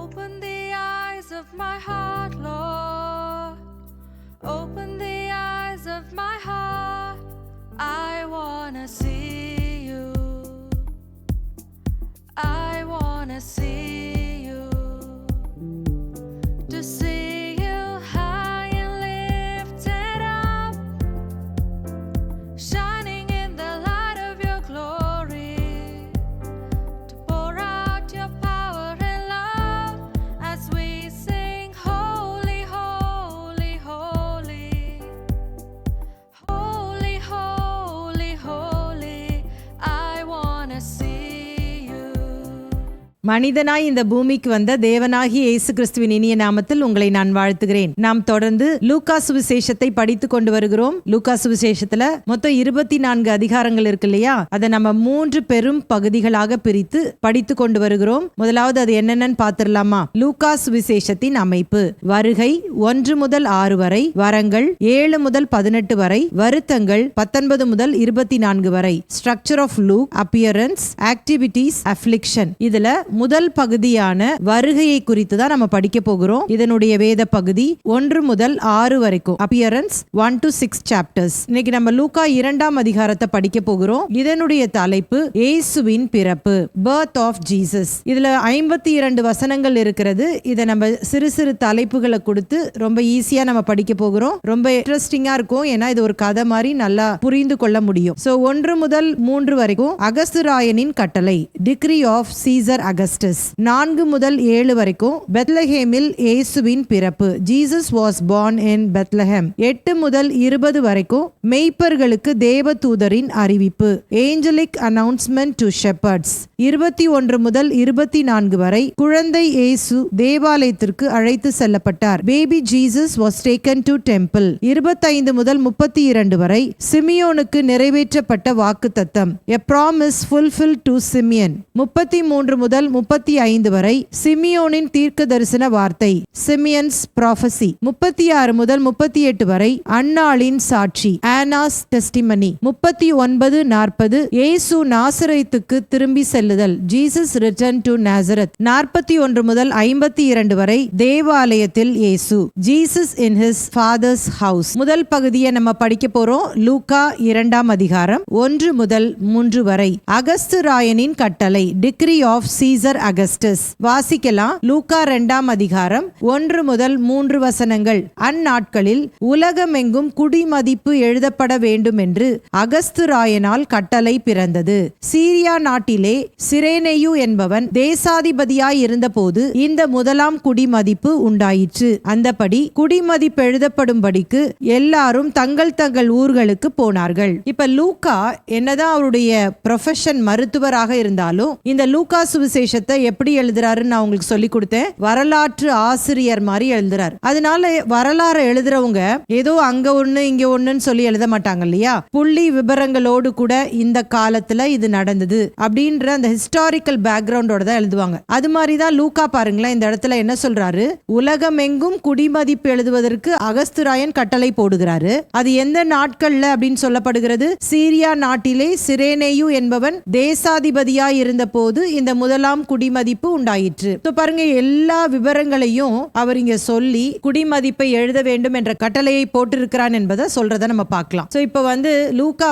Open the eyes of my heart, Lord. Open the eyes of my heart. I wanna see you. I wanna see you. To see you high and lifted up, shining in the light of your glory. To pour out your power and love as we sing holy, holy, holy. Holy, holy, holy. I wanna see you. மனிதனாய் இந்த பூமிக்கு வந்த தேவனாகிய இயேசு கிறிஸ்துவின் இனிய நாமத்தில் உங்களை நான் வாழ்த்துகிறேன். நாம் தொடர்ந்து லூக்கா சுவிசேஷத்தை படித்து கொண்டு வருகிறோம். லூக்கா சுவிசேஷத்துல மொத்தம் 24 அதிகாரங்கள் இருக்கு இல்லையா? அதை நம்ம 3 பெரும் பகுதிகளாக பிரித்து படித்து கொண்டு வருகிறோம். முதலாவது அது என்னென்னு பார்த்திடலாமா? லூக்கா சுவிசேஷத்தின் அமைப்பு. வருகை 1 முதல் 6 வரை, வரங்கள் 7 முதல் 18 வரை, வருத்தங்கள் 19 முதல் 24 வரை. Structure of look, appearance, activities, affliction. இதுல முதல் பகுதியான வருகையை குறித்து தான் நம்ம படிக்க போகிறோம். இதனுடைய வேத பகுதி 1 முதல் 6 வரைக்கும், அப்பியரன்ஸ் 1 to 6 சாப்டர்ஸ். இன்னைக்கு நம்ம லூக்கா 2ஆம் அதிகாரத்தை படிக்க போகிறோம். இதனுடைய தலைப்பு இயேசுவின் பிறப்பு, பர்த் ஆஃப் ஜீசஸ். இதுல 52 வசனங்கள் இருக்கிறது. இதை நம்ம சிறு சிறு தலைப்புகளை கொடுத்து ரொம்ப ஈஸியா நம்ம படிக்க போகிறோம். ரொம்ப இன்ட்ரெஸ்டிங்கா இருக்கும். ஏன்னா இது ஒரு கதை மாதிரி நல்லா புரிந்து கொள்ள முடியும். 1 முதல் 3 வரைக்கும் அகஸ்துராயனின் கட்டளை, டிக்ரி ஆஃப் சீசர் அகஸ்டஸ். 4 முதல் 7 வரைக்கும் பெத்லஹேமில் இயேசுவின் பிறப்பு, Jesus was born in Bethlehem. 8 முதல் 20 வரைக்கும் மெய்ப்பர்களுக்கு தேவதூதரின் அறிவிப்பு, ஏஞ்சலிக் அனௌன்ஸ்மெண்ட் டு ஷெப்பர்ட்ஸ். 21 முதல் 24 வரை குழந்தை இயேசு தேவாலயத்திற்கு அழைத்து செல்லப்பட்டார், baby Jesus was taken to temple. 25 முதல் 32 வரை சிமியோனுக்கு நிறைவேற்றப்பட்ட வாக்குத்தத்தம், a promise fulfilled to Simeon. 33 முதல் 35 வரை சிமியோனின் தீர்க்க தரிசன வார்த்தை, சிமியன்ஸ் ப்ராஃபசி. 36 முதல் 38 வரை அன்னாளின் சாட்சி, ஆனாஸ் டெஸ்டிமனி. 39-40 இயேசு நாசரேத்துக்கு திரும்பி செல்லுதல், ஜீசஸ் ரிட்டர்ன் டு நாசரத். 41 முதல் 52 வரை தேவாலயத்தில் இயேசு, Jesus in his fathers house. முதல் பகுதியை நம்ம படிக்க போறோம். லூக்கா 2ஆம் அதிகாரம் 1 முதல் 3 வரை. அகஸ்துராயனின் கட்டளை, டிக்ரி ஆஃப் சீசர் அகஸ்டஸ். வாசிக்கலாம். லூக்கா 2ஆம் அதிகாரம் 1 முதல் 3 வசனங்கள். அந்நாட்களில் உலகமெங்கும் குடிமதிப்பு எழுதப்பட வேண்டும் என்று அகஸ்துராயனால் கட்டளை பிறந்தது. சீரியா நாட்டிலே சிரேனேயு என்பவன் தேசாதிபதியாய் இருந்தபோது இந்த முதலாம் குடிமதிப்பு உண்டாயிற்று. அந்தபடி குடிமதிப்பு எழுதப்படும்படிக்கு எல்லாரும் தங்கள் தங்கள் ஊர்களுக்கு போனார்கள். இப்ப லூக்கா என்னதான் அவருடைய ப்ரொஃபஷன் மருத்துவராக இருந்தாலும் இந்த லூக்கா சுவிசேஷத்தை எப்படி எழுதுறாருன்னு நான் உங்களுக்கு சொல்லி கொடுத்தேன். வரலாற்று ஆசிரியர் மாதிரி எழுதுறாரு. அதனால வரலாறு எழுதுறவங்க ஏதோ அங்க ஒண்ணு இங்க ஒண்ணுன்னு சொல்லி எழுத மாட்டாங்க இல்லையா? புள்ளி விபரங்களோடு கூட இந்த காலத்துல இது நடந்தது அப்படின்ற அந்த ஹிஸ்டாரிக்கல் பேக்ரவுண்டோட தான் எழுதுவாங்க. அது மாதிரிதான் லூக்கா பாருங்களேன், இந்த இடத்துல என்ன சொல்றாரு? உலகமெங்கும் குடிமதிப்பு எழுதுவதற்கு அகஸ்துராயன் கட்டளை போடுகிறாரு. அது எந்த நாட்கள்ல அப்படின்னு சொல்லப்படுகிறது? சீரியா நாட்டிலே சிரேனேயு என்பவன் தேசாதிபதியாய் இருந்த போது இந்த முதலாம் குடிமதிப்பு உண்டாயிற்று. பாருங்க, எல்லா விவரங்களையும் அவர் இங்க சொல்லி குடிமதிப்பை எழுத வேண்டும் என்ற கட்டளையை போட்டிருக்கிறான் என்பதை சொல்றத நம்ம பார்க்கலாம். இப்ப லூக்கா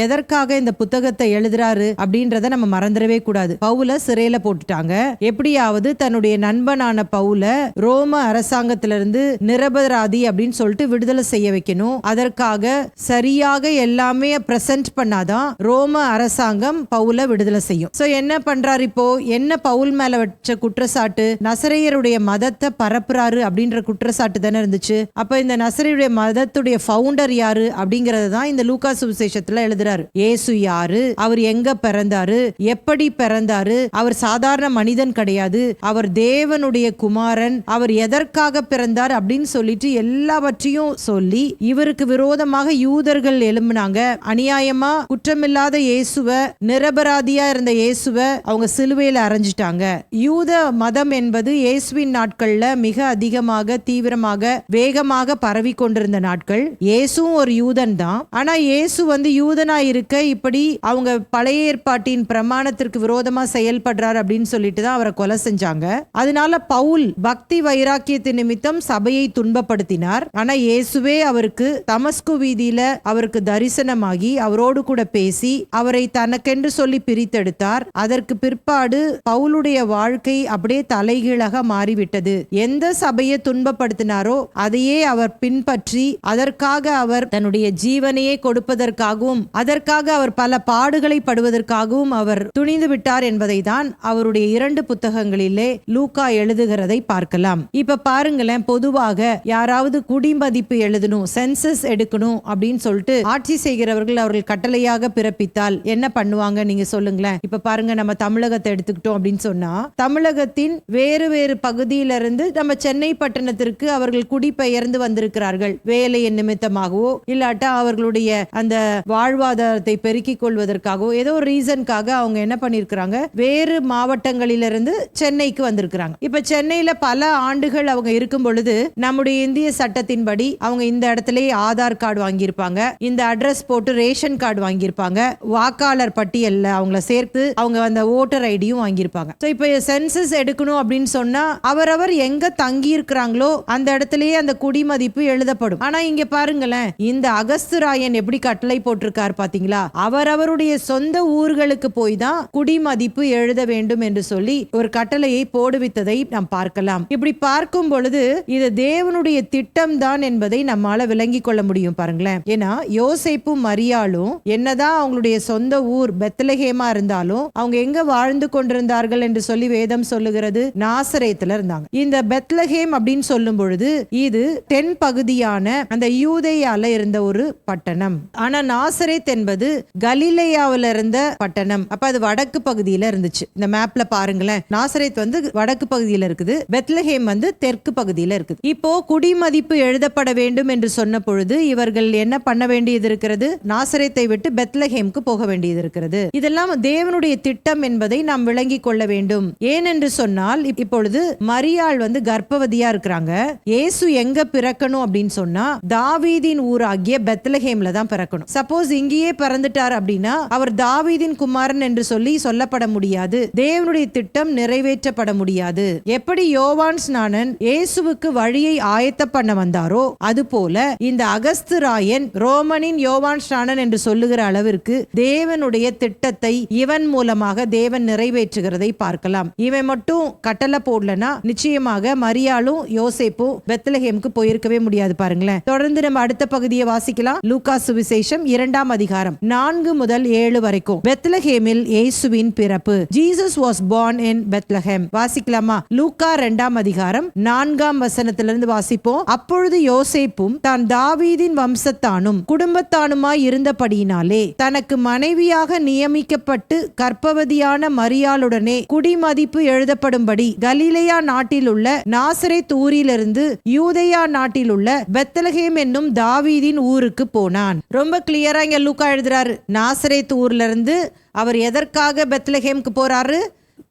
எதற்காக இந்த புத்தகத்தை எழுதுறாரு அப்படின்றத நம்ம மறந்துடவே கூடாது. பவுல சிறையில போட்டுட்டாங்க. எப்படியாவது தன்னுடைய நண்பனான பவுல ரோம அரசாங்கத்திலிருந்து நிரபராதி அப்படின்னு சொல்லிட்டு விடுதலை செய்ய வைக்கணும். அதற்காக சரியாக எல்லாமே பிரசன்ட் பண்ணாதான் ரோம அரசாங்கம் பவுல விடுதலை செய்யும். என்ன பண்றாரு இப்போ? என்ன பவுல் மேல வச்ச குற்றச்சாட்டு? நசரேயருடைய மதத்தை பரப்புறாரு அப்படின்ற குற்றச்சாட்டு தானே இருந்துச்சு. அப்ப இந்த நசரேயருடைய மதத்துடைய ஃபவுண்டர் யாரு அப்படிங்கறது தான் இந்த லூக்கா சுவிசேஷத்துல எழுதுறாரு. இயேசு யாரு? அவர் எங்க பிறந்தாரு? எப்படி பிறந்தாரு? அவர் சாதாரண மனிதன் கிடையாது, அவர் தேவனுடைய குமாரன். அவர் எதற்காக பிறந்தார் அப்படின்னு சொல்லிட்டு எல்லாவற்றையும் சொல்லி இவருக்கு விரோதமாக யூதர்கள் எழும்பினாங்க. அநியாயமா குற்றமில்லாத இயேசுவ, நிரபராதியா இருந்த இயேசுவ அவங்க சிலுவையில மறைஞ்சிட்டாங்க. யூத மதம் என்பது இயேசுவின் நாட்கள்ல மிக அதிகமாக தீவிரமாக வேகமாக பரவி கொண்டிருந்த நாட்கள். இயேசுவும் ஒரு யூதன் தான். ஆனா இயேசு யூதனா இருக்க இப்படி அவங்க பழைய ஏற்பாட்டின் பிரமாணத்திற்கு விரோதமா செயல்படுறார் அப்படின்னு சொல்லிட்டு தான் அவரை கொலை செஞ்சாங்க. அதனால பவுல் பக்தி வைராக்கியத்தின் நிமித்தம் சபையை துன்பப்படுத்தினார். ஆனா இயேசுவே அவருக்கு தமஸ்கு வீதியில அவருக்கு தரிசனமாகி அவரோடு கூட பேசி அவரை தனக்கென்று சொல்லி பிரித்தெடுத்தார். அதற்கு பிற்பாடு பவுலுடைய வாழ்க்கை அப்படியே தலைகீழாக மாறிவிட்டது. எந்த சபையை துன்பப்படுத்தினாரோ அதையே அவர் பின்பற்றி அதற்காக அவர் தன்னுடைய ஜீவனையே கொடுப்பதற்காகவும் அதற்காக அவர் பல பாடுகளை படுவதற்காகவும் அவர் துணிந்து விட்டார் என்பதை தான் அவருடைய 2 புத்தகங்களிலே லூக்கா எழுதுகிறதை பார்க்கலாம். இப்ப பாருங்களேன், பொதுவாக யாராவது குடிமதிப்பு எழுதணும், சென்சஸ் எடுக்கணும் அப்படின்னு சொல்லிட்டு ஆட்சி செய்கிறவர்கள் அவர்கள் கட்டளையாக பிறப்பித்தால் என்ன பண்ணுவாங்க நீங்க சொல்லுங்களேன். இப்ப பாருங்க, நம்ம தமிழகத்தை எடுத்துக்கிட்டோம் அப்படின்னு சொன்னா தமிழகத்தின் வேறு வேறு பகுதியிலிருந்து நம்ம சென்னை பட்டணத்திற்கு அவர்கள் குடிபெயர்ந்து வந்திருக்கிறார்கள். வேலையின் நிமித்தமாகவோ இல்லாட்டா அவர்களுடைய அந்த வாழ்வாதாரத்தை பெருக்கிக் கொள்வதற்காகவோ ஏதோ ஒரு ரீசனுக்காக அவங்க என்ன பண்ணிருக்கிறாங்க, வேறு மாவட்டங்களிலிருந்து சென்னைக்கு வந்திருக்கிறாங்க. இப்ப சென்னையில பல ஆண்டுகள் அவங்க இருக்கும் பொழுது நம்முடைய இந்திய சட்டத்தின்படி அவங்க இந்த இடத்துல ஆதார் கார்டு வாங்கியிருப்பாங்க, இந்த அட்ரஸ் போட்டு ரேஷன் கார்டு வாங்கியிருப்பாங்க, வாக்காளர் பட்டியல்ல அவங்கள சேர்த்து அவங்க அந்த ஓட்டர் ஐடியும் வாங்கியிருப்பாங்க. இப்ப சென்சஸ் எடுக்கணும் அப்படின்னு சொன்னா அவரவர் எங்க தங்கி இருக்கிறாங்களோ அந்த இடத்திலேயே அந்த குடிமதிப்பு எழுதப்படும். ஆனா இங்க பாருங்களேன், இந்த அகஸ்துராயன் எப்படி கட்டளை போட்டிருக்கார் பாத்தீங்களா, அவரவருடைய சொந்த ஊர்களுக்கு போய் தான் குடிமதிப்பு எழுத வேண்டும் என்று சொல்லி ஒரு கட்டளையை போடுவித்ததை நாம் பார்க்கலாம். இப்படி பார்க்கும் பொழுது இது தேவனுடைய திட்டம் தான் என்பதை நம்மால விளங்கிக் கொள்ள முடியும். பாருங்களேன், ஏன்னா யோசேப்பும் மரியாளும் என்னதான் அவங்களுடைய சொந்த ஊர் பெத்லகேமா இருந்தாலும் அவங்க எங்க வாழ்ந்து கொண்டிருந்தார்கள் என்று சொல்லி வேதம் சொல்லுகிறது, நாசரேத்துல இருந்தாங்க. இந்த பெத்லகேம் அப்படின்னு சொல்லும் பொழுது இது தென் பகுதியான அந்த யூதேயால இருந்த ஒரு பட்டணம். ஆனா நாசரேத் என்பது கலிலேயாவில இருந்த பட்டணம். அப்ப அது வடக்கு பகுதியில இருந்துச்சு. இந்த மேப்ல பாருங்களேன், நாசரேத் வடக்கு பகுதியில இருக்குது, பெத்லகேம் தெற்கு பகுதியில இருக்குது. இப்போ குடிமதிப்பு எழுதப்பட வேண்டும் என்று சொன்ன பொழுது இவர்கள் என்ன பண்ண வேண்டியது இருக்கிறது, நாசரேத்தை விட்டு பெத்லகேமுக்கு போக வேண்டியது இருக்கிறது. இதெல்லாம் தேவனுடைய திட்டம் என்பதை நாம் விளங்கிக் கொள்ள வேண்டும். ஏனென்று சொன்னால் இப்பொழுது மரியாள் கர்ப்பவதியா இருக்கிறாங்க. இயேசு எங்க பிறக்கணும் அப்படின்னு சொன்னா தாவீதின் ஊராகிய பெத்லகேம்ல தான் பிறக்கணும். சப்போஸ் இங்கேயே பிறந்துட்டார் அப்படின்னா அவர் தாவீதின் குமாரன் என்று சொல்லி சொல்லப்பட முடியாது, தேவனுடைய திட்டம் நிறைவேற்றப்பட முடியாது. எப்படி யோவான் ஸ்நானன் இயேசுவுக்கு வழியை ஆயத்த பண்ண வந்தாரோ அதுபோல இந்த அகஸ்துராயன் ரோமனின் யோவான் ஸ்நானன் என்று சொல்லுகிற அளவிற்கு தேவனுடைய திட்டத்தை இவன் மூலமாக தேவன் நிறைவேற்றுகிறதை பார்க்கலாம். இவன் மட்டும் கட்டளை போடலனா நிச்சயமாக மரியாளும் யோசேப்பும் பெத்லகேமுக்கு போயிருக்கவே முடியாது. பாருங்களேன், தொடர்ந்து நம்ம அடுத்த பகுதியை வாசிக்கலாம். லூக்கா சுவிசேஷம் 2ஆம் அதிகாரம் 4 முதல் 7 வரைக்கும். பெத்லகேமில் இயேசுவின் பிறப்பு. Jesus was born in Bethlehem. வாசிக்கலாமா? லூக்கா 2ஆம் அதிகாரம் 4ஆம் வசனத்திலிருந்து வாசிப்போம். அப்பொழுது யோசேப்பும் தான் தாவீதின் வம்சத்தானும் குடும்பத்தானுமாய் இருந்தபடியினாலே தனக்கு மனைவியாக நியமிக்கப்பட்டு கர்ப்பவதியான மரியாளுடனே குடிமதிப்பு எழுதப்படும்படி கலிலேயா நாட்டில் உள்ள நாசரேத் ஊரிலிருந்து யூதேயா நாட்டில் உள்ள பெத்லகேம் என்னும் தாவீதின் ஊருக்கு போனான். ரொம்ப கிளியரா இங்க லூக்கா எழுதுறாரு. நாசரேத் ஊர்ல இருந்து அவர் எதற்காக பெத்லகேமுக்கு போறாரு,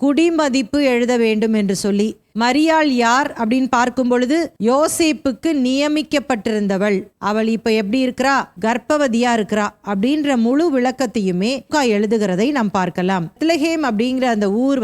குடிமதிப்பு எழுத வேண்டும் என்று சொல்லி. மரியாள் யார் அப்படின்னு பார்க்கும் பொழுது யோசேப்புக்கு நியமிக்கப்பட்டிருந்தவள். அவள் இப்ப எப்படி இருக்கிறா, கர்ப்பவதியா இருக்கிறா அப்படின்ற முழு விளக்கத்தையுமே எழுதுகிறதை நாம் பார்க்கலாம். பெத்லகேம் அப்படிங்கிற அந்த ஊர்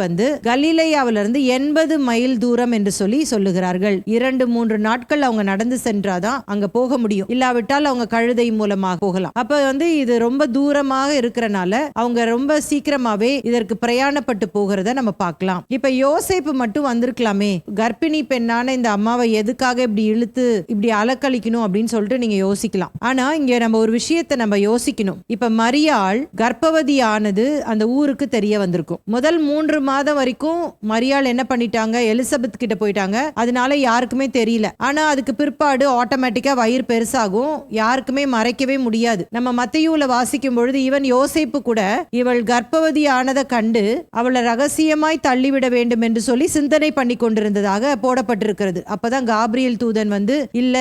கலிலேயாவிலிருந்து 80 மைல் தூரம் என்று சொல்லி சொல்லுகிறார்கள். 2-3 நாட்கள் அவங்க நடந்து சென்றாதான் அங்க போக முடியும், இல்லாவிட்டால் அவங்க கழுதை மூலமாக போகலாம். அப்ப இது ரொம்ப தூரமாக இருக்கிறனால அவங்க ரொம்ப சீக்கிரமாவே இதற்கு பிரயாணப்பட்டு போகிறத நம்ம பார்க்கலாம். இப்ப யோசேப்பு மட்டும் வந்திருக்கலாம், கர்ப்பிணி பெண்ணான இந்த அம்மாவை எதுக்காக இப்படி இழுத்து இப்படி அலக்கழிக்கணும் அப்படின்னு சொல்லிட்டு நீங்க யோசிக்கலாம். ஆனா இங்க நம்ம ஒரு விஷயத்தை நம்ம யோசிக்கணும். இப்ப மரியாள் கர்ப்பவதியானது அந்த ஊருக்கு தெரிய வந்திருக்கும். முதல் 3 மாதம் வரைக்கும் மரியாள் என்ன பண்ணிட்டாங்க, எலிசபெத் கிட்ட போயிட்டாங்க. அதனால யாருக்குமே தெரியல. ஆனா அதுக்கு பிற்பாடு ஆட்டோமேட்டிக்கா வயிறு பெருசாகும், யாருக்குமே மறைக்கவே முடியாது. நம்ம மத்தேயுல வாசிக்கும் பொழுது இவன் யோசேப்பு கூட இவள் கர்ப்பவதியானதை கண்டு அவளை ரகசியமாய் தள்ளிவிட வேண்டும் என்று சொல்லி சிந்தனை பண்ணி கொண்டிருந்ததாக போடப்பட்டிருக்கிறது. அப்பதான் காபிரியல் தூதன் வந்து இல்ல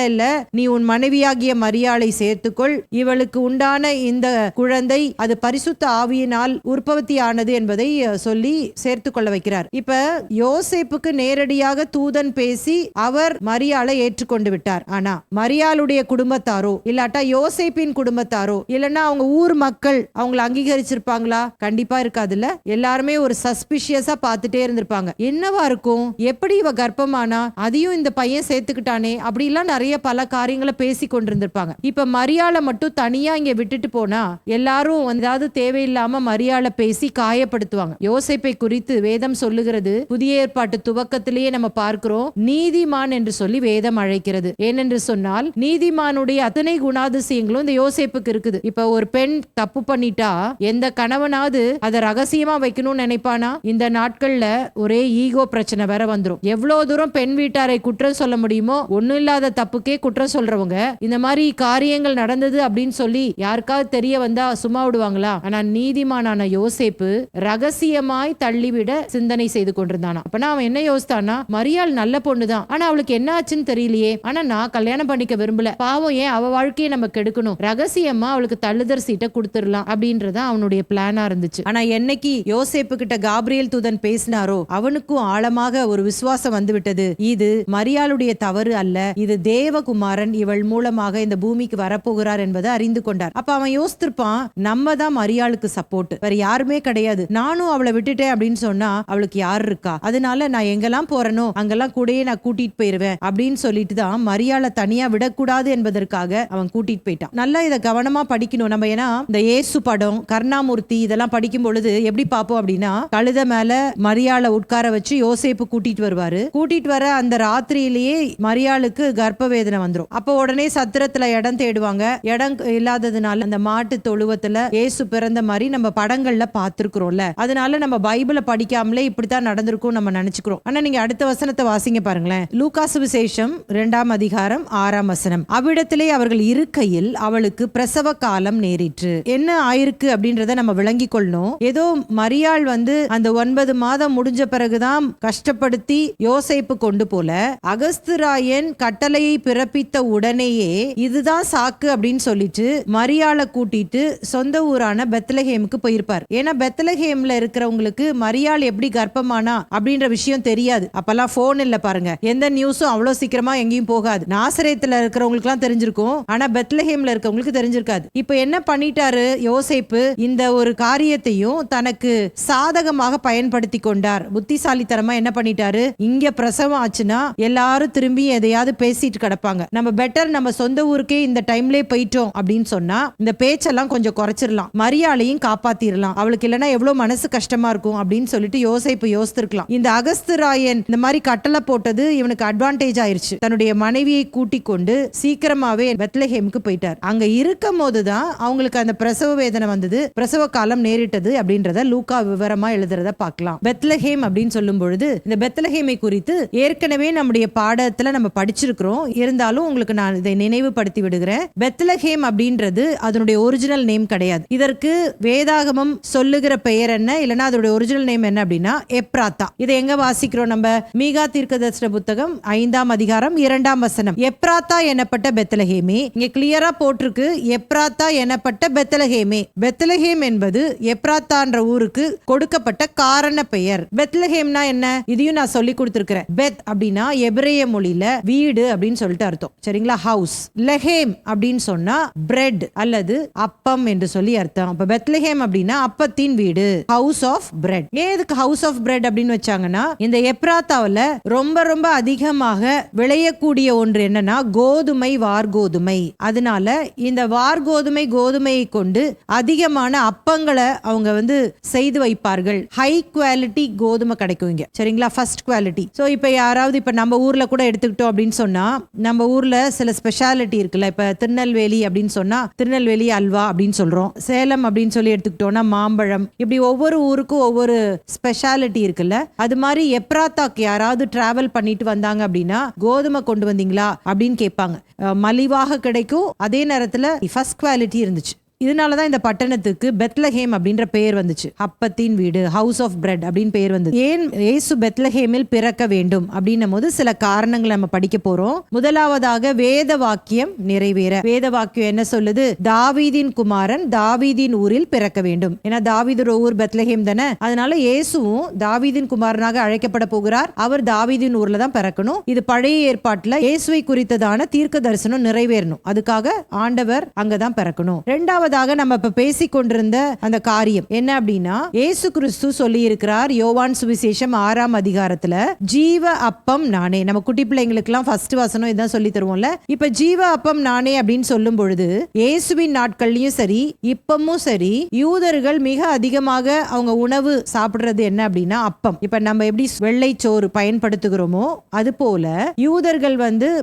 நீ உன் மனைவியாகிய மரியாளை சேர்த்துக்கொள், இவளுக்கு உண்டான இந்த குழந்தை அது பரிசுத்த ஆவியினால் உற்பத்தியானது என்பதை சொல்லி சேர்த்து கொள்ள வைக்கிறார். இப்ப யோசேப்புக்கு நேரடியாக தூதன் பேசி அவர் மரியாளை ஏற்றுக்கொண்டு விட்டார். ஆனா மரியாளுடைய குடும்பத்தாரோ இல்லாட்டா யோசேப்பின் குடும்பத்தாரோ இல்லன்னா அவங்க ஊர் மக்கள் அவங்களை அங்கீகரிச்சிருப்பாங்களா? கண்டிப்பா இருக்காதுல்ல. எல்லாருமே ஒரு சஸ்பிஷியஸா பார்த்துட்டே இருந்திருப்பாங்க. என்னவா இருக்கும், எப்படி இவ கர்ப்பமானா, அதையும் இந்த பையன் சேர்த்துக்கிட்டானே, அப்படிலாம் நிறைய பல காரியங்களை பேசி கொண்டிருந்திருப்பாங்க. இப்ப மரியாளை மட்டும் தனியா இங்க விட்டுட்டு போனா எல்லாரும் ஏதாவது தேவையில்லாம மரியாளை பேசி காயப்படுத்துவாங்க. யோசேப்பை குறித்து வேதம் சொல்லுகிறது, புதிய ஏற்பாட்டு துவக்கத்திலேயே நம்ம பார்க்கிறோம், நீதிமான் என்று சொல்லி வேதம் அழைக்கிறது. ஏனென்று சொன்னால் நீதிமானுடைய அத்தனை குணாதிசயங்களும் இந்த யோசேப்புக்கு இருக்குது. இப்ப ஒரு பெண் தப்பு பண்ணிட்டா எந்த கணவனாவது அதை ரகசியமா வைக்கணும்னு நினைப்பானா? இந்த நாட்கள்ல ஒரே ஈகோ பிரச்சனை வேற வந்துரும். எவ்வளவு தூரம் பெண் வீட்டாரை குற்றம் சொல்ல முடியுமோ, ஒண்ணும் இல்லாத தப்புக்கே குற்றம் சொல்றவங்க இந்த மாதிரி காரியங்கள் நடந்தது அப்படின்னு சொல்லி யாருக்காவது தெரிய வந்தா சும்மா விடுவாங்களா? ஆனா நீதிமானான யோசேப்பு ரகசியமாய் தள்ளிவிட சிந்தனை செய்து கொண்டிருந்தானா. அப்பனா அவன் என்ன யோசித்தானா, மரியாள் நல்ல பொண்ணுதான், ஆனா அவளுக்கு என்ன ஆச்சுன்னு தெரியலையே, ஆனா நான் கல்யாணம் பண்ணிக்க விரும்பல, பாவம் ஏன் அவ வாழ்க்கையை நம்ம கெடுக்கணும், ரகசியமா அவளுக்கு தள்ளுதர் சீட்டை கொடுத்துடலாம் அப்படின்றத அவனுடைய பிளானா இருந்துச்சு. ஆனா என்னைக்கு யோசேப்பு கிட்ட காபிரியல் தூதன் பேசினாரோ அவனுக்கும் ஆழமாக ஒரு விசுவாசம் வந்து விட்டது. இது மரியாளுடைய தவறு அல்ல, இது தேவகுமாரன் இவள் மூலமாக இந்த பூமிக்கு வரப்போகிறார் என்பதை அறிந்து கொண்டார். அப்ப அவன் யோசித்திருப்பான், நம்ம தான் மரியாளுக்கு சப்போர்ட், வேற யாருமே கிடையாது, நானும் அவளை விட்டுட்டேன் அப்படின்னு சொன்னா அவளுக்கு யார் இருக்கா, அதனால நான் எங்கெல்லாம் போறனோ அங்கெல்லாம் கூடயே நான் கூட்டிட்டு போயிருவேன் அப்படின்னு சொல்லிட்டு தான் மரியாளை தனியா விடக்கூடாது என்பதற்காக அவன் கூட்டிட்டு போயிட்டான். நல்லா இதை கவனமா படிக்கணும் நம்ம. ஏன்னா இந்த இயேசு படம், கருணாமூர்த்தி இதெல்லாம் படிக்கும் பொழுது எப்படி பார்ப்போம் அப்படின்னா, கழுத மேல மரியாளை உட்கார வச்சு யோசேப்பு கூட்டிட்டு வருவாரு. கூட்டிட்டு வர அந்த ராத்திரியிலேயே மரியாளுக்கு கர்ப்ப வேதனை வந்துரும். அப்ப உடனே சத்திரத்துல இடம் தேடுவாங்க. இடம் இல்லாததுனால அந்த மாட்டு தொழுவத்துல இயேசு பிறந்த மாதிரி நம்ம படங்கள்ல பார்த்திருக்கிறோம்ல, அதனால நம்ம பைபிளை படிக்காமலே இப்படித்தான் நடந்திருக்கும் நம்ம நினைச்சுக்கிறோம். ஆனா நீங்க அடுத்த வசனத்தை வாசிங்க பாருங்களேன். லூக்கா சுவிசேஷம் 2ஆம் அதிகாரம் 6ஆம் வசனம். அவ்விடத்திலே அவர்கள் இருக்கையில் அவளுக்கு பிரசவ காலம் நேரிற்று. என்ன ஆயிருக்கு அப்படின்றத நம்ம விளங்கி கொள்ளணும். ஏதோ மரியாள் வந்து அந்த 9 மாதம் முடிஞ்ச பிறகுதான் கஷ்டப்படுத்தி யோசேப்பு கொண்டு போல, அகஸ்துராயன் கட்டளையை பிறப்பித்த உடனேயே இதுதான் சாக்கு அப்படின்னு சொல்லிட்டு மரியாளை கூட்டிட்டு சொந்த ஊரான பெத்லஹேமுக்கு போயிருப்பார். ஏன்னா பெத்லஹேம்ல இருக்கிறவங்களுக்கு மரியாள் எப்படி கர்ப்பமானா அப்படின்ற விஷயம் தெரியாது. அப்பெல்லாம் போன் இல்ல பாருங்க, எந்த நியூஸும் அவ்வளவு சீக்கிரமா எங்கேயும் போகாது. நாசரேத்துல இருக்கிறவங்களுக்கு எல்லாம் தெரிஞ்சிருக்கும், ஆனா பெத்லஹேம்ல இருக்கவங்களுக்கு தெரிஞ்சிருக்காது. இப்ப என்ன பண்ணிட்டாரு யோசேப்பு, இந்த ஒரு காரியத்தையும் தனக்கு சாதகமாக பயன்படுத்தி கொண்டார். புத்திசாலித்தனமா என்ன பண்ணிட்டாரு, இங்க பிரசவம் ஆச்சுன்னா எல்லாரும் திரும்பி எதையாவது பேசிட்டு கிடப்பாங்க, நம்ம பெட்டர் நம்ம சொந்த ஊருக்கே இந்த டைம்லயே போயிட்டோம் அப்படின்னு சொன்னா இந்த பேச்செல்லாம் கொஞ்சம் குறைச்சிடலாம், மரியாளையும் காப்பாத்திரலாம், அவளுக்கு இல்லைன்னா எவ்வளவு மனசு கஷ்டமா இருக்கும் அப்படின்னு சொல்லிட்டு யோசேப்பு யோசித்திருக்கலாம். இந்த அகஸ்துராயன் இந்த மாதிரி கட்டளை போட்டது இவனுக்கு அட்வான்டேஜ் ஆயிருச்சு. தன்னுடைய மனைவியை கூட்டிக் கொண்டு சீக்கிரமாவே பெத்லஹேமுக்கு போயிட்டார். அங்க இருக்கும் போதுதான் அவங்களுக்கு அந்த பிரசவ வேதனை வந்தது, பிரசவ காலம் நேரிட்டது அப்படின்றத லூக்கா விவரமா எழுதுறத பார்க்கலாம். பெத்லஹேம் அப்படின்னு சொல்லும் பொழுது இந்த பெத்லஹேமை குறித்து ஏற்கனவே நம்முடைய பாடத்துல நம்ம படிச்சிருக்கிறோம், இருந்தாலும் உங்களுக்கு நான் இதை நினைவுபடுத்தி விடுகிறேன். பெத்லஹேம் அப்படின்றது அதனுடைய ஒரிஜினல் நேம் கிடையாது. இதற்கு வேதாகமம் சொல்லுகிற பெயர் என்ன, இல்லைன்னா அதோட ஒரிஜினல் நேம் என்ன அப்படின்னா எப்ராத்தா. இதை எங்க வாசிக்கிறோம் நம்ம, மீகா தீர்க்கதரிசன புத்தகம் 5ஆம் அதிகாரம் 2ஆம் வசனம். எப்ராத்தா எனப்பட்ட பெத்லஹேமே, இங்க கிளியரா போட்டிருக்கு, எப்ராத்தா எனப்பட்ட பெத்லஹேமே. பெத்லஹேம் என்பது எப்ராத்தான்ற ஊருக்கு கொடுக்கப்பட்ட காரண பெயர். பெத்லஹேம்னா என்ன, இதையும் நான் சொல்லி கொடுத்திருக்கிறேன். பெத் அப்படின்னா எபிரேய மொழியில வீடு அப்படின்னு சொல்லிட்டு அர்த்தம், சரிங்களா, ஹவுஸ். லெஹேம் அப்படின்னு சொன்னா பிரெட் அல்லது அப்பம் என்று சொல்லி அர்த்தம். அப்ப பெத்லஹேம் அப்படின்னா அப்பத்தின் வீடு, ஹவுஸ் ஆஃப் பிரெட். ஏன் இதுக்கு ஹவுஸ் ஆஃப் பிரெட் அப்படின்னு வச்சாங்கன்னா, இந்த எப்ராத்தாவில் ரொம்ப ரொம்ப அதிகமாக விளையக்கூடிய ஒன்று என்னன்னா கோதுமை, வார்கோதுமை. அதனால இந்த வார்கோதுமை கோதுமையை கொண்டு அதிகமான அப்பங்களை அவங்க வந்து செய்து வைப்பார்கள். ஹை குவாலிட்டி கோதுமை கிடைக்கும் இங்க, சரிங்களா, ஃபர்ஸ்ட் குவாலிட்டி. சோ இப்ப யாராவது இப்ப நம்ம ஊர்ல கூட எடுத்துக்கிட்டோம் அப்படின்னு சொன்னா, நம்ம ஊர்ல சில ஸ்பெஷாலிட்டி இருக்குல்ல, இப்ப திருநெல்வேலி அப்படின்னு சொன்னா திருநெல்வேலி அல்வா அப்படின்னு சொல்றோம், சேலம் அப்படின்னு சொல்லி எடுத்துக்கிட்டோம்னா மாம்பழம், இப்படி ஒவ்வொரு ஊருக்கும் ஒவ்வொரு ஸ்பெஷாலிட்டி இருக்குல்ல. அது மாதிரி எப்ராத்தாக்கு யாராவது டிராவல் பண்ணிட்டு வந்தாங்க அப்படின்னா கோதுமை கொண்டு வந்தீங்களா அப்படின்னு கேட்பாங்க. மலிவாக கிடைக்கும், அதே நேரத்துல ஃபர்ஸ்ட் குவாலிட்டி இருந்துச்சு. இதனாலதான் இந்த பட்டணத்துக்கு பெத்லஹேம் அப்படின்ற பெயர் வந்துச்சு. அப்பத்தின் வீடு, ஹவுஸ் ஆஃப் பிரெட் அப்படின்னு பெயர் வந்தது. ஏன் இயேசு பெத்லஹேமில் பிறக்க வேண்டும் அப்படின்னும் போது சில காரணங்களை நம்ம படிக்க போறோம். முதலாவதாக வேத வாக்கியம் நிறைவேற. வேத வாக்கியம் என்ன சொல்லுது? தாவீதின் குமாரன் தாவீதின் ஊரில் பிறக்க வேண்டும். ஏன்னா தாவீது ஊர் பெத்லஹேம் தானே, அதனால இயேசுவும் தாவீதின் குமாரனாக அழைக்கப்பட போகிறார். அவர் தாவீதின் ஊர்ல தான் பிறக்கணும். இது பழைய ஏற்பாட்டுல இயேசுவை குறித்ததான தீர்க்க தரிசனம் நிறைவேறணும். அதுக்காக ஆண்டவர் அங்கதான் பிறக்கணும். இரண்டாவதாக நம்ம இப்ப பேசிக் கொண்டிருந்த அந்த காரியம் என்ன அப்படின்னா, இயேசு கிறிஸ்து சொல்லி இருக்கிறார் யோவான் சுவிசேஷம் 6ஆம் அதிகாரத்துல, ஜீவ அப்பம் நானே. நம்ம குட்டி பிள்ளைங்களுக்கு எல்லாம் ஃபர்ஸ்ட் வசனம் இதான் சொல்லி தருவோம்ல. இப்ப ஜீவ அப்பம் நானே அப்படின்னு சொல்லும் பொழுது இயேசுவின் நாட்கள்லயும் சரி இப்பமும் சரி யூதர்கள் மிக அதிகமாக அவங்க உணவு சாப்பிடுறது என்ன அப்படின்னா அப்பம். இப்ப நம்ம எப்படி வெள்ளைச்சோறு பயன்படுத்துகிறோமோ அது போல யூதர்கள்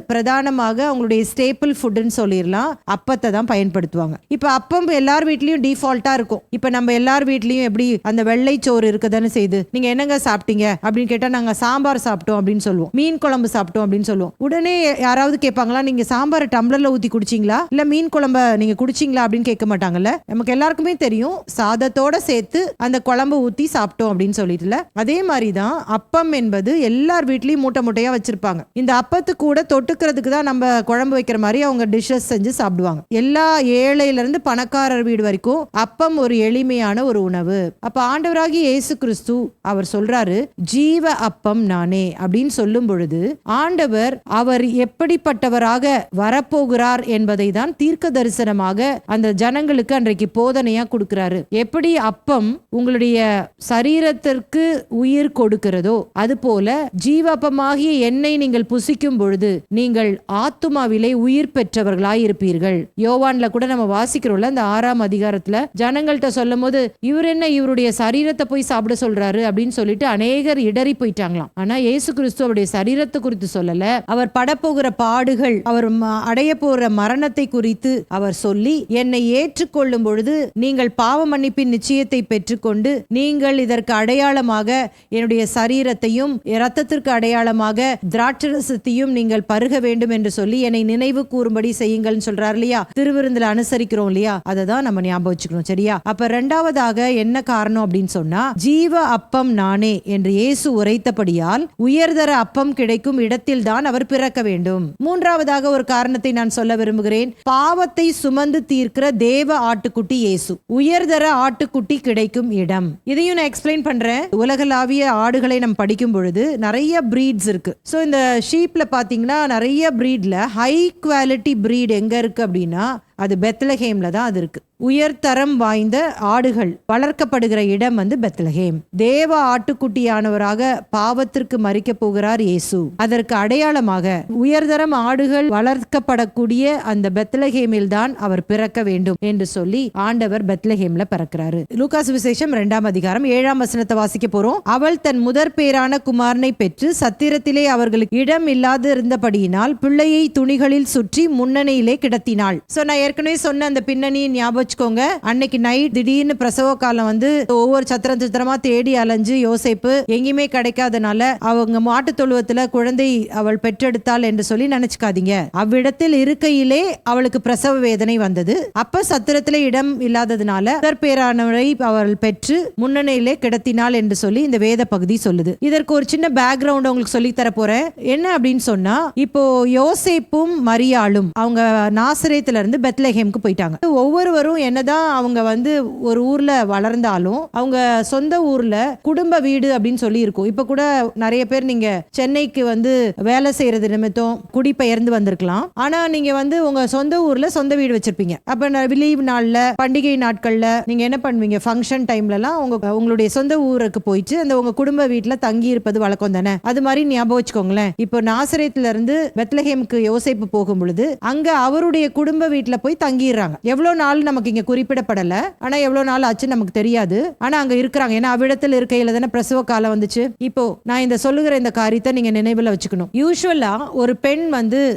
பிரதானமாக அவங்களுடைய ஸ்டேபிள் ஃபுட்னு சொல்லிடலாம், அப்பத்தை தான் பயன்படுத்துவாங்க. இப்ப அப்பம் எல்லார் வீட்லயும் டிஃபால்ட்டா இருக்கும். இப்ப நம்ம எல்லார் வீட்லயும் எப்படி அந்த வெள்ளைச்சோறு இருக்குதானே செய்து, நீங்க என்னங்க சாப்பிட்டீங்க அப்படின்னு கேட்டா நாங்க சாம்பார் சாப்பிட்டோம் அப்படின்னு சொல்லுவோம், மீன் குழம்பு சாப்பிட்டோம் அப்படின்னு சொல்லுவோம். உடனே யாராவது கேட்பாங்களா, நீங்க சாம்பார் டம்ளர்ல ஊத்தி குடிச்சீங்களா இல்ல மீன் குழம்ப நீங்க குடிச்சீங்களா அப்படின்னு கேட்க மாட்டாங்கல்ல. நமக்கு எல்லாருக்குமே தெரியும் சாதத்தோட சேர்த்து அந்த குழம்பு ஊத்தி சாப்பிட்டோம் அப்படின்னு சொல்லிட்டுல. அதே மாதிரிதான் அப்பம் என்பது எல்லார் வீட்லயும் மூட்டை மூட்டையா வச்சிருப்பாங்க. இந்த அப்பத்து கூட தொட்டுக்கிறதுக்கு தான் நம்ம குழம்பு வைக்கிற மாதிரி அவங்க டிஷ்ஷஸ் செஞ்சு சாப்பிடுவாங்க. எல்லா ஏழையில இருந்து பணக்காரர் வீடு வரைக்கும் அப்பம் ஒரு எளிமையான ஒரு உணவு. அப்ப ஆண்டவராகிய இயேசு கிறிஸ்து அவர் சொல்றாரு ஜீவ அப்பம் நானே அப்படின்னு சொல்லும் பொழுது ஆண்டவர் அவர் எப்படிப்பட்டவராக வரப்போகிறார் என்பதை தான் தீர்க்க தரிசனமாக அந்த ஜனங்களுக்கு அன்றைக்கு போதனையா கொடுக்கிறாரு. எப்படி அப்பம் உங்களுடைய சரீரத்திற்கு உயிர் கொடுக்கிறதோ அது போல ஜீவப்பமாகிய என்னை நீங்கள் புசிக்கும் பொழுது நீங்கள் ஆத்துமாவிலே உயிர் பெற்றவர்களாய் இருப்பீர்கள். யோவான்ல கூட நம்ம வாசிக்கிறோம்ல அந்த 6ஆம் அதிகாரத்துல ஜனங்கள்ட்ட சொல்லும் போது இவர் என்ன இவருடைய சரீரத்தை போய் சாப்பிட சொல்றாரு அப்படின்னு சொல்லிட்டு அநேகர் இடறி போயிட்டாங்களாம். ஆனா இயேசு கிறிஸ்து அவருடைய சரீரத்தை குறித்து சொல்லல, அவர் படப்போகிற பாடுகள், அவர் அடைய போகிற மரணத்தை குறித்து அவர் சொல்லி, என்னை ஏற்றுக்கொள்ளும் பொழுது நீங்கள் பாவ மன்னிப்பின் நிச்சயத்தை பெற்றுக்கொண்டு நீங்கள் இதற்கு அடையாளமாக என்னுடைய சரீரத்தையும் இரத்தத்திற்கு அடையாளமாக திராட்சரசத்தையும் நீங்கள் பருக வேண்டும் என்று சொல்லி என்னை நினைவு கூறும்படி செய்யுங்கள் சொல்றாரு இல்லையா. திருவிருந்துல அனுசரிக்கிறோம் இல்லையா, அதை தான் நம்ம ஞாபகம் வச்சுக்கணும். சரியா? அப்ப இரண்டாவதாக என்ன காரணம் அப்படின்னு சொன்னா, ஜீவ அப்பம் நானே என்று இயேசு உரைத்தபடியால் உயர்தர அப்பம் கிடைக்கும் இடத்தில் தான் அவர் பிறக்க வேண்டும். மூன்றாவதாக ஒரு காரணத்தை நான் சொல்ல விரும்புகிறேன். பாவத்தை சுமந்து தீர்க்கிற தேவ ஆட்டுக்குட்டி இயேசு, உயர்தர ஆட்டுக்குட்டி கிடைக்கும் இடம். இதையும் நான் எக்ஸ்பிளைன் பண்றேன். உலகளாவிய ஆடுகளை நம்ம படிக்கும் பொழுது நிறைய பிரீட்ஸ் இருக்கு. சோ இந்த ஷீப்ல பாத்தீங்கன்னா நிறைய பிரீட்ல ஹை குவாலிட்டி பிரீட் எங்க இருக்கு அப்படின்னா அது பெத்லஹேம்ல தான் அது இருக்கு. உயர்தரம் வாய்ந்த ஆடுகள் வளர்க்கப்படுகிற இடம் பெத்லஹேம். தேவ ஆட்டுக்குட்டியானவராக பாவத்திற்கு மரிக்க போகிறார் இயேசு. அதற்கு அடையாளமாக உயர்தரம் ஆடுகள் வளர்க்கப்படக்கூடிய அந்த பெத்லஹேமில் தான் அவர் பிறக்க வேண்டும் என்று சொல்லி ஆண்டவர் பெத்லஹேம்ல பிறக்கிறாரு. லூக்கா சுவிசேஷம் 2ஆம் அதிகாரம் 7ஆம் வசனத்தை வாசிக்க போறோம். அவள் தன் முதற் பேரான குமாரனை பெற்று சத்திரத்திலே அவர்களுக்கு இடம் இல்லாது இருந்தபடியினால் பிள்ளையை துணிகளில் சுற்றி முன்னணியிலே கிடத்தினாள். நான் ஏற்கனவே சொன்ன அந்த பின்னணியை ஞாபகம் வச்சுக்கோங்க. அன்னைக்கு நைட் திடீர்னு பிரசவ காலம் ஒவ்வொரு சத்திரமா தேடி அலைஞ்சு யோசேப்பு எங்கேயுமே கிடைக்காதனால அவங்க மாட்டு தொழுவத்துல குழந்தை அவள் பெற்றெடுத்தாள் என்று சொல்லி நினைச்சுக்காதீங்க. அவ்விடத்தில் இருக்கையிலே அவளுக்கு பிரசவ வேதனை வந்தது. அப்ப சத்திரத்திலே இடம் இல்லாததுனால பேரானவரை அவள் பெற்று முன்னணியிலே கிடத்தினாள் என்று சொல்லி இந்த வேத பகுதி சொல்லுது. இதற்கு ஒரு சின்ன பேக்ரவுண்ட் உங்களுக்கு சொல்லி தர போறேன். என்ன அப்படின்னு சொன்னா, இப்போ யோசேப்பும் மரியாளும் அவங்க நாசரேத்துல இருந்து பெத்லஹேம்க்கு போயிட்டாங்க. ஒவ்வொருவரும் என்னதான் அவங்க ஒரு ஊர்ல வளர்ந்தாலும் அவங்க சொந்த ஊர்ல குடும்ப வீடு அப்படின்னு சொல்லி இருக்கும். இப்ப கூட நிறைய பேர் நீங்க சென்னைக்கு வேலை செய்யறது நிமித்தம் குடிபெயர்ந்து வந்திருக்கலாம். ஆனா நீங்க உங்க சொந்த ஊர்ல சொந்த வீடு வச்சிருப்பீங்க. அப்ப லீவ் நாள்ல பண்டிகை நாட்கள்ல நீங்க என்ன பண்ணுவீங்க, ஃபங்க்ஷன் டைம்ல எல்லாம் உங்களுடைய சொந்த ஊருக்கு போயிட்டு அந்த உங்க குடும்ப வீட்டுல தங்கி இருப்பது வழக்கம் தானே. அது மாதிரி ஞாபகம் வச்சுக்கோங்களேன். இப்போ நாசரேத்துல இருந்து பெத்லஹேம்க்கு யோசேப்பு போகும் பொழுது அங்க அவருடைய குடும்ப வீட்டுல போய் தங்கிடுறாங்க. எவ்வளவு நாள் நமக்கு இங்க குறிப்பிடப்படல, ஆனா எவ்வளவு நாள் ஆச்சு நமக்கு தெரியாது. ஆனா அங்க இருக்கிறாங்க. ஏன்னா அவ்விடத்தில் இருக்கையில தானே பிரசவ காலம் வந்துச்சு. இப்போ நான் இந்த சொல்லுகிற இந்த காரியத்தை நீங்க நினைவுல வச்சுக்கணும். யூசுவலா ஒரு பெண்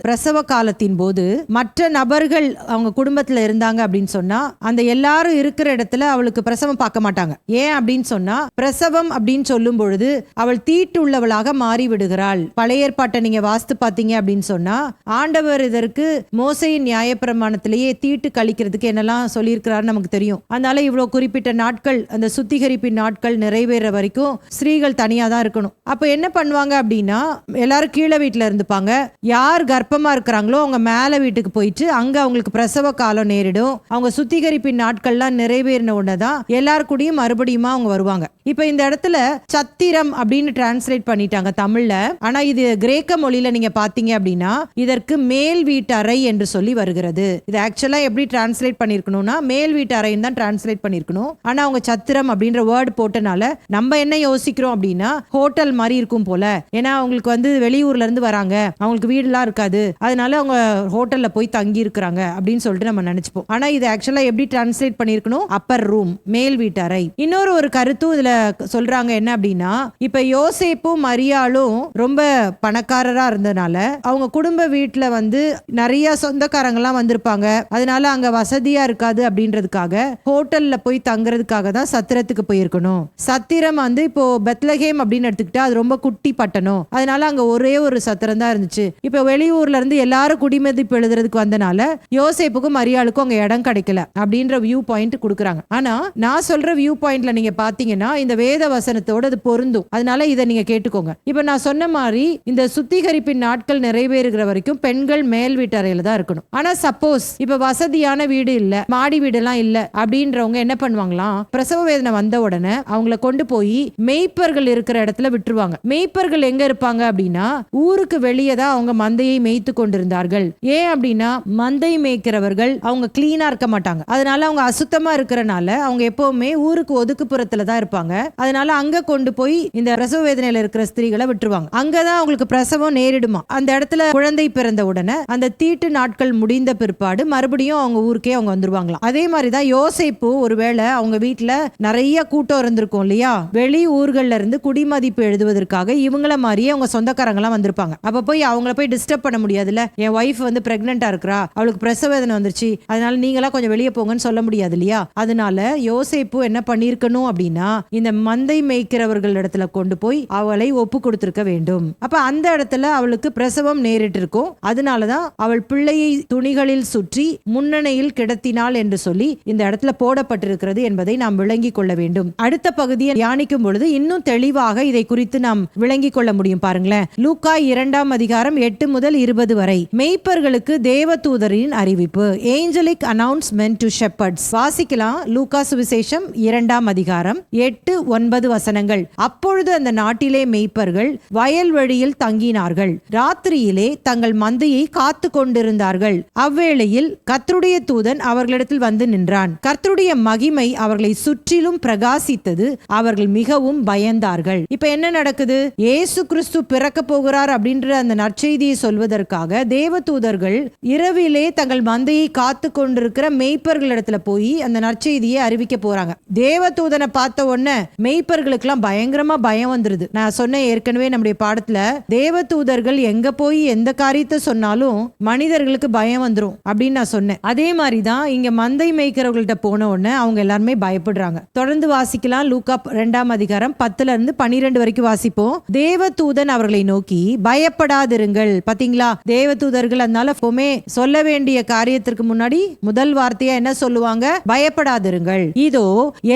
பிரசவ காலத்தின் போது மற்ற நபர்கள் அவங்க குடும்பத்துல இருந்தாங்க அப்படின்னு சொன்னா அந்த எல்லாரும் இருக்கிற இடத்துல அவளுக்கு பிரசவம் பார்க்க மாட்டாங்க. ஏன் அப்படின்னு சொன்னா, பிரசவம் அப்படின்னு சொல்லும் பொழுது அவள் தீட்டு உள்ளவளாக மாறி விடுகிறாள். பழைய ஏற்பாட்டை நீங்க வாஸ்து பாத்தீங்க அப்படின்னு சொன்னா ஆண்டவர் இதற்கு மோசையின் நியாயப்பிரமாணத்திலேயே நாட்கள்லயே தீட்டு கழிக்கிறதுக்கு என்னெல்லாம் சொல்லியிருக்கிறாரு நமக்கு தெரியும். அதனால இவ்வளவு குறிப்பிட்ட நாட்கள், அந்த சுத்திகரிப்பின் நாட்கள் நிறைவேற வரைக்கும் ஸ்திரீகள் தனியா தான் இருக்கணும். அப்ப என்ன பண்ணுவாங்க அப்படின்னா, எல்லாரும் கீழே வீட்டுல இருந்துப்பாங்க. யார் கர்ப்பமா இருக்கிறாங்களோ அவங்க மேல வீட்டுக்கு போயிட்டு அங்க அவங்களுக்கு பிரசவ காலம் நேரிடும். அவங்க சுத்திகரிப்பின் நாட்கள்லாம் நிறைவேறின உடனேதான் எல்லாருக்கூடயும் மறுபடியும் அவங்க வருவாங்க. இப்ப இந்த இடத்துல சத்திரம் அப்படின்னு டிரான்ஸ்லேட் பண்ணிட்டாங்க தமிழ்ல. ஆனா இது கிரேக்க மொழியில நீங்க பாத்தீங்க அப்படின்னா இதற்கு மேல் வீட்டறை என்று சொல்லி வருகிறது. இது ஆக்சுவலா எப்படி டிரான்ஸ்லேட் பண்ணிருக்கணும்னா மேல் வீட்டறைன்னு தான் டிரான்ஸ்லேட் பண்ணிருக்கணும். ஆனா அவங்க சத்திரம் அப்படின்ற வேர்டு போட்டனால நம்ம என்ன யோசிக்கிறோம் அப்படின்னா ஹோட்டல் மாதிரி இருக்கும் போல. ஏன்னா அவங்களுக்கு வந்து வெளியூர்ல இருந்து வராங்க, அவங்களுக்கு வீடுலாம் இருக்காது, அதனால அவங்க ஹோட்டல்ல போய் தங்கி இருக்கிறாங்க அப்படின்னு சொல்லிட்டு நம்ம நினைச்சுப்போம். ஆனா இது ஆக்சுவலா எப்படி டிரான்ஸ்லேட் பண்ணிருக்கணும், அப்பர் ரூம், மேல் வீட்டறை. இன்னொரு ஒரு கருத்தும் இதுல சொல்றாங்க என்ன அப்படின்னா, இப்ப யோசேப்பும் மரியாளும் ரொம்ப பணக்காரரா இருந்தனால அவங்க குடும்ப வீட்டுல வந்து நிறைய சொந்தக்காரங்கெல்லாம் வந்திருப்பாங்க. அதனால அங்க வசதியா இருக்காது அப்படின்றதுக்காக ஹோட்டல்ல போய் தங்குறதுக்காக தான் சத்திரத்துக்கு போயிருக்கணும். சத்திரம் வந்து இப்போ பெத்லஹேம் அப்படின்னு எடுத்துக்கிட்டா அது ரொம்ப குட்டி பட்டணம், அதனால அங்க ஒரே ஒரு சத்திரம் தான் இருந்துச்சு. இப்ப வெளியூர்ல இருந்து எல்லாரும் குடிமதிப்பு எழுதுறதுக்கு வந்தனால யோசேப்புக்கும் மரியாளுக்கும் அங்க இடம் கிடைக்கல அப்படின்ற வியூ பாயிண்ட் கொடுக்குறாங்க. ஆனா நான் சொல்ற வியூ பாயிண்ட்ல நீங்க பாத்தீங்கன்னா இந்த வேத வசனத்தோட அது பொருந்தும். அதனால இதை நீங்க கேட்டுக்கோங்க. இப்ப நான் சொன்ன மாதிரி இந்த சுத்திகரிப்பின் நாட்கள் நிறைவேறுகிற வரைக்கும் பெண்கள் மேல் வீட்டறையில தான் இருக்கணும். ஆனா சப்போஸ் இப்ப வசதியான வீடு இல்ல, மாடி வீடு எல்லாம் இல்ல அப்படின்றவங்க என்ன பண்ணுவாங்களாம், பிரசவ வேதனை வந்த உடனே அவங்கள கொண்டு போய் மேய்ப்பர்கள் இருக்கிற இடத்துல விட்டுருவாங்க. மேய்ப்பர்கள் எங்க இருப்பாங்க அப்படின்னா ஊருக்கு வெளியே தான் அவங்க மந்தையை மேய்த்து கொண்டிருந்தார்கள். ஏன் அப்படின்னா மந்தை மேய்க்கிறவர்கள் அவங்க கிளீனா இருக்க மாட்டாங்க. அதனால அவங்க அசுத்தமா இருக்கிறனால அவங்க எப்பவுமே ஊருக்கு ஒதுக்குப்புறத்துல தான் இருப்பாங்க. அதனால அங்க கொண்டு போய் இந்த பிரசவ வேதனையில இருக்கிற ஸ்திரீகளை விட்டுருவாங்க. அங்கதான் அவங்களுக்கு பிரசவம் நேரிடுமா. அந்த இடத்துல குழந்தை பிறந்த உடனே அந்த தீட்டு நாட்கள் முடிந்த பிற்பாடு மறுபடியும் அவங்க ஊருக்கே அவங்க வந்துருவாங்களாம். அதே மாதிரிதான் யோசேப்பு ஒருவேளை அவங்க வீட்டுல நிறைய கூட்டம் இருந்திருக்கும் இல்லையா, வெளி ஊர்கள்ல இருந்து குடிமதிப்பு எழுதுவதற்காக இவங்கள மாதிரியே அவங்க சொந்தக்காரங்க எல்லாம் வந்திருப்பாங்க. அப்ப போய் அவங்கள போய் டிஸ்டர்ப் பண்ண முடியாதுல்ல. என் ஒய்ஃப் வந்து பிரெக்னெண்டா இருக்கிறா, அவளுக்கு பிரசவ வேதனை வந்துருச்சு, அதனால நீங்களா கொஞ்சம் வெளியே போங்கன்னு சொல்ல முடியாது இல்லையா. அதனால யோசேப்பு என்ன பண்ணிருக்கணும் அப்படின்னா இந்த மந்தை மேய்க்கிறவர்கள் இடத்துல கொண்டு போய் அவளை ஒப்பு கொடுத்திருக்க வேண்டும். அப்ப அந்த இடத்துல அவளுக்கு பிரசவம் நேரிட்டு இருக்கும். அதனாலதான் அவள் பிள்ளையை துணிகளில் சுற்றி முன்னணியில் கிடத்தினாள் என்று சொல்லி இந்த இடத்துல போடப்பட்டிருக்கிறது என்பதை நாம் விளங்கிக் கொள்ள வேண்டும். அடுத்த பகுதியை தியானிக்கும் பொழுது இன்னும் தெளிவாக இதை குறித்து நாம் விளங்கிக் கொள்ள முடியும். பாருங்களேன், லூக்கா 2 அதிகாரம் 8 முதல் 20 வரை மேய்ப்பர்களுக்கு தேவதூதரின் அறிவிப்பு, ஏஞ்சலிக் அனௌன்ஸ்மென்ட் டு ஷெப்பர்ட்ஸ். வாசிக்கலாம். லூக்கா சுவிசேஷம் 2 அதிகாரம் 8-9 வசனங்கள். அப்பொழுது அந்த நாட்டிலே மேய்ப்பர்கள் வயல்வெளியில் தங்கினார்கள், ராத்திரியிலே தங்கள் மந்தையை காத்து கொண்டிருந்தார்கள். அவ்வேளையில் கர்த்தருடைய தூதன் அவர்களிடத்தில் வந்து நின்றான். கர்த்தருடைய மகிமை அவர்களை சுற்றிலும் பிரகாசித்தது, அவர்கள் மிகவும் பயந்தார்கள். இப்ப என்ன நடக்குது, இயேசு கிறிஸ்து பிறக்க போகிறார் அப்படின்ற அந்த நற்செய்தியை சொல்வதற்காக தேவதூதர்கள் இரவிலே தங்கள் மந்தையை காத்து கொண்டிருக்கிற மேய்ப்பர்கள் இடத்துல போய் அந்த நற்செய்தியை அறிவிக்க போறாங்க. தேவதூதனை பார்த்த உடனே மேய்ப்பர்களுக்கு எல்லாம் பயங்கரமா பயம் வந்துருது. நான் சொன்ன ஏற்கனவே நம்முடைய பாடத்துல தேவதூதர்கள் எங்க போய் எந்த காரியத்தை சொன்னாலும் மனிதர்களுக்கு பயம் வந்துரும் அப்படின்னு நான் சொன்னேன். அதே மாதிரிதான் இங்க மந்தை மேய்க்கிறவர்கள்ட்ட போன உடனே அவங்க எல்லாருமே பயப்படுறாங்க. தொடர்ந்து வாசிக்கலாம். லூக்கா 2 அதிகாரம் 10-12 வரைக்கும் வாசிப்போம். தேவதூதன் அவர்களை நோக்கி பயப்படாதிருங்கள். பாத்தீங்களா, தேவதூதர்கள் அதனால எப்பவுமே சொல்ல வேண்டிய காரியத்திற்கு முன்னாடி முதல் வார்த்தையா என்ன சொல்லுவாங்க, பயப்படாதிருங்கள், இதோ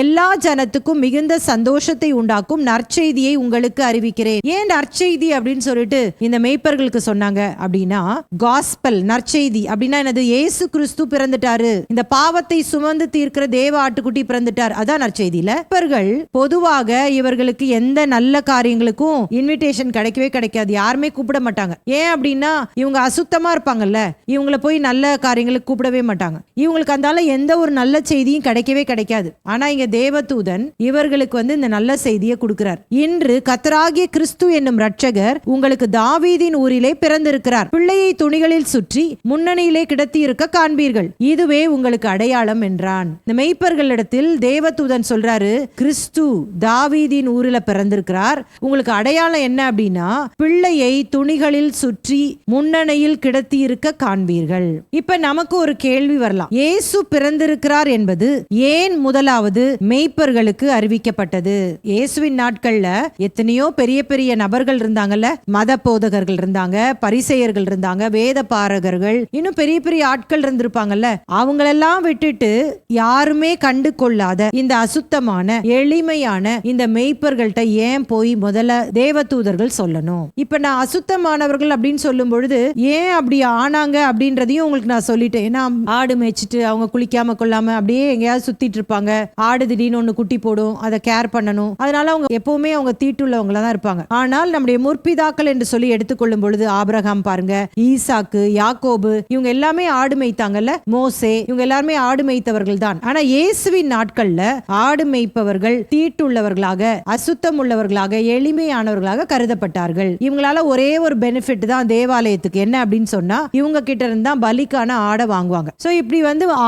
எல்லா ஜனத்துக்கும் மிகுந்த சந்தோஷத்தை உண்டாக்கும் நற்செய்தியை உங்களுக்கு அறிவிக்கிறேன். ஏன் நற்செய்தி அப்படின்னு சொல்லிட்டு இந்த மேய்ப்பர்களுக்கு சொன்னாங்க அப்படின்னா, காஸ்பல் நற்செய்தி அப்படின்னா என்னது, இயேசு கிறிஸ்து பிறந்துட்டாரு, இந்த பாவத்தை சுமந்து தீர்க்கிற தேவ ஆட்டுக்குட்டி பிறந்துட்டார், அதான் நற்செய்தியில. மேய்ப்பர்கள் பொதுவாக இவர்களுக்கு எந்த நல்ல காரியங்களுக்கும் இன்விடேஷன் கிடைக்கவே கிடைக்காது, யாருமே கூப்பிட மாட்டாங்க. ஏன் அப்படின்னா இவங்க அசுத்தமா இருப்பாங்கல்ல, இவங்களை போய் நல்ல காரியங்களுக்கு கூப்பிடவே மாட்டாங்க. இவங்களுக்கு அந்தால எந்த ஒரு நல்ல செய்தியும் கிடைக்கவே கிடைக்காது. ஆனா இங்க தேவதூதன் இவர்களுக்கு வந்து இந்த நல்ல செய்தியை கொடுக்கிறார். இன்று கர்த்தராகிய கிறிஸ்து என்னும் இரட்சகர் உங்களுக்கு தாவீதின் ஊரிலே பிறந்திருக்கிறார், பிள்ளையை துணிகளில் சுற்றி முன்னணியிலே கிடத்தி இருக்க காண்பீர்கள், இதுவே உங்களுக்கு அடையாளம் என்றான். இந்த மேய்ப்பர்களிடத்தில் தேவதூதன் சொல்றாரு, கிறிஸ்து தாவீதின் ஊரில பிறந்திருக்கிறார், உங்களுக்கு அடையாளம் என்ன அப்படின்னா பிள்ளையை துணிகளில் சுற்றி முன்னணியில் கிடத்தி இருக்க காண்பீர்கள். இப்ப நமக்கு ஒரு கேள்வி வரலாம், இயேசு பிறந்திருக்கிறார் என்பது ஏன் முதலாவது மேய்ப்பர்களுக்கு அறிவிக்கப்பட்டது? அறிவிக்கப்பட்டது. இயேசுவின் நாட்கள்ல எத்தனையோ பெரிய பெரிய நபர்கள் இருந்தாங்கல்ல, மத போதகர்கள் இருந்தாங்க, பரிசேயர்கள் இருந்தாங்க, வேத பாரகர்கள், இன்னும் பெரிய பெரிய ஆட்கள் இருந்திருப்பாங்கல்ல. அவங்களெல்லாம் விட்டுட்டு யாருமே கண்டு கொள்ளாத இந்த அசுத்தமான எளிமையான இந்த மெய்ப்பர்கள்ட்ட ஏன் போய் முதல்ல தேவதூதர்கள் சொல்லணும்? இப்ப நான் அசுத்தமானவர்கள் அப்படின்னு சொல்லும் பொழுது ஏன் அப்படி ஆனாங்க அப்படின்றதையும் உங்களுக்கு நான் சொல்லிட்டேன். ஏன்னா ஆடு மேய்ச்சிட்டு அவங்க குளிக்காம கொள்ளாம அப்படியே எங்கேயாவது சுத்திட்டு இருப்பாங்க. ஆடு திடீர்னு ஒண்ணு குட்டி போடும், அதை கேர் பண்ணணும். அதனால அவங்க எப்பவுமே அவங்க தீட்டுள்ளவங்களா தான் இருப்பாங்க. ஆனால் நம்முடைய முற்பிதாக்கள் என்று சொல்லி எடுத்துக்கொள்ளும் பொழுது ஆபிரகாம் பாருங்க, ஈசாக்கு, யாக்கோபு, இவங்க எல்லாமே ஆடு மேய்த்தாங்கல்ல. மோசே, இவங்க எல்லாருமே ஆடு மேய்த்தவர்கள் தான். ஆனா இயேசுவின் நாட்கள்ல ஆடு மேய்ப்பவர்கள் தீட்டுள்ளவர்களாக, அசுத்தம் உள்ளவர்களாக, எளிமையானவர்களாக கருதப்பட்டார்கள். இவங்களால ஒரே ஒரு பெனிஃபிட் தான் தேவாலயத்துக்கு. என்ன அப்படின்னு சொன்னா, இவங்க கிட்ட இருந்தா பலிக்கான ஆடை வாங்குவாங்க. சோ இப்படி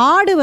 ஆடு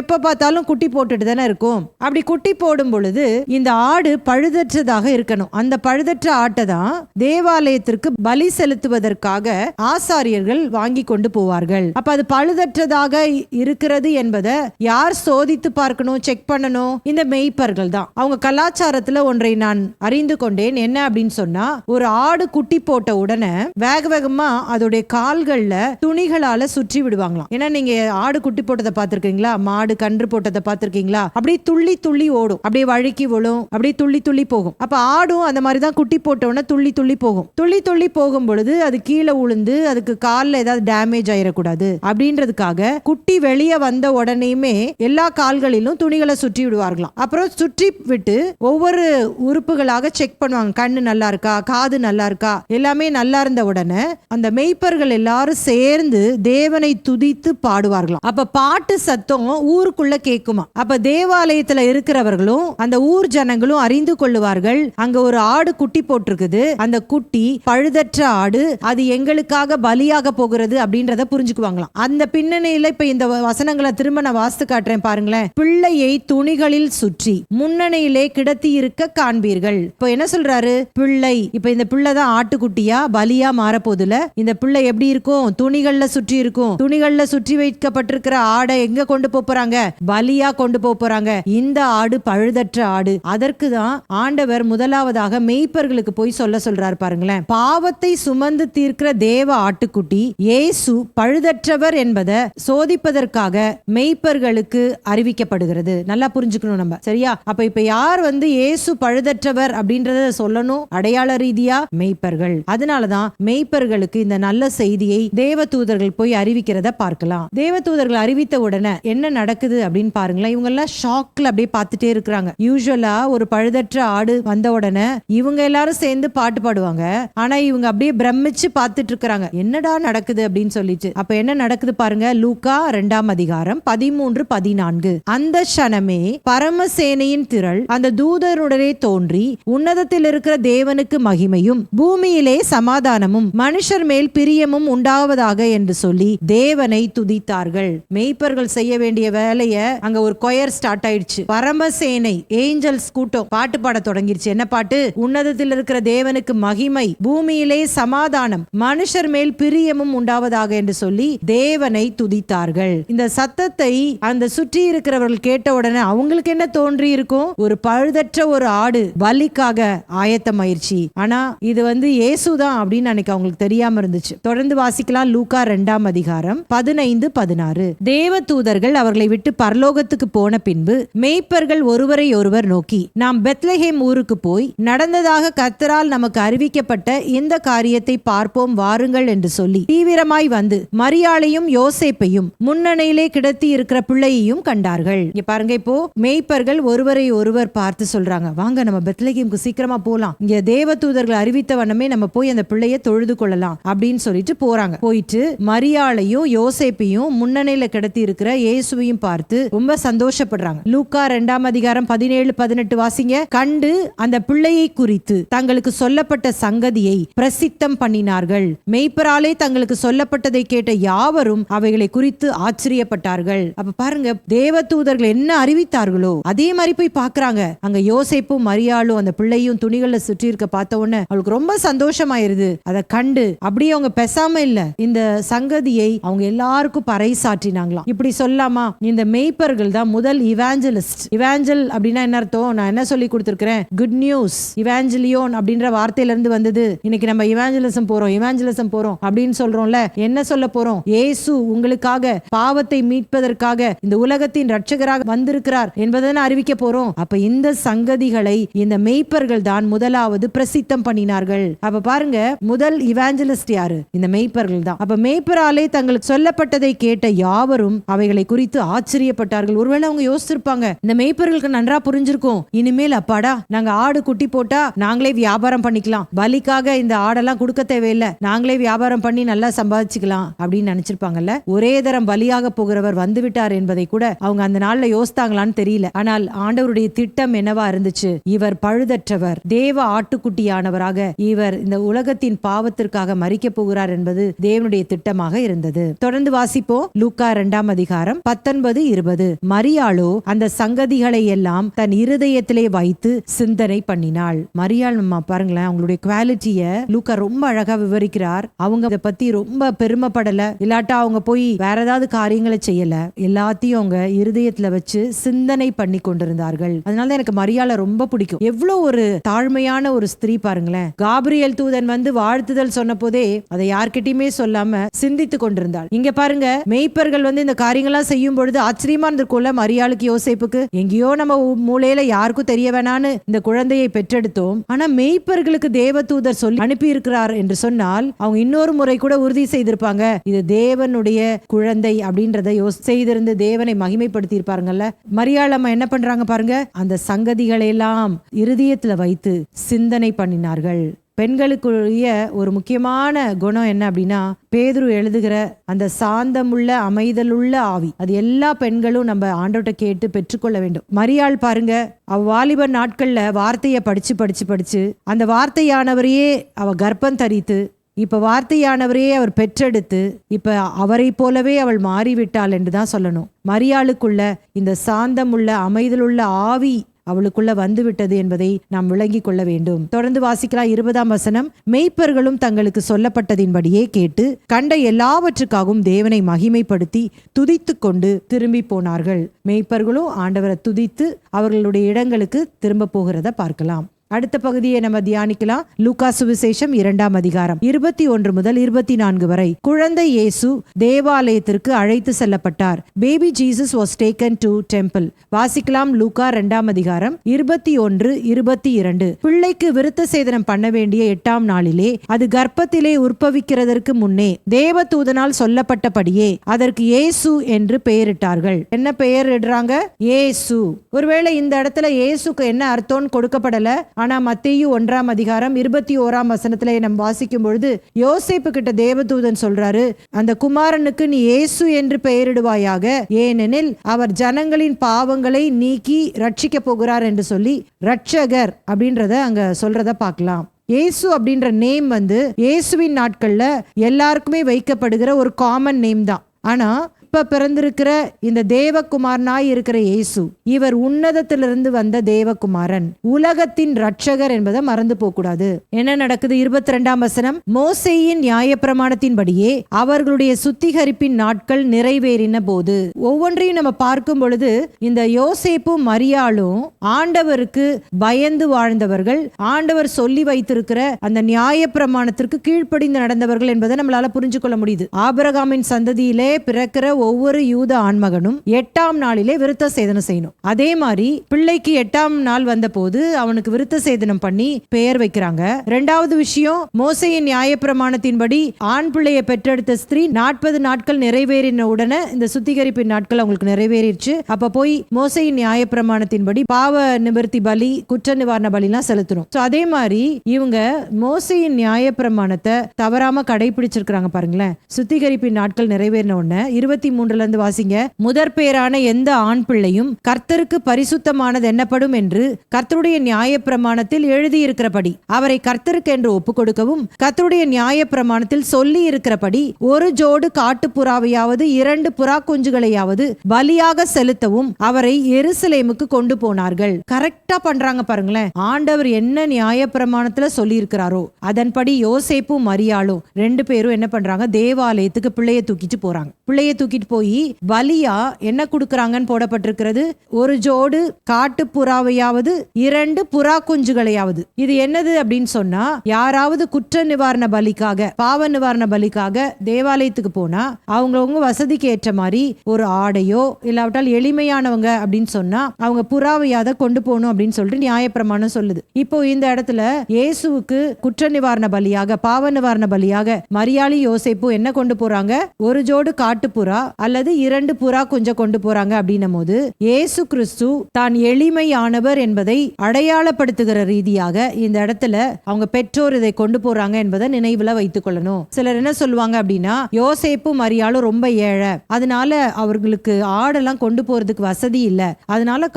எப்ப பார்த்தாலும் குட்டி போட்டுட்டு தானே இருக்கும். அப்படி குட்டி போடும் பொழுது இந்த ஆடு பழுதற்றதாக இருக்கணும். அந்த பழுதற்ற ஆட்டை தான் தேவாலயத்திற்கு பலி செலுத்துவதற்காக ஆசாரியர்கள் வாங்கி கொண்டு போவார்கள். அப்ப அது பழுதற்றதாக இருக்கிறது என்பதை யார் சோதித்து பார்க்கணும், செக் பண்ணணும்? இந்த மெய்ப்பர்கள் தான். அவங்க கலாச்சாரத்துல ஒன்றை நான் அறிந்து கொண்டேன். என்ன அப்படின்னு சொன்னா, ஒரு ஆடு குட்டி போட்ட உடனே வேக வேகமா அதோடைய கால்கள்ல துணிகளால சுற்றி விடுவாங்களாம். ஏன்னா நீங்க ஆடு குட்டி போட்டதை பார்த்திருக்கீங்களா? மாடு கன்று போட்டதை பார்த்திருக்கீங்களா? அப்படியே துள்ளி துள்ளி ஓடும், அப்படியே வழுக்கி விழும், அப்படியே துள்ளி துள்ளி போகும். அப்ப ஆடும் அந்த மாதிரி தான் குட்டி போட்டவன துள்ளி துள்ளி போகும். துள்ளி துள்ளி போகும் பொழுது அது கீழே உளுந்து அதுக்கு கால்ல ஏதாவது டேமேஜ் ஆயிடக்கூடாது அப்படின்றதுக்காக குட்டி வெளியே வந்த உடனேயுமே எல்லா கால்களிலும் துணிகளை சுற்றி விடுவார்களாம். அப்புறம் சுற்றி விட்டு ஒவ்வொரு உறுப்புகளாக செக் பண்ணுவாங்க. கண்ணு நல்லா இருக்கா, காது நல்லா இருக்கா, எல்லாமே நல்லா இருந்த உடனே அந்த மெய்ப்பர்கள் எல்லாரும் சேர்ந்து தேவனை துதித்து பாடுவார்களாம். அப்ப பாட்டு சத்தம் ஊருக்குள்ள கேக்குமா. அப்ப தேவாலயத்துல இருக்கிறவர்களும் அந்த ஊர் ஜனங்களும் அறிந்து கொள்ளுவார்கள், அங்க ஒரு ஆடு குட்டி போட்டிருக்குது, அந்த குட்டி பழுதற்ற ஆடு, அது எங்களுக்காக பலியாக போகிறது அப்படின்றத புரிஞ்சுக்குவாங்களாம். அந்த பின்னணியில இப்ப இந்த வசனங்களை திரும்ப நான் வாசித்து காட்டுறேன் பாருங்களேன். பிள்ளையை துணிகளில் சுற்றி முன்னணியிலே கிடத்தி இருக்க காண்பீர்கள். இப்ப என்ன சொல்றாரு? பிள்ளை. இப்ப இந்த பிள்ளை தான் ஆட்டுக்குட்டியா பலியா மாறப்போதுல. இந்த பிள்ளை எப்படி இருக்கும்? துணிகள்ல சுற்றி இருக்கும். துணிகள்ல சுற்றி வைக்கப்பட்டிருக்கிற ஆடை எங்க கொண்டு போறாங்க? பலியா கொண்டு போறாங்க. இந்த ஆடு பழுதற்ற ஆடு. அதற்கு தான் ஆண்டவர் முதலாவதாக மெய்ப்பர்களுக்கு போய் சொல்றாரு பாருங்களேன். பாவத்தை சுமந்து தீர்க்கிற தேவ ஆட்டுக்குட்டி இயேசு பழுதற்றவர் என்பதை சோதிப்பதற்காக மெய்ப்பர்களுக்கு அறிவிக்கப்படுகிறது. நல்லா புரிஞ்சுக்கணும் நம்ம, சரியா? அப்ப இப்ப யார் இயேசு பழுதற்றவர் அப்படின்றத சொல்லணும் அடையாள ரீதியா? மெய்ப்பர்கள். அதனாலதான் மெய்ப்பர்களுக்கு இந்த நல்ல செய்தியை தேவதூதர்கள் போய் அறிவிக்கிறத பார்க்கலாம். தேவதூதர்கள் அறிவித்த உடனே என்ன நடக்குது அப்படின்னு பாருங்களேன். இவங்க எல்லாம் ஷாக்ல அப்படியே பார்த்துட்டே இருக்கிறாங்க. யூசுவலா ஒரு பழுதற்ற ஆடு வந்த உடனே இவங்க எல்லாரும் சேர்ந்து பாட்டு பாடுவாங்க. ஆனா இவங்க அப்படியே பிரமிச்சு பார்த்துட்டு இருக்காங்க, என்னடா நடக்குது அப்படின்னு சொல்லிட்டு. அப்ப என்ன நடக்குது பாருங்க. லூக்கா 2ஆம் அதிகாரம் 13-14. அந்த க்ஷணமே பரமசேனையின் திரள் அந்த தூதருடனே தோன்றி உன்னதத்தில் இருக்கிற தேவனுக்கு மகிமையும் பூமியிலே சமாதானமும் மனுஷர் மேல் பிரியமும் உண்டாவதாக என்று சொல்லி தேவனை துதித்தார்கள். மெய்ப்பர்கள் செய்ய வேண்டிய வேலைய அங்க ஒரு கொயர் ஸ்டார்ட் ஆயிடுச்சு. பரமசேனை ஏஞ்சல்ஸ் கூட்டம் பாட்டு பாட தொடங்கிருச்சு. என்ன பாட்டு? உன்னதத்தில் இருக்கிற தேவனுக்கு மகிமை, பூமியிலே சமாதானம், மனுஷர் மேல் பிரியமும் உண்டாவதாக என்று சொல்லி தேவனை துதித்தார்கள். இந்த சத்தத்தை அந்த சுற்றி இருக்கிறவர்கள் கேட்ட உடனே அவங்களுக்கு என்ன தோன்றி இருக்கும்? ஒரு பழுதற்ற ஒரு ஆடு பலிக்காக ஆயத்தமாயிருச்சு. ஆனா இது இயேசுதான் அப்படின்னு அன்னைக்கு அவங்களுக்கு தெரியாம இருந்துச்சு. தொடர்ந்து வாசிக்கலாம். லூக்கா 2ஆம் அதிகாரம் 15-16. தேவதூதர்கள் அவர்களை விட்டு பரலோகத்துக்கு போன பின்பு மெய்ப்பர்கள் ஒருவரை ஒருவர் நோக்கி, நாம் பெத்லகேம் ஊருக்கு போய் நடந்ததாக கர்த்தரால் நமக்கு அறிவிக்கப்பட்ட இந்த காரியத்தை பார்ப்போம் வாருங்கள் என்று சொல்லி தீவிரமாய் வந்து மரியாளையும் யோசேப்பையும் முன்னணியிலே கிடத்தி இருக்கிற பிள்ளையையும் கண்டார்கள். இங்க பாருங்க, இப்போ மெய்ப்பர்கள் ஒருவரை ஒருவர் பார்த்து சொல்றாங்க, வாங்க நம்ம பெத்லகேமுக்கு சீக்கிரமா போலாம், இங்க தேவதூதர்கள் அறிவித்த வண்ணமே நம்ம போய் அந்த பிள்ளைய தொழுது கொள்ளலாம் அப்படின்னு சொல்லிட்டு போறாங்க. போயிட்டு மரியாளையும் யோசேப்பையும் முன்னணியில கிடத்தி இருக்கிற இயேசுவையும் பார்த்து ரொம்ப சந்தோஷப்படுறாங்க. லூக்கா 2ஆம் அதிகாரம் 17-18 வாசிங்க. கண்டு அந்த பிள்ளையை குறித்து தங்களுக்கு சொல்லப்பட்ட சங்கதியை பிரசித்தம் பண்ணினார்கள். மெய்ப்பராலே தங்களுக்கு சொல்லப்பட்டதை கேட்ட யாவரும் அவைகளை குறித்து ஆச்சரியப்பட்டார்கள். அப்ப பாருங்க, தேவதூதர்கள் என்ன அறிவித்தார்களோ அதே மாதிரி போய் பாக்குறாங்க. அங்க யோசேப்பும் மரியாளும் அந்த பிள்ளையும் துணிகளை சுற்றி இருக்க பார்த்த உடனே அவளுக்கு ரொம்ப சந்தோஷமாயிருது. அதை கண்டு அப்படியே அவங்க பேசாம இல்ல, இந்த சங்கதியை அவங்க எல்லாருக்கும் பறைசாற்றினாங்களாம். இப்படி சொல்லாமா? இந்த மெய்ப்பர்கள் தான் முதல் இவாஞ்சலிஸ்ட். இவாஞ்சல் அப்படின்னு அப்படின்னா என்ன அர்த்தம்? நான் என்ன சொல்லி கொடுத்திருக்கிறேன்? குட் நியூஸ், இவாஞ்சலியோன் அப்படின்ற வார்த்தையில இருந்து வந்தது. இன்னைக்கு நம்ம இவாஞ்சலிசம் போறோம் அப்படின்னு சொல்றோம்ல. என்ன சொல்ல போறோம்? இயேசு உங்களுக்காக பாவத்தை மீட்பதற்காக இந்த உலகத்தின் ரட்சகராக வந்திருக்கிறார் என்பதை அறிவிக்க போறோம். அப்ப இந்த சங்கதிகளை இந்த மேய்ப்பர்கள் தான் முதலாவது பிரசித்தம் பண்ணினார்கள். அப்ப பாருங்க, முதல் இவாஞ்சலிஸ்ட் யாரு? இந்த மேய்ப்பர்கள் தான். அப்ப மேய்ப்பராலே தங்களுக்கு சொல்லப்பட்டதை கேட்ட யாவரும் அவைகளை குறித்து ஆச்சரியப்பட்டார்கள். ஒருவேளை அவங்க யோசிச்சிருப்பாங்க, இந்த மேய்ப்பர்களுக்கு நன்றா புரிஞ்சிருக்கும், இனிமேல் அப்பாடா நாங்க ஆடு குட்டி போட்டா நாங்களே வியாபாரம் பண்ணிக்கலாம், பலிக்காக இந்த ஆடெல்லாம் கொடுக்க தேவையில்லை, நாங்களே வியாபாரம் பண்ணி நல்லா சம்பாதிச்சுக்கலாம் அப்படின்னு நினைச்சிருப்பாங்கல்ல. ஒரே தரம் பலியாக போகிறவர் வந்து விட்டார் என்பதை கூட அவங்க அந்த நாள்ல யோசித்தாங்களான்னு தெரியல. ஆனால் ஆண்டவருடைய திட்டம் என்னவா இருந்துச்சு? இவர் பழுதற்றவர், தேவ ஆட்டுக்குட்டியானவராக இவர் இந்த உலகத்தின் பாவத்திற்காக மரிக்க போகிறார் என்பது தேவனுடைய திட்டமாக இருந்தது. தொடர்ந்து வாசிப்போம். லூக்கா 2 அதிகாரம் 19-20. மரியாளோ அந்த சங்கதிகளை எல்லாம் தன் இருதயத்திலே வைத்து சிந்தனை பண்ணினாள். மரியாள் பாருங்களேன், அவங்களுடைய குவாலிட்டிய லூக்கா ரொம்ப அழகா விவரிக்கிறார். அவங்க இதை பத்தி ரொம்ப பெருமைப்படல, இல்லாட்டா அவங்க போய் வேற ஏதாவது காரியங்களை செய்யல, எல்லாத்தையும் அவங்க இருதயத்துல வச்சு சிந்தனை பண்ணி கொண்டிருந்தார்கள். அதனாலதான் எனக்கு மரியாளை ரொம்ப பிடிக்கும். எவ்வளவு ஒரு தாழ்மையான ஒரு ஸ்திரீ பாருங்களேன். காபிரியல் தூதன் வந்து வாழ்த்துதல் சொன்ன போதே அதை யார்கிட்டயுமே சொல்லாம சிந்தித்து கொண்டிருந்தாள். இங்க பாருங்க, மேய்ப்பர்கள் வந்து இந்த காரியங்கள்லாம் செய்யும் பொழுது ஆச்சரியமா இருந்திருக்கும்ல மரியாளுக்கு, யோசேப்புக்கு. எங்கேயோ நம்ம மூலையில யாருக்கும் தெரிய வேணான்னு இந்த குழந்தையை பெற்றெடுத்தோம், ஆனா மேய்ப்பர்களுக்கு தேவதூதர் சொல்லி அனுப்பி இருக்கிறார் என்று சொன்னால் அவங்க இன்னொரு முறை கூட உறுதி செய்திருப்பாங்க, இது தேவனுடைய குழந்தை அப்படின்றத செய்திருந்து தேவனை மகிமைப்படுத்தி இருப்பாருங்கல்ல. மரியாள் அம்மா என்ன பண்றாங்க பாருங்க, அந்த சங்கதிகளை எல்லாம் இருதயத்துல வைத்து சிந்தனை பண்ணினார்கள். பெண்களுக்குரிய ஒரு முக்கியமான குணம் என்ன அப்படின்னா, பேதுரு எழுதுகிற அந்த சாந்தமுள்ள அமைதலுள்ள ஆவி, அது எல்லா பெண்களும் நம்ம ஆண்டவர்ட்ட கேட்டு பெற்றுக்கொள்ள வேண்டும். மரியாள் பாருங்க, அவ வாலிப நாட்கள்ல வார்த்தையை படிச்சு அந்த வார்த்தையானவரையே அவ கர்ப்பம் தரித்து, இப்ப வார்த்தையானவரையே அவர் பெற்றெடுத்து, இப்ப அவரை போலவே அவள் மாறிவிட்டாள் என்றுதான் சொல்லணும். மரியாளுக்குள்ள இந்த சாந்தமுள்ள அமைதலுள்ள ஆவி அவளுக்குள்ள வந்துவிட்டது என்பதை நாம் விளங்கிக் கொள்ள வேண்டும். தொடர்ந்து வாசிக்கலாம். 20ஆம் வசனம். மேய்ப்பர்களும் தங்களுக்கு சொல்லப்பட்டதின்படியே கேட்டு கண்ட எல்லாவற்றுக்காகவும் தேவனை மகிமைப்படுத்தி துதித்து கொண்டு திரும்பி போனார்கள். மேய்ப்பர்களும் ஆண்டவரை துதித்து அவர்களுடைய இடங்களுக்கு திரும்ப போகிறத பார்க்கலாம். அடுத்த பகுதியை நம்ம தியானிக்கலாம். லூக்கா சுவிசேஷம் 2ஆம் அதிகாரம் 21 முதல் 24 வரை. குழந்தை இயேசு தேவாலயத்திற்கு அழைத்து செல்லப்பட்டார். Baby Jesus was taken to temple. வாசிக்கலாம். லூக்கா 2ஆம் அதிகாரம் 21-22. பிள்ளைக்கு விருத்த சேதனம் பண்ண வேண்டிய 8ஆம் நாளிலே, அது கர்ப்பத்திலே உற்பவிக்கிறதற்கு முன்னே தேவதூதனால் சொல்லப்பட்டபடியே அதற்கு இயேசு என்று பெயரிட்டார்கள். என்ன பெயர் இடுறாங்க? இயேசு. ஒருவேளை இந்த இடத்துல இயேசுக்கு என்ன அர்த்தம் கொடுக்கப்படல. ஆனா மத்தேயு 1ஆம் அதிகாரம் 21ஆம் வசனத்திலே நம்ம வாசிக்கும் பொழுது யோசேப்பு கிட்ட தேவதூதன் சொல்றாரு, அந்த குமாரனுக்கு நீ இயேசு என்று பெயரிடுவாயாக, ஏனெனில் அவர் ஜனங்களின் பாவங்களை நீக்கி ரட்சிக்க போகிறார் என்று சொல்லி ரட்சகர் அப்படின்றத அங்க சொல்றத பார்க்கலாம். இயேசு அப்படின்ற நேம் வந்து இயேசுவின் நாட்கள்ல எல்லாருக்குமே வைக்கப்படுகிற ஒரு காமன் நேம் தான். ஆனா இப்ப பிறந்திருக்கிற இந்த தேவகுமாரனாய் இருக்கிற இயேசு, இவர் உன்னதத்திலிருந்து வந்த தேவகுமாரன், உலகத்தின் ரட்சகர் என்பதை மறந்து போக கூடாது. என்ன நடக்குது? 22ஆம் வசனம். மோசேயின் நியாயப்பிரமாணத்தின்படியே அவர்களுடைய சுத்திகரிப்பின் நாட்கள் நிறைவேறின போது. ஒவ்வொன்றையும் நம்ம பார்க்கும் பொழுது இந்த யோசேப்பும் மரியாளும் ஆண்டவருக்கு பயந்து வாழ்ந்தவர்கள், ஆண்டவர் சொல்லி வைத்திருக்கிற அந்த நியாயப்பிரமாணத்திற்கு கீழ்ப்படிந்து நடந்தவர்கள் என்பதை நம்மளால புரிஞ்சு கொள்ள முடியுது. ஆபிரகாமின் சந்ததியிலே பிறக்கிற ஒவ்வொரு யூத ஆண்மகனும் 8ஆம் நாளிலே விருத்த சேதனம் செய்யணும். அதே மாதிரி பிள்ளைக்கு 8ஆம் நாள் வந்த போது அவனுக்கு விருத்த சேதனம் பண்ணி பெயர் வைக்கிறாங்க. 2வது விஷயம், மோசேயின் நியாயப்பிரமாணத்தின்படி ஆண் பிள்ளையை பெற்றெடுத்த ஸ்திரீ 40 நாட்கள் நிறைவேறின உடனே இந்த சுத்திகரிப்பின் நாட்கள் அவங்களுக்கு நிறைவேறிடுச்சு. அப்ப போய் மோசேயின் நியாயப்பிரமாணத்தின்படி பாவ நிவர்த்தி பலி, குற்ற நிவாரண பலி எல்லாம் செலுத்தணும். அதே மாதிரி இவங்க மோசேயின் நியாயப்பிரமாணத்தை தவறாம கடைபிடிச்சிருக்காங்க பாருங்களேன். சுத்திகரிப்பின் நாட்கள் நிறைவேறின உடனே 23 இருந்து வாசிங்க. முதற் பேரான எந்த ஆண் பிள்ளையும் கர்த்தருக்கு பரிசுத்தமானது என்னப்படும் என்று கர்த்தருடைய நியாயப்பிரமாணத்தில் எழுதியிருக்கிறபடி அவரை கர்த்தருக்கு என்று ஒப்புக் கொடுக்கவும், கர்த்தருடைய நியாயப்பிரமாணத்தில் சொல்லி இருக்கிறபடி ஒரு ஜோடு காட்டுப்புறாவையாவது 2 புறா குஞ்சுகளையாவது பலியாக செலுத்தவும் அவரை எருசலேமுக்கு கொண்டு போனார்கள். கரெக்டா பண்றாங்க பாருங்களேன். ஆண்டவர் என்ன நியாயப்பிரமாணத்துல சொல்லி இருக்கிறாரோ அதன்படி யோசேப்பும் மரியாளும் 2 பேரும் என்ன பண்றாங்க? தேவாலயத்துக்கு பிள்ளையை தூக்கிட்டு போறாங்க. பிள்ளையை தூக்கிட்டு தூக்கிட்டு போய் பலியா என்ன கொடுக்கறாங்கன்னு போடப்பட்டிருக்கிறது. ஒரு ஜோடு காட்டு புறாவையாவது 2 புறா குஞ்சுகளையாவது. இது என்னது அப்படின்னு சொன்னா, யாராவது குற்ற நிவாரண பலிக்காக, பாவ நிவாரண பலிக்காக தேவாலயத்துக்கு போனா அவங்கவுங்க வசதிக்கு ஏற்ற மாதிரி ஒரு ஆடையோ இல்லாவிட்டால் எளிமையானவங்க அப்படின்னு சொன்னா அவங்க புறாவையாத கொண்டு போகணும் அப்படின்னு சொல்லிட்டு நியாயப்பிரமாணம் சொல்லுது. இப்போ இந்த இடத்துல இயேசுவுக்கு குற்ற நிவாரண பலியாக, பாவ நிவாரண பலியாக மரியாளி யோசேப்பு என்ன கொண்டு போறாங்க? ஒரு ஜோடு காட்டுப்புறா அல்லது 2 புறா கொஞ்சம் கொண்டு போறாங்க. அப்படின்னும் போது இயேசு கிறிஸ்து தான் எளிமையானவர் என்பதை அடையாளப்படுத்துகிற ரீதியாக இந்த இடத்துல அவங்க பெற்றோர் இதை கொண்டு போறாங்க என்பதை நினைவுல வைத்துக் கொள்ளணும். சிலர் என்ன சொல்லுவாங்க அப்படின்னா, யோசேப்பு மரியாளும் ரொம்ப ஏழை, அதனால அவர்களுக்கு ஆடெல்லாம் கொண்டு போறதுக்கு வசதி இல்ல, அதனால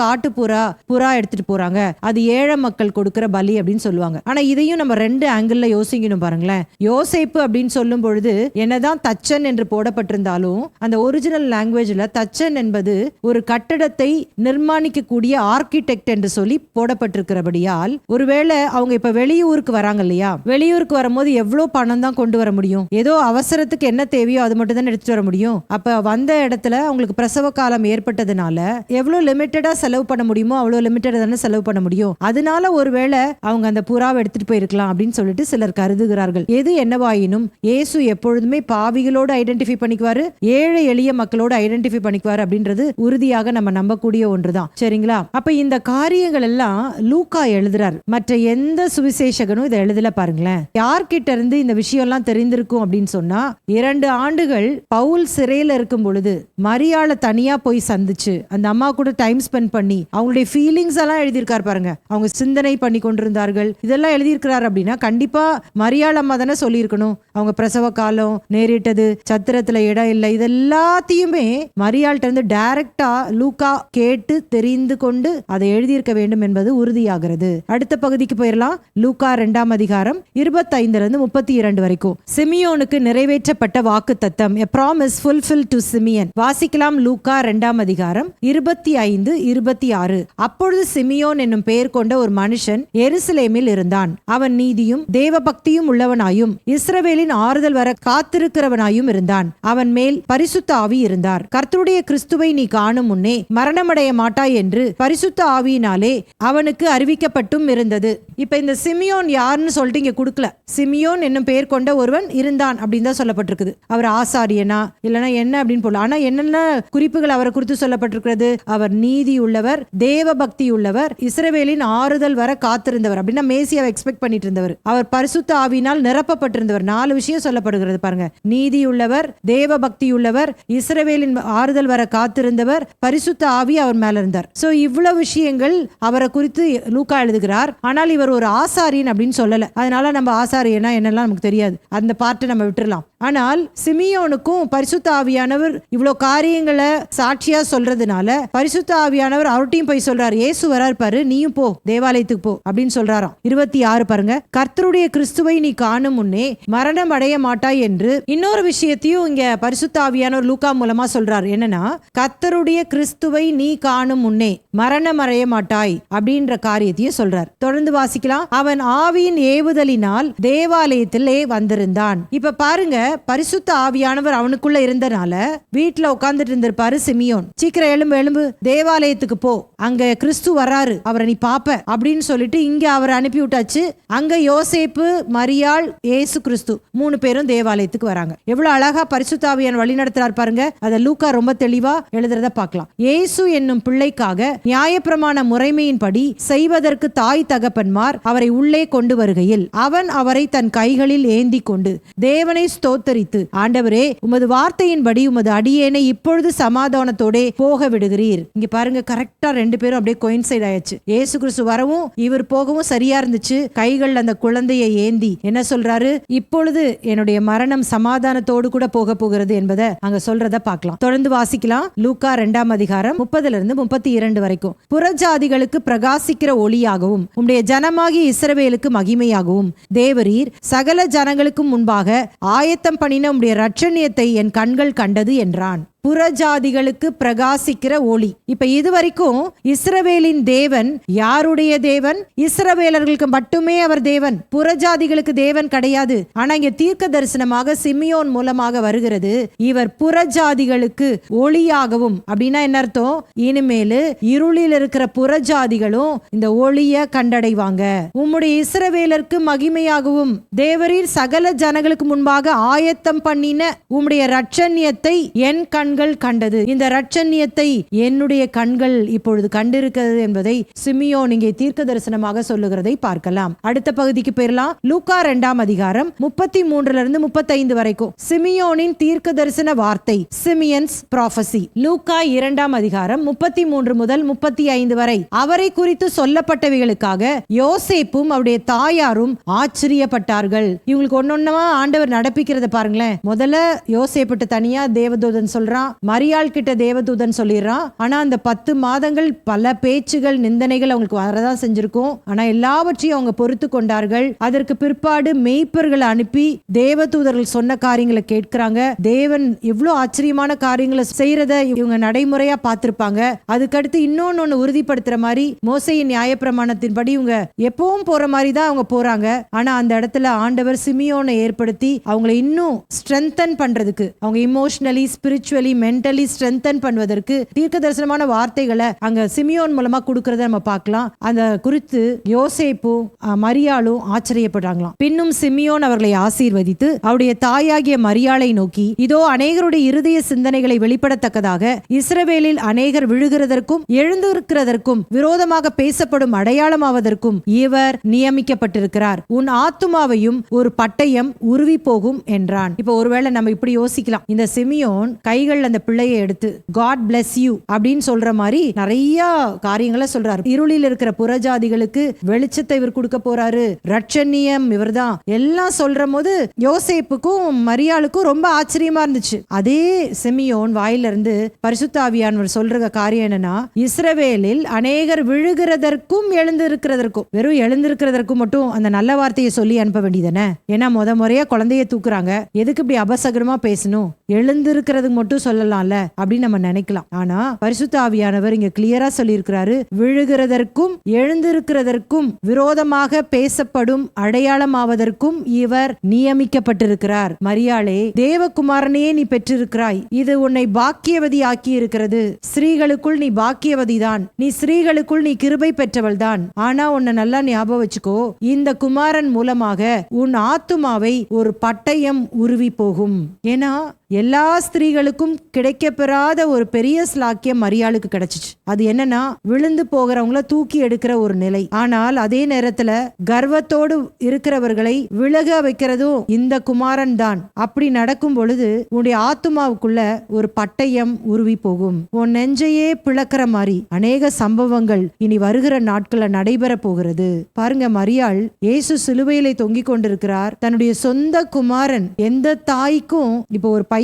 புறா எடுத்துட்டு போறாங்க, அது ஏழை மக்கள் கொடுக்கிற பலி அப்படின்னு சொல்லுவாங்க. ஆனா இதையும் நம்ம 2 ஆங்கிள் யோசிக்கணும் பாருங்களேன். யோசேப்பு அப்படின்னு சொல்லும் பொழுது என்னதான் தச்சன் என்று போடப்பட்டிருந்தாலும் அந்த ஒரிஜினல் லாங்குவேஜ்ல தச்சன் என்பது ஒரு கட்டடத்தை நிர்மாணிக்கக்கூடிய ஆர்கிடெக்ட் என்று சொல்லி போடப்பட்டிருக்கிறபடியால், ஒருவேளை அவங்க இப்ப வெளியூருக்கு வராங்க இல்லையா, வெளியூருக்கு வரும்போது எவ்வளவு பணம் தான் கொண்டு வர முடியும்? ஏதோ அவசரத்துக்கு என்ன தேவையோ அது மட்டும் தான் எடுத்துட்டு வர முடியும். அப்ப வந்த இடத்துல அவங்களுக்கு பிரசவ காலம் ஏற்பட்டதுனால எவ்வளவு லிமிட்டடா செலவு பண்ண முடியுமோ அவ்வளவு லிமிட்டடா தானே செலவு பண்ண முடியும். அதனால ஒருவேளை அவங்க அந்த புறாவை எடுத்துட்டு போயிருக்கலாம் அப்படின்னு சொல்லிட்டு சிலர் கருதுகிறார்கள். எது என்னவாயினும் இயேசு எப்பொழுதுமே பாவிகளோடு ஐடென்டிஃபை பண்ணிக்குவாரு, ஏழை எளிய மக்களோடு ஐடென்டிஃபை பண்ணிக்குவாரு அப்படின்றது உறுதியாக நம்ம நம்பக்கூடிய ஒன்றுதான். சரிங்களா? அப்ப இந்த காரியங்கள் எல்லாம் லூக்கா எழுதுறார். மற்ற எந்த சுவிசேஷகனும் இதை எழுதல. பாருங்களேன், யார்கிட்ட இருந்து இந்த விஷயம் எல்லாம் தெரிந்திருக்கும் அப்படின்னு சொன்னா, 2 ஆண்டுகள் பவுல் சிறையில இருக்கும் பொழுது மரியாளை தனியா போய் சந்திச்சு அந்த அம்மா கூட டைம் ஸ்பெண்ட் பண்ணி அவங்களுடைய ஃபீலிங்ஸ் எல்லாம் எழுதியிருக்காரு பாருங்க. அவங்க சிந்தனை பண்ணி கொண்டிருந்தார்கள். இதெல்லாம் எழுதியிருக்கிறார் அப்படின்னா கண்டிப்பா மரியாள் அம்மா தானே சொல்லியிருக்கணும். அவங்க பிரசவ காலம் நேரிட்டது, சத்திரத்துல இடம் இல்லை, இதெல்லாத்தையுமே மரியாள்கிட்ட இருந்து டைரக்டா லூக்கா கேட்டு தெரிந்து கொண்டு அதை எழுதியிருக்க வேண்டும் என்பது உறுதியாகிறது. அடுத்த பகுதிக்கு போயிடலாம். லூக்கா 2ஆம் அதிகாரம் 25-32 வரைக்கும். சிமியோனுக்கு நிறைவேற்றப்பட்ட வாக்கு தத்தம், a promise fulfilled to Simeon. வாசிக்கலாம். லூக்கா 2ஆம் அதிகாரம் 25-26. அப்பொழுது சிமியோன் என்னும் பெயர் கொண்ட ஒரு மனுஷன் எருசலேமில் இருந்தான். அவன் நீதியும் தேவ பக்தியும் உள்ளவனாயும் இஸ்ரவேலின் ஆறுதல் வர காத்திருக்கிறவனாயும் இருந்தான். அவன் மேல் பரிசுத்த ஆவி இருந்தார். கர்த்தருடைய கிறிஸ்துவை நீ காணும் முன்னே மரணமடைய மாட்டாய் என்று பரிசுத்த ஆவியினாலே அவனுக்கு அறிவிக்கப்பட்டும் இருந்தது. இப்ப இந்த சிமியோன் யாருன்னு சொல்லிட்டு இங்க கொடுக்கல. சிமியோன் என்னும் பெயர் கொண்ட ஒருவன் இருந்தான் அப்படின்னு தான் சொல்லப்பட்டிருக்குது. அவர் ஆசாரியனா இல்லனா என்ன அப்படின்னு போல. ஆனா என்னென்ன குறிப்புகள் அவரை குறித்து சொல்லப்பட்டிருக்கிறது? அவர் நீதி உள்ளவர், தேவ பக்தி உள்ளவர், இஸ்ரவேலின் ஆறுதல் வர காத்திருந்தவர். அப்படின்னா மேசியாவை எக்ஸ்பெக்ட் பண்ணிட்டு இருந்தவர். அவர் பரிசுத்த ஆவியினால் நிரப்பப்பட்டிருந்தவர். 4 விஷயம் சொல்லப்படுகிறது பாருங்க. நீதி உள்ளவர், தேவ பக்தி உள்ளவர், இஸ்ரவேலின் ஆறுதல் வர காத்திருந்தவர், பரிசுத்த ஆவி அவர் மேல இருந்தார். சோ இவ்வளவு விஷயங்கள் அவரை குறித்து லூக்கா எழுதுகிறார். ஆனால் இவர் ஒரு ஆசாரியன் அப்படின்னு சொல்லல. அதனால நம்ம ஆசாரியனா என்னெல்லாம் நமக்கு தெரியாது, அந்த பார்ட்டை நம்ம விட்டுறலாம். ஆனால் சிமியோனுக்கும் பரிசுத்த ஆவியானவர் இவ்வளவு காரியங்களை சாட்சியா சொல்றதுனால பரிசுத்த ஆவியானவர் அவர்கிட்டையும் போய் சொல்றாரு, இயேசு வரார் பாரு, நீயும் போ, தேவாலயத்துக்கு போ அப்படின்னு சொல்றாராம். 26 பாருங்க. கர்த்தருடைய கிறிஸ்துவை நீ காணும் முன்னே மரணம் அடைய மாட்டாய் என்று இன்னொரு விஷயத்தையும் இங்க பரிசுத்த ஆவியானவர் லூக்கா மூலமா சொல்றாரு. என்னன்னா, கர்த்தருடைய கிறிஸ்துவை நீ காணும் முன்னே மரணம் அடைய மாட்டாய் அப்படின்ற காரியத்தையும் சொல்றார். தொடர்ந்து வாசிக்கலாம். அவன் ஆவியின் ஏவுதலினால் தேவாலயத்திலே வந்திருந்தான். இப்ப பாருங்க, பரிசுத்த ஆவியானவர் அவனுக்குள்ள இருந்தனால வீட்டுல உட்கார்ந்துட்டு இருந்திருப்பாரு சிமியோன். சீக்கிரம் எழும்பு, தேவாலயத்துக்கு போ, அங்க கிறிஸ்து வராரு, அவரை நீ பாப்ப அப்படின்னு சொல்லிட்டு இங்க அவரை அனுப்பி விட்டாச்சு. அங்க யோசேப்பு, மரியாள், இயேசு கிறிஸ்து 3 பேரும் தேவாலயத்துக்கு வராங்க. எவ்வளவு அழகா பரிசுத்த ஆவியானவர் வழி நடத்துறார் பாருங்க. அத லூக்கா ரொம்ப தெளிவா எழுதுறத பார்க்கலாம். இயேசு என்னும் பிள்ளைக்காக நியாயப்பிரமாண முறைமையின்படி செய்வதற்கு தாய் தகப்பன்மார் அவரை உள்ளே கொண்டு வருகையில் அவன் அவரை தன் கைகளில் ஏந்தி கொண்டு தேவனை ஸ்தோத்தரித்து, ஆண்டவரே, உமது வார்த்தையின்படி உமது அடியேனை இப்பொழுது சமாதானத்தோட போக விடுகிறீர். இங்க பாருங்க, கரெக்டா 2 பேரும் அப்படியே கோயின்சைட் ஆயிடுச்சு. இயேசு கிறிஸ்து வரவும் இவர் போகவும் சரியா இருந்துச்சு. கைகள் அந்த குழந்தையை ஏந்தி என்ன சொல்றாரு? இப்பொழுது என்னுடைய மரணம் சமாதானத்தோடு கூட போக போகிறது என்பதை அங்க சொல்றத பார்க்கலாம். தொடர்ந்து வாசிக்கலாம். லூக்கா 2ஆம் அதிகாரம் 30-32 வரைக்கும். புறஜாதிகளுக்கு பிரகாசிக்கிற ஒளியாகவும் உம்முடைய ஜனமாகிய இஸ்ரவேலுக்கு மகிமையாகவும் தேவரீர் சகல ஜனங்களுக்கும் முன்பாக ஆயத்தம் பண்ணின உம்முடைய இரட்சணியத்தை என் கண்கள் கண்டது என்றான். புறஜாதிகளுக்கு பிரகாசிக்கிற ஒளி. இப்ப இதுவரைக்கும் இஸ்ரவேலின் தேவன் யாருடைய தேவன்? இஸ்ரவேலர்களுக்கு மட்டுமே அவர் தேவன், புறஜாதிகளுக்கு தேவன் கிடையாது. ஆனா இங்க தீர்க்க தரிசனமாக சிமியோன் மூலமாக வருகிறது, இவர் புறஜாதிகளுக்கு ஒளியாகவும். அப்படின்னா என்ன அர்த்தம்? இனிமேலு இருளில் இருக்கிற புறஜாதிகளும் இந்த ஒளிய கண்டடைவாங்க. உம்முடைய இஸ்ரவேலருக்கு மகிமையாகவும் தேவரீர் சகல ஜனங்களுக்கு முன்பாக ஆயத்தம் பண்ணின உம்முடைய இரட்சண்யத்தை என் கண்கள் கண்டது. இந்த இரட்சண்யத்தை என்னுடைய கண்கள் இப்பொழுது கண்டிருக்கிறது என்பதை சிமியோன் இங்கே தீர்க்க தரிசனமாக சொல்லுகிறதை பார்க்கலாம். அடுத்த பகுதிக்கு போயிடலாம். லூக்கா 2ஆம் அதிகாரம் 33 35 வரைக்கும் சிமியோனின் தீர்க்க தரிசன வார்த்தை, சிமியன்ஸ் ப்ராஃபசி. லூக்கா 2ஆம் அதிகாரம் 33 முதல் 35 வரை அவரை குறித்து சொல்லப்பட்டவைகளுக்காக யோசேப்பும் அவருடைய தாயாரும் ஆச்சரியப்பட்டார்கள். இவங்களுக்கு ஒன்னொன்னமா ஆண்டவர் நடப்பிக்கிறத பாருங்களேன். முதல்ல யோசேப்பிட்ட தனியா தேவதூதன் சொல்றான், மரியாள் கிட்ட தேவதூதன் சொல்லிடுறான். ஆனா அந்த 10 மாதங்கள் பல பேச்சுகள் நிந்தனைகள் அவங்களுக்கு வரதான் செஞ்சிருக்கும். ஆனா எல்லாவற்றையும் அவங்க பொறுத்து கொண்டார்கள். அதற்கு பிற்பாடு மெய்ப்பர்களை அனுப்பி தேவதூதர்கள் சொன்ன காரியங்களை கேட்கிறாங்க. தேவன் எவ்வளவு ஆச்சரியமான காரியங்களை செய்யறத இவங்க நடைமுறையா பார்த்திருப்பாங்க. அதுக்கடுத்து இன்னொன்னு உறுதிப்படுத்துற மாதிரி மோசேயின் நியாயப்பிரமாணத்தின்படி இவங்க எப்பவும் போற மாதிரி தான் அவங்க போறாங்க. ஆனா அந்த இடத்துல ஆண்டவர் சிமியோனை ஏற்படுத்தி அவங்களை இன்னும் ஸ்ட்ரென்தன் பண்றதுக்கு, அவங்க இமோஷனலி ஸ்பிரிச்சுவலி மென்டலி ஸ்ட்ரென்தன் பண்ணுவதற்கு தீர்க்க தரிசனமான வார்த்தைகளை அங்க சிமியோன் மூலமா கொடுக்கறத நம்ம பார்க்கலாம். அந்த குறித்து யோசேப்பும் மரியாளும் ஆச்சரியப்படுறாங்களாம். பின்னும் சிமியோன் அவர்களை ஆசீர்வதித்து அவருடைய தாயாகிய மரியாளை நோக்கி, இதோ அநேகருடைய இருதய சிந்தனைகளை வெளிப்படத்தக்கதாக இஸ்ரவேலில் அநேகர் விழுகிறதற்கும் எழுந்திருக்கிறதற்கும் விரோதமாக பேசப்படும் அடையாளமாவதற்கும் இவர் நியமிக்கப்பட்டிருக்கிறார். உன் ஆத்துமாவையும் ஒரு பட்டயம் உருவி போகும் என்றான். இப்ப ஒருவேளை நம்ம இப்படி யோசிக்கலாம், இந்த சிமியோன் கைகள் அந்த பிள்ளையை எடுத்து காட் பிளஸ் யூ அப்படின்னு சொல்ற மாதிரி நிறைய காரியங்களை சொல்றாரு. இருளில் இருக்கிற புறஜாதிகளுக்கு வெளிச்சத்தை இவர் கொடுக்க போறாரு, ரட்சணியம் இவர்தான் எல்லாம் சொல்ற போது யோசேப்புக்கும் மரியாளுக்கும் ரொம்ப ஆச்சரியமா இருந்துச்சு. அதே சிமியோன் வாயிலிருந்து பரிசுத்த ஆவியானவர் சொல்ற காரியம் என்னன்னா, இஸ்ரவேலில் அநேகர் விழுகிறதற்கும் எழுந்திருக்கிறதற்கும், வெறும் எழுந்திருக்கிறதற்கும் மட்டும் அந்த நல்ல வார்த்தையை சொல்லி அனுப்ப வேண்டியதானே? ஏன்னா முறையா குழந்தைய தூக்குறாங்க, எதுக்கு இப்படி அபசகரமா பேசணும்? எழுந்திருக்கிறதுக்கு மட்டும் சொல்லலாம்ல அப்படின்னு நம்ம நினைக்கலாம். ஆனா பரிசுத்த ஆவியானவர் இங்க கிளியரா சொல்லி இருக்கிறாரு, விழுகிறதற்கும் எழுந்திருக்கிறதற்கும் விரோதமாக பேசப்படும் அடையாளமாவதற்கும் இவர் நியமிக்கப்பட்டிருக்கிறார். மரியாளே, தேவகுமாரனையே நீ பெற்றிருக்கிறாய், இது உன்னை பாக்கியவதி ஆக்கி இருக்கிறது. ஸ்திரீகளுக்குள் நீ பாக்கியவதிதான், நீ ஸ்திரீகளுக்குள் நீ கிருபை பெற்றவள் தான். ஆனா உன்னை நல்லா ஞாபகம் வச்சுக்கோ, இந்த குமாரன் மூலமாக உன் ஆத்துமாவை ஒரு பட்டயம் உருவி போகும். ஏன்னா எல்லா ஸ்திரீகளுக்கும் கிடைக்கப்பெறாத ஒரு பெரிய ஸ்லாக்கியம் மரியாளுக்கு கிடைச்சிச்சு. அது என்னன்னா, விழுந்து போகிறவங்கள தூக்கி எடுக்கிற ஒரு நிலை. ஆனால் அதே நேரத்துல கர்வத்தோடு இருக்கிறவர்களை விலக வைக்கிறதும் இந்த குமாரன் தான். அப்படி நடக்கும் பொழுது உன்னுடைய ஆத்துமாவுக்குள்ள ஒரு பட்டயம் உருவி போகும். உன் நெஞ்சையே பிளக்கிற மாதிரி அநேக சம்பவங்கள் இனி வருகிற நாட்கள நடைபெற போகிறது. பாருங்க, மரியாள் இயேசு சிலுவையிலே தொங்கிக் கொண்டிருக்கிறார். தன்னுடைய சொந்த குமாரன், எந்த தாய்க்கும் இப்ப ஒரு பையன்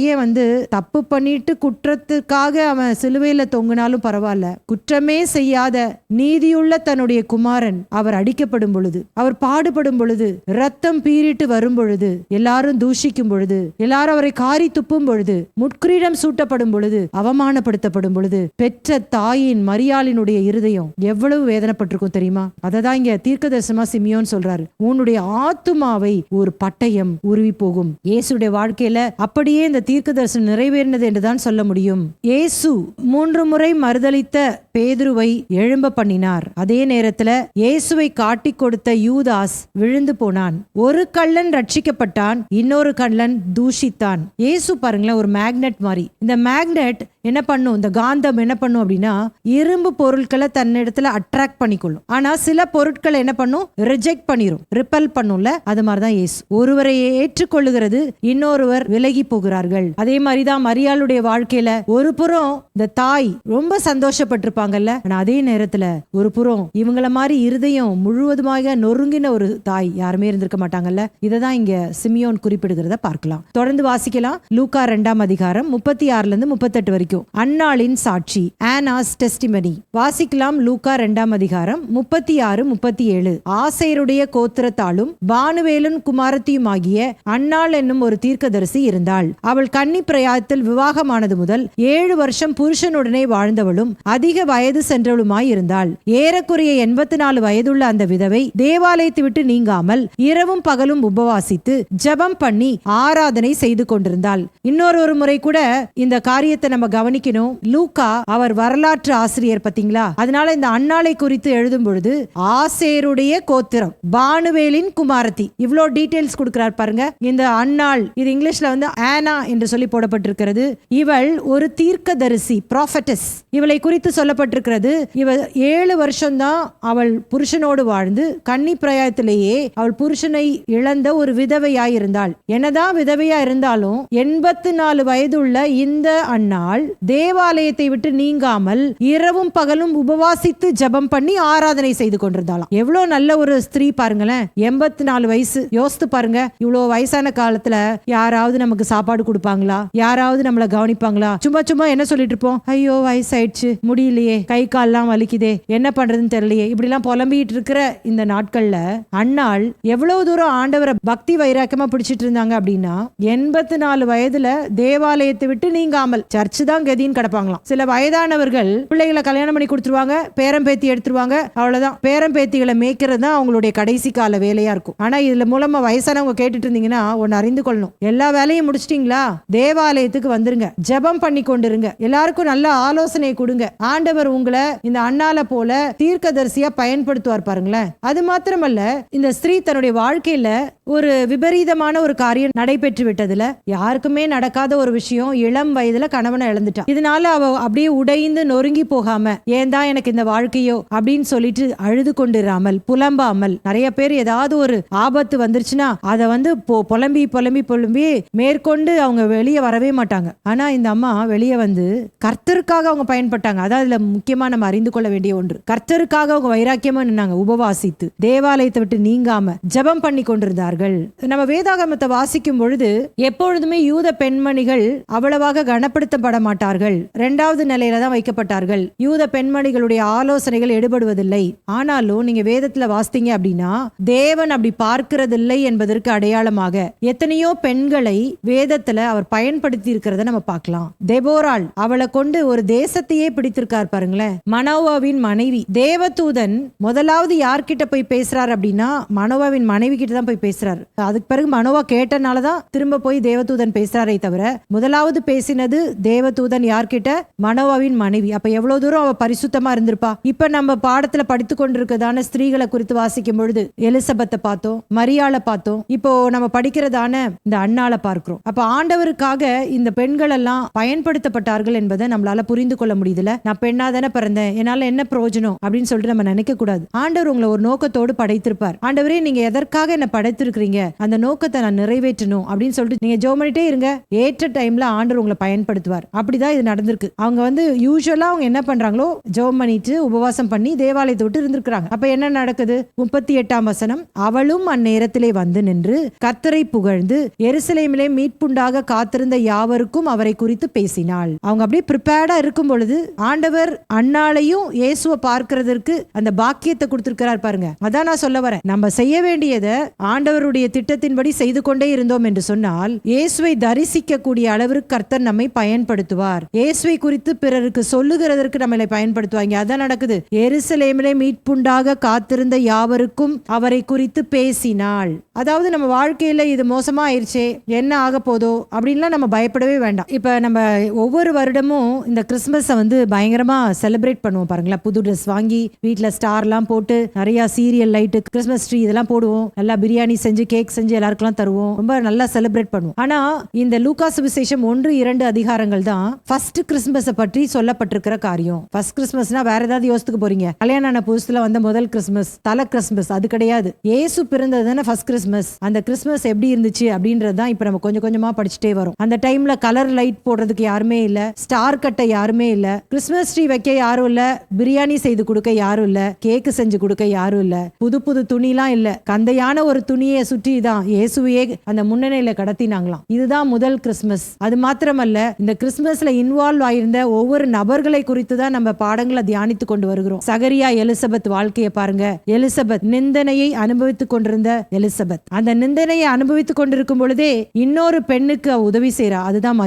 தப்பு பண்ணிட்டு குற்றத்துக்காக அவன் சிலுவையில தொங்கினாலும் பரவாயில்ல, குற்றமே செய்யாத நீதியுள்ள தன்னுடைய குமாரன் அவர் அடிக்கப்படும் பொழுது, அவர் பாடுபடும் பொழுது, ரத்தம் பீறிட்டு வரும் பொழுது, எல்லாரும் தூஷிக்கும் பொழுது, எல்லாரும் அவரை காரி துப்பும் பொழுது, முட்கிரீடம் சூட்டப்படும் பொழுது, அவமானப்படுத்தப்படும் பொழுது, பெற்ற தாயின் மரியாளினுடைய இருதயம் எவ்வளவு வேதனைப்பட்டிருக்கும் தெரியுமா? அததான் இங்க தீர்க்கதரிசனமா சிமியோன் சொல்றாரு, உன்னுடைய ஆத்துமாவை ஒரு பட்டயம் உருவி போகும். இயேசுடைய வாழ்க்கையில அப்படியே இந்த தீர்க்க தரிசனம் நிறைவேறினது என்றுதான் சொல்ல முடியும். இயேசு 3 முறை மறுதலித்த பேதுருவை எழும்ப பண்ணினார். அதே நேரத்துல இயேசுவை காட்டி கொடுத்த யூதாஸ் விழுந்து போனான். ஒரு கள்ளன் ரட்சிக்கப்பட்டான், இன்னொரு கள்ளன் தூஷித்தான். இயேசு பாருங்களேன், ஒரு மேக்னெட் மாதிரி. இந்த மேக்னெட் என்ன பண்ணும், இந்த காந்தம் என்ன பண்ணும் அப்படின்னா, இரும்பு பொருட்களை தன்னிடத்துல அட்ராக்ட் பண்ணிக்கொள்ளும். ஆனா சில பொருட்களை என்ன பண்ணும், ரிஜெக்ட் பண்ணிரும், ரிப்பல் பண்ணும்ல. அது மாதிரிதான் இயேசு. ஒருவரை ஏற்றுக்கொள்ளுகிறது, இன்னொருவர் விலகி போகிறார்கள். அதே மாதிரிதான் மரியாளுடைய வாழ்க்கையில ஒரு புறம் இந்த தாய் ரொம்ப சந்தோஷப்பட்டிருப்பாங்கல்ல, ஆனா அதே நேரத்துல ஒரு புறம் இவங்கள மாதிரி இருதயம் முழுவதுமாக நொறுங்கின ஒரு தாய் யாருமே இருந்திருக்க மாட்டாங்கல்ல. இததான் இங்க சிமியோன் குறிப்பிடுகிறத பார்க்கலாம். தொடர்ந்து வாசிக்கலாம். லூக்கா 2ஆம் அதிகாரம் 36 38 வரைக்கும் படிக்கும். அன்னாளின் சாட்சி, ஆனாஸ் டெஸ்டிமனி. வாசிக்கலாம் லூக்கா 2ஆம் அதிகாரம் 36-37. ஆசேருடைய கோத்திரத்தாலும் பானுவேலின் குமாரத்தியுமாகிய அன்னாள் என்னும் ஒரு தீர்க்கதரிசி இருந்தாள். அவள் கன்னி பிரயாத்தில் விவாகமானது முதல் 7 வருஷம் புருஷனுடனே வாழ்ந்தவளும் அதிக வயது சென்றவளுமாய் இருந்தாள். ஏறக்குறைய 84 வயதுள்ள அந்த விதவை தேவாலயத்தை விட்டு நீங்காமல் இரவும் பகலும் உபவாசித்து ஜெபம் பண்ணி ஆராதனை செய்து கொண்டிருந்தாள். இன்னொரு முறை கூட இந்த காரியத்தை நம்ம கவனிக்கணும். லூக்கா அவர் வரலாற்று ஆசிரியர் பாத்தீங்களா, அதனால இந்த அன்னாளை குறித்து எழுதும் பொழுது ஆசேருடைய கோத்திரம், பானுவேலின் குமாரத்தி, இவ்வளோ டீடைல்ஸ் கொடுக்கிறார் பாருங்க. இந்த அன்னாள், இது இங்கிலீஷ்ல வந்து ஆனா என்று சொல்லி போடப்பட்டிருக்கிறது. இவள் ஒரு தீர்க்கதரிசி, ப்ராஃபெட்டஸ். இவளை குறித்து சொல்லப்பட்டிருக்கிறது. இவள் 7 வருஷம் தான் அவள் புருஷனோடு வாழ்ந்து கன்னி பிராயத்திலேயே அவள் புருஷனை இழந்த ஒரு விதவையாயிருந்தாள். என்னதான் விதவையா இருந்தாலும் 84 வயதுள்ள இந்த அன்னாள் தேவாலயத்தை விட்டு நீங்காமல் இரவும் பகலும் உபவாசித்து ஜெபம் பண்ணி ஆராதனை செய்து கொண்டிருந்தாளாம். எவ்வளவு நல்ல ஒரு ஸ்திரீ பாருங்களேன். 84 வயசு, யோசித்து பாருங்க. இவ்வளவு வயசான காலத்துல யாராவது நமக்கு சாப்பாடு கொடுப்பாங்களா? யாராவது நம்மள கவனிப்பாங்களா? சும்மா சும்மா என்ன சொல்லிட்டு இருப்போம், ஐயோ வயசாயிடுச்சு, முடியலையே, கை கால்லாம் வலிக்குதே, என்ன பண்றதுன்னு தெரியலையே, இப்படி எல்லாம் புலம்பிட்டு இருக்கிற இந்த நாட்கள்ல அன்னாள் எவ்வளவு தூரம் ஆண்டவரை பக்தி வைராக்கியமா பிடிச்சிட்டு இருந்தாங்க அப்படின்னா, 84 வயதுல தேவாலயத்தை விட்டு நீங்காமல், சர்ச்சு தான் கதின்னு கிடப்பாங்களாம். சில வயதானவர்கள் பிள்ளைகளை கல்யாணம் பண்ணி கொடுத்துருவாங்க, பேரம் பேத்தி எடுத்துருவாங்க, அவ்வளவுதான். பேரம் பேத்திகளை மேய்க்கிறது தான் அவங்களுடைய கடைசி கால வேலையா இருக்கும். ஆனா இதுல மூலமா வயசானவங்க கேட்டுட்டு இருந்தீங்கன்னா ஒன்னு அறிந்து கொள்ளணும். எல்லா வேலையும் முடிச்சிட்டீங்களா, தேவாலயத்துக்கு வந்துருங்க, ஜெபம் பண்ணி கொண்டிருங்க, எல்லாருக்கும் நல்ல ஆலோசனை கொடுங்க. ஆண்டவர் உங்களை இந்த அன்னால போல தீர்க்கதரிசியா பயன்படுத்துவார் பாருங்களேன். அது மாத்திரமல்ல, இந்த ஸ்திரீ தன்னுடைய வாழ்க்கையில ஒரு விபரீதமான ஒரு காரியம் நடைபெற்று விட்டதுல, யாருக்குமே நடக்காத ஒரு விஷயம், இளம் வயதுல கணவனை இழந்துட்டா. இதனால அவ அப்படியே உடைந்து நொறுங்கி போகாம, ஏன் தான் எனக்கு இந்த வாழ்க்கையோ அப்படின்னு சொல்லிட்டு அழுது கொண்டிராமல், புலம்பாமல், நிறைய பேர் ஏதாவது ஒரு ஆபத்து வந்துருச்சுன்னா அதை வந்து புலம்பி புலம்பி புலம்பி மேற்கொண்டு அவங்க வெளியே வரவே மாட்டாங்க. ஆனா இந்த அம்மா வெளியே வந்து கர்த்தருக்காக அவங்க பயன்பட்டாங்க. அதான் இதுல முக்கியமா நம்ம அறிந்து கொள்ள வேண்டிய ஒன்று. கர்த்தருக்காக அவங்க வைராக்கியமா நின்னாங்க, உபவாசித்து தேவாலயத்தை விட்டு நீங்காம ஜெபம் பண்ணி கொண்டிருந்தார்கள். நம்ம வேதாகமத்தை வாசிக்கும் பொழுது எப்பொழுதுமே யூத பெண்மணிகள் அவ்வளவாக கனப்படுத்தப்பட மாட்டார்கள், 2வது நிலையில தான் வைக்கப்பட்டார்கள். யூத பெண்மணிகளுடைய ஆலோசனைகள் எடுபடுவதில்லை. ஆனாலும் நீங்க வேதத்துல வாசித்தீங்க அப்படின்னா, தேவன் அப்படி பார்க்கிறதில்லை என்பதற்கு அடையாளமாக எத்தனையோ பெண்களை வேதத்துல அவர் பயன்படுத்தி இருக்கிறத நம்ம பார்க்கலாம். தெபோராள், அவளை கொண்டு ஒரு தேசத்தையே பிடித்திருக்கார் பாருங்களேன். மனோவாவின் மனைவி. தேவதூதன் முதலாவது யார்கிட்ட போய் பேசுறார் அப்படின்னா, மனோவாவின் மனைவி கிட்ட தான் போய் பேசுறாரு. அதுக்கு பிறகு மனோவா கேட்டனாலதான் திரும்ப போய் தேவதூதன் பேசுறாரே தவிர, முதலாவது பேசினது தேவதூதன் யார்கிட்ட? மனோவாவின் மனைவி. அப்ப எவ்வளவு தூரம் அவ பரிசுத்தமா இருந்திருப்பா. இப்ப நம்ம பாடத்துல படித்து கொண்டிருக்கிறதான ஸ்திரீகளை குறித்து வாசிக்கும் பொழுது எலிசபெத்தை பார்த்தோம், மரியாளை பார்த்தோம், இப்போ நம்ம படிக்கிறதான இந்த அன்னாளை பார்க்கிறோம். அப்ப ஆண்டவருக்காக இந்த பெண்கள் எல்லாம் பயன்படுத்தப்பட்டார்கள் என்பதை நம்மளால புரிந்து கொள்ள முடியுதுல. நான் பெண்ணா தானே பிறந்தேன், என்னால என்ன பிரயோஜனம் அப்படின்னு சொல்லிட்டு நம்ம நினைக்க கூடாது. ஆண்டவர் உங்களை ஒரு நோக்கத்தோடு படைத்திருப்பார். ஆண்டவரே, நீங்க எதற்காக என்ன படைத்திருக்கிறீங்க, அந்த நோக்கத்தை நான் நிறைவேற்றணும் அப்படின்னு சொல்லிட்டு நீங்க ஜெபம் பண்ணிட்டே இருங்க. ஏற்ற டைம்ல ஆண்டவர் உங்களை பயன்படுத்துவார். அப்படிதான் இது நடந்திருக்கு. அவங்க வந்து யூசுவலா அவங்க என்ன பண்றாங்களோ ஜெபம் பண்ணிட்டு உபவாசம் பண்ணி தேவாலயத்தை விட்டு இருந்திருக்கிறாங்க. அப்ப என்ன நடக்குது? 38ஆம் வசனம், அவளும் அந்நேரத்திலே வந்து நின்று கர்த்தரை புகழ்ந்து எருசலேமிலே மீட்புண்டாக காத்திருந்த யாவருக்கும் அவரை குறித்து பேசினாள். அவங்க அப்படியே ப்ரிப்பேர்டா இருக்கும் பொழுது ஆண்டவர் அன்னாளையும் இயேசுவை பார்க்கிறதற்கு அந்த பாக்கியத்தை கொடுத்திருக்கிறார் பாருங்க. அதான் நான் சொல்ல வரேன். நம்ம செய்ய வேண்டியதை ஆண்டவருடைய திட்டத்தின்படி செய்து கொண்டே இருந்தோம் என்று சொன்னால் இயேசுவை தரிசிக்க கூடிய அளவிற்கு கர்த்தர் நம்மை பயன்படுத்துவார். இயேசுவை குறித்து பிறருக்கு சொல்லுகிறதற்கு நம்மளை பயன்படுத்துவாங்க. அதான் நடக்குது. எருசலேமிலே மீட்புண்டாக காத்திருந்த யாவருக்கும் அவரை குறித்து பேசினாள். அதாவது நம்ம வாழ்க்கையில இது மோசமா ஆயிடுச்சே, என்ன ஆக போதோ அப்படின்லாம் நம்ம பயப்படவே வேண்டாம். இப்ப நம்ம ஒவ்வொரு வருடமும் இந்த கிறிஸ்துமஸை வந்து பயங்கரமா செலிப்ரேட் பண்ணுவோம் பாருங்களா. புது ட்ரெஸ் வாங்கி வீட்டுல ஸ்டார்லாம் போட்டு நிறைய சீரியல் லைட்டு, கிறிஸ்துமஸ் ட்ரீ இதெல்லாம் போடுவோம். நல்லா பிரியாணி செஞ்சு கேக் செஞ்சு எல்லாருக்கெல்லாம் தருவோம். ரொம்ப நல்லா செலிப்ரேட் பண்ணுவோம். ஆனா இந்த லூக்கா சுவிசேஷம் 1-2 அதிகாரங்கள் தான் ஃபர்ஸ்ட் கிறிஸ்துமஸை பற்றி சொல்லப்பட்டிருக்கிற காரியம். ஃபர்ஸ்ட் கிறிஸ்துமஸ்னா வேற ஏதாவது யோசித்துக்கு போறீங்க? கல்யாணம் ஆன புதுசுல வந்த முதல் கிறிஸ்துமஸ், தலை கிறிஸ்துமஸ், அது கிடையாது. இயேசு பிறந்தது தானே ஃபர்ஸ்ட் கிறிஸ்துமஸ். அந்த கிறிஸ்துமஸ் எப்படி இருந்துச்சு அப்படின்றது தான் இப்ப நம்ம கொஞ்சம் கொஞ்சமா படிச்சுட்டே வரும். அந்த டைம்ல கலர் லைட் போடுறதுக்கு யாருமே இல்ல, ஸ்டார் கட்ட யாருமே இல்ல, கிறிஸ்துமஸ் ட்ரீ வைக்க யாரும் இல்ல, பிரியாணி செய்து கொடுக்க யாரும் இல்ல, கேக்கு செஞ்சு கொடுக்க யாரும் இல்ல, புது புது துணிலாம் இல்ல, கந்தையான ஒரு துணியை சுற்றி தான் இயேசுவையே அந்த முன்னணியில கடத்தினாங்களாம். இதுதான் முதல் கிறிஸ்துமஸ். அது மாத்திரமல்ல, இந்த கிறிஸ்துமஸ் பிசினஸ்ல இன்வால்வ் ஆயிருந்த ஒவ்வொரு நபர்களை குறித்து தான் நம்ம பாடங்களை தியானித்து கொண்டு வருகிறோம். சகரியா எலிசபெத் வாழ்க்கையை பாருங்க. எலிசபெத் நிந்தனையை அனுபவித்துக் கொண்டிருந்த எலிசபெத், அந்த நிந்தனையை அனுபவித்துக் கொண்டிருக்கும் பொழுதே இன்னொரு பெண்ணுக்கு உதவி செய்யறா. அதுதான்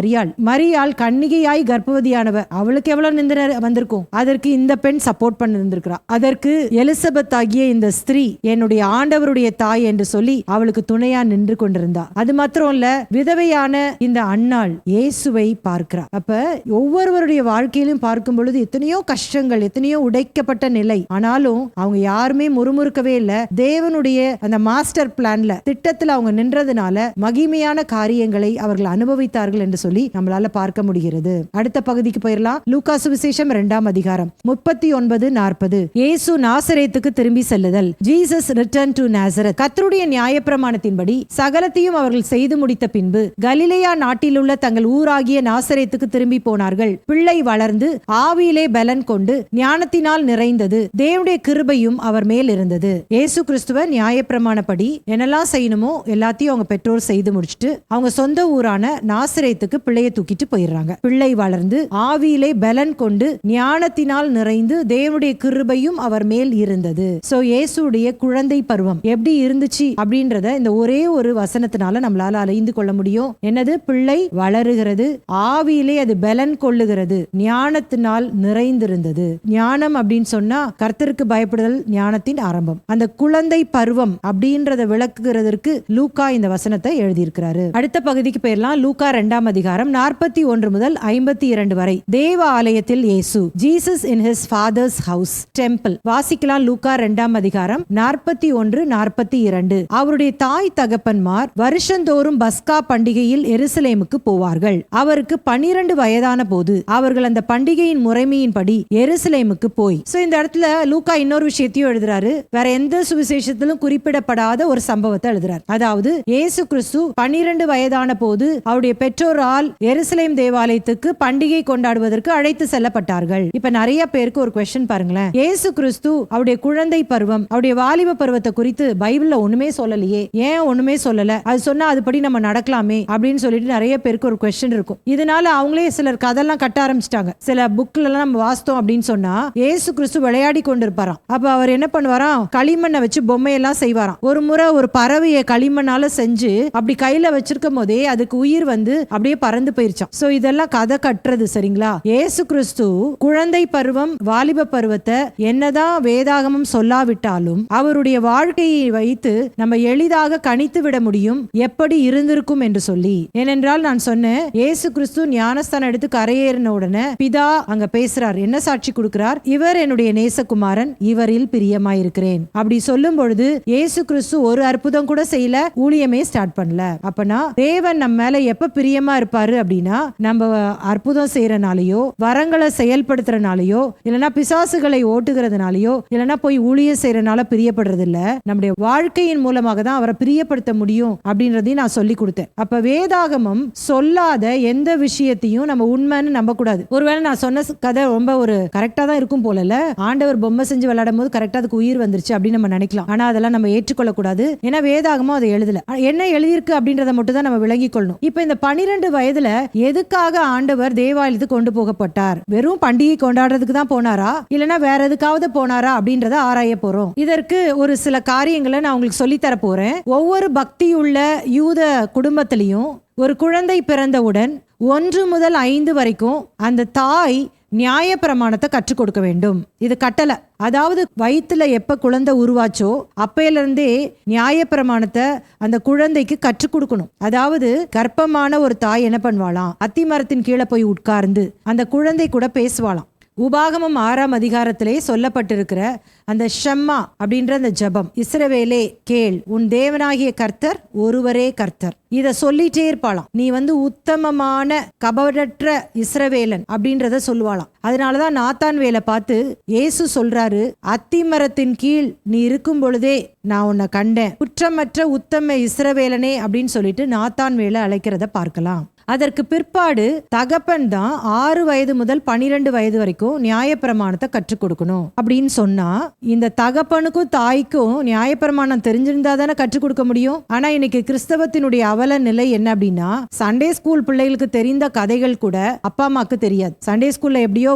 மரியாள் கன்னிகையாய் கர்ப்பவதியானவர். அவளுக்கு எவ்வளவு நிந்தனை வந்திருக்கும், அதற்கு இந்த பெண் சப்போர்ட் பண்ணிருந்திருக்கிறா. அதற்கு எலிசபெத் ஆகிய இந்த ஸ்திரீ என்னுடைய ஆண்டவருடைய தாய் என்று சொல்லி அவளுக்கு துணையா நின்று கொண்டிருந்தா. அது மாத்திரம் இல்ல, விதவையான இந்த அன்னாள் இயேசுவை பார்க்கிறா. அப்ப ஒவ்வொருவருடைய வாழ்க்கையிலும் பார்க்கும் பொழுது எத்தனையோ கஷ்டங்கள், எத்தனையோ உடைக்கப்பட்ட நிலை, ஆனாலும் அவங்க யாருமே முறுமுறுக்கவே இல்லை. தேவனுடைய அந்த மாஸ்டர் பிளான்ல, திட்டத்தில் அவங்க நின்றதுனால மகிமையான காரியங்களை அவர்கள் அனுபவித்தார்கள் என்று சொல்லி நம்மளால பார்க்க முடிகிறது. அடுத்த பகுதிக்கு போயிடலாம். லூக்கா சுவிசேஷம் 2ஆம் அதிகாரம் 39-40. இயேசு நாசரேத்துக்கு திரும்பி செல்லுதல். Jesus return to Nazareth. கர்த்தருடைய நியாயப்பிரமாணத்தின்படி சகலத்தையும் அவர்கள் செய்து முடித்த பின்பு கலிலேயா நாட்டில் உள்ள தங்கள் ஊராகிய நாசரேத்துக்கு திரும்பி போனார்கள். பிள்ளை வளர்ந்து ஆவியிலே பலன் கொண்டு ஞானத்தினால் நிறைந்தது, தேவனுடைய கிருபையும் அவர் மேல் இருந்தது. இயேசு கிறிஸ்துவ நியாயப்பிரமாணப்படி என்னெல்லாம் செய்யணுமோ எல்லாத்தையும் அவங்க பெற்றோர் செய்து முடிச்சுட்டு அவங்க சொந்த ஊரான நாசரேத்துக்கு பிள்ளையை தூக்கிட்டு போயிடுறாங்க. பிள்ளை வளர்ந்து ஆவியிலே பலன் கொண்டு ஞானத்தினால் நிறைந்து தேவனுடைய கிருபையும் அவர் மேல் இருந்தது. சோ இயேசுடைய குழந்தை பருவம் எப்படி இருந்துச்சு அப்படின்றத இந்த ஒரே ஒரு வசனத்தினால நம்மளால அறிந்து கொள்ள முடியும். என்னது? பிள்ளை வளருகிறது, ஆவியிலே அது பலன் கொள்ளுகிறது, ஞானத்தினால் நிறைந்திருந்தது. ஞானம் அப்படின்னு சொன்னா கர்த்தருக்கு பயப்படுதல் ஞானத்தின் ஆரம்பம். அந்த குழந்தை பருவம் அப்படின்றத விளக்குகிறதற்கு லூக்கா இந்த வசனத்தை எழுதியிருக்கிறாரு. அடுத்த பகுதிக்கு போயிடலாம். லூக்கா 2ஆம் அதிகாரம் 41-52 வரை. தேவ ஆலயத்தில் இயேசு, Jesus in his fathers house, temple. வாசிக்கலாம். லூக்கா 2ஆம் அதிகாரம் 41-42. அவருடைய தாய் தகப்பன்மார் வருஷந்தோறும் பஸ்கா பண்டிகையில் எருசலேமுக்கு போவார்கள். அவருக்கு 12 வயதான போது அவர்கள் அந்த பண்டிகையின் முறைமையின்படி எருசலேமுக்கு போய். சோ இந்த இடத்துல லூக்கா இன்னொரு விஷயத்தையும் எழுதுறாரு. வேற எந்த சுவிசேஷத்திலும் குறிப்பிடப்படாத ஒரு சம்பவத்தை எழுதுறாரு. அதாவது இயேசு கிறிஸ்து 12 வயதான போது அவருடைய பெற்றோரால் எருசலேம் தேவாலயத்துக்கு பண்டிகை கொண்டாடுவதற்கு அழைத்து செல்லப்பட்டார்கள். இப்ப நிறைய பேருக்கு ஒரு क्वेश्चन பாருங்களேன். இயேசு கிறிஸ்து அவருடைய குழந்தை பருவம், அவருடைய வாலிப பருவத்தை குறித்து பைபிள்ல ஒண்ணுமே சொல்லலையே, ஏன் ஒண்ணுமே சொல்லல, அது சொன்னா அதுபடி நம்ம நடக்கலாமே அப்படின்னு சொல்லிட்டு நிறைய பேருக்கு ஒரு क्वेश्चन இருக்கும். இதனால அவங்களே சிலர் கதெல்லாம் கட்ட ஆரம்பிச்சிட்டாங்க. சில புக்ல எல்லாம் நம்ம வாசித்தோம் அப்படின்னு சொன்னா இயேசு கிறிஸ்து விளையாடி கொண்டிருப்பாராம். அப்ப அவர் என்ன பண்ணுவாராம், களிமண்ணை வச்சு பொம்மையெல்லாம் செய்வாராம். ஒரு முறை ஒரு பறவையை களிமண்ணால செஞ்சு அப்படி கையில வச்சிருக்கும் போதே அதுக்கு உயிர் வந்து அப்படியே பறந்து போயிருச்சாம். சோ இதெல்லாம் கதை கட்டுறது, சரிங்களா? இயேசு கிறிஸ்து குழந்தை பருவம், வாலிப பருவத்தை என்னதான் வேதாகமம் சொல்லாவிட்டாலும் அவருடைய வாழ்க்கையை வைத்து நம்ம எளிதாக கணித்து விட முடியும் எப்படி இருந்திருக்கும் என்று சொல்லி. ஏனென்றால் நான் சொன்னேன், இயேசு கிறிஸ்து ஞானஸ்தானம் எடுத்து கரையேறின உடனே பிதா அங்க பேசுறார். என்ன சாட்சி கொடுக்கிறார்? இவர் என்னுடைய நேசகுமாரன், இவரில் பிரியமாயிருக்கிறேன். அப்படி சொல்லும் பொழுது இயேசு கிறிஸ்து ஒரு அற்புதம் கூட செய்யல, ஊழியமே ஸ்டார்ட் பண்ணல. அப்பனா தேவன் நம்ம மேல எப்ப பிரியமா இருப்பாரு அப்படின்னா, நம்ம அற்புதம் செய்யறனாலயோ, வரங்களை செயல்படுத்துறனாலயோ, இல்லைன்னா பிசாசுகளை ஓட்டுகிறதுனாலயோ, இல்லைன்னா போய் ஊழியம் செய்யறனால பிரியப்படுறது இல்ல, நம்முடைய வாழ்க்கையின் மூலமாக தான் அவரை பிரியப்படுத்த முடியும் அப்படின்றதையும் நான் சொல்லி கொடுத்தேன். அப்ப வேதாகமம் சொல்லாத எந்த விஷயத்தையும் நம்ம உண்மைன்னு நம்ப கூடாது. ஒருவேளை நான் சொன்ன கதை ரொம்ப ஒரு கரெக்டா தான் இருக்கும் போல, ஆண்டவர் பொம்மை செஞ்சு விளையாடும் போது கரெக்டா அதுக்கு உயிர் வந்துருச்சு அப்படின்னு நம்ம நினைக்கலாம். ஆனா அதெல்லாம் நம்ம ஏற்றுக்கொள்ள கூடாது. ஏன்னா வேதாகமும் அதை எழுதல. என்ன எழுதியிருக்கு அப்படின்றத மட்டும் தான் நம்ம விளங்கிக் கொள்ளணும். இப்ப இந்த 12 வயதுல எதுக்காக ஆண்டவர் தேவாலயத்துக்கு கொண்டு போகப்பட்டார்? வெறும் பண்டிகை கொண்டாடுறதுக்கு தான் போனாரா, இல்லைன்னா வேற எதுக்காவது போனாரா அப்படின்றத ஆராய போறோம். இதற்கு ஒரு சில காரியங்களை நான் உங்களுக்கு சொல்லி தர போறேன். ஒவ்வொரு பக்தியுள்ள யூத குடும்பத்திலையும் ஒரு குழந்தை பிறந்தவுடன் 1 முதல் 5 வரைக்கும் அந்த தாய் நியாய பிரமாணத்தை கற்றுக் கொடுக்க வேண்டும். இது கட்டளை. அதாவது வயிற்றுல எப்ப குழந்தை உருவாச்சோ அப்பையில இருந்தே நியாய பிரமாணத்தை அந்த குழந்தைக்கு கற்றுக் கொடுக்கணும். அதாவது கர்ப்பமான ஒரு தாய் என்ன பண்ணுவாளாம், அத்தி மரத்தின் கீழே போய் உட்கார்ந்து அந்த குழந்தை கூட பேசுவாளாம். உபாகமம் 6ஆம் அதிகாரத்திலே சொல்லப்பட்டிருக்கிற அந்த ஷம்மா அப்படின்ற அந்த ஜபம், இஸ்ரவேலே கேள், உன் தேவனாகிய கர்த்தர் ஒருவரே கர்த்தர், இத சொல்லிட்டே இருப்பாளாம். நீ உத்தமமான கபடற்ற இஸ்ரவேலன் அப்படின்றத சொல்லுவாளாம். அதனாலதான் நாத்தான் வேலை பார்த்து இயேசு சொல்றாரு, அத்திமரத்தின் கீழ் நீ இருக்கும் பொழுதே நான் உன்னை கண்டேன், குற்றமற்ற உத்தம இஸ்ரவேலனே அப்படின்னு சொல்லிட்டு நாத்தான் வேலை அழைக்கிறத பார்க்கலாம். அதற்கு பிற்பாடு தகப்பன் தான் 6 வயது முதல் 12 வயது வரைக்கும் நியாயப்பிரமாணத்தை கற்றுக் கொடுக்கணும் அப்படின்னு சொன்னா, இந்த தகப்பனுக்கும் தாய்க்கும் நியாயப்பிரமாணம் தெரிஞ்சிருந்தா தானே கற்றுக் கொடுக்க முடியும். ஆனா இன்னைக்கு கிறிஸ்தவத்தினுடைய அவல நிலை என்ன அப்படின்னா, சண்டே ஸ்கூல் பிள்ளைகளுக்கு தெரிந்த கதைகள் கூட அப்பா அம்மாக்கு தெரியாது. சண்டே ஸ்கூல்ல எப்படியோ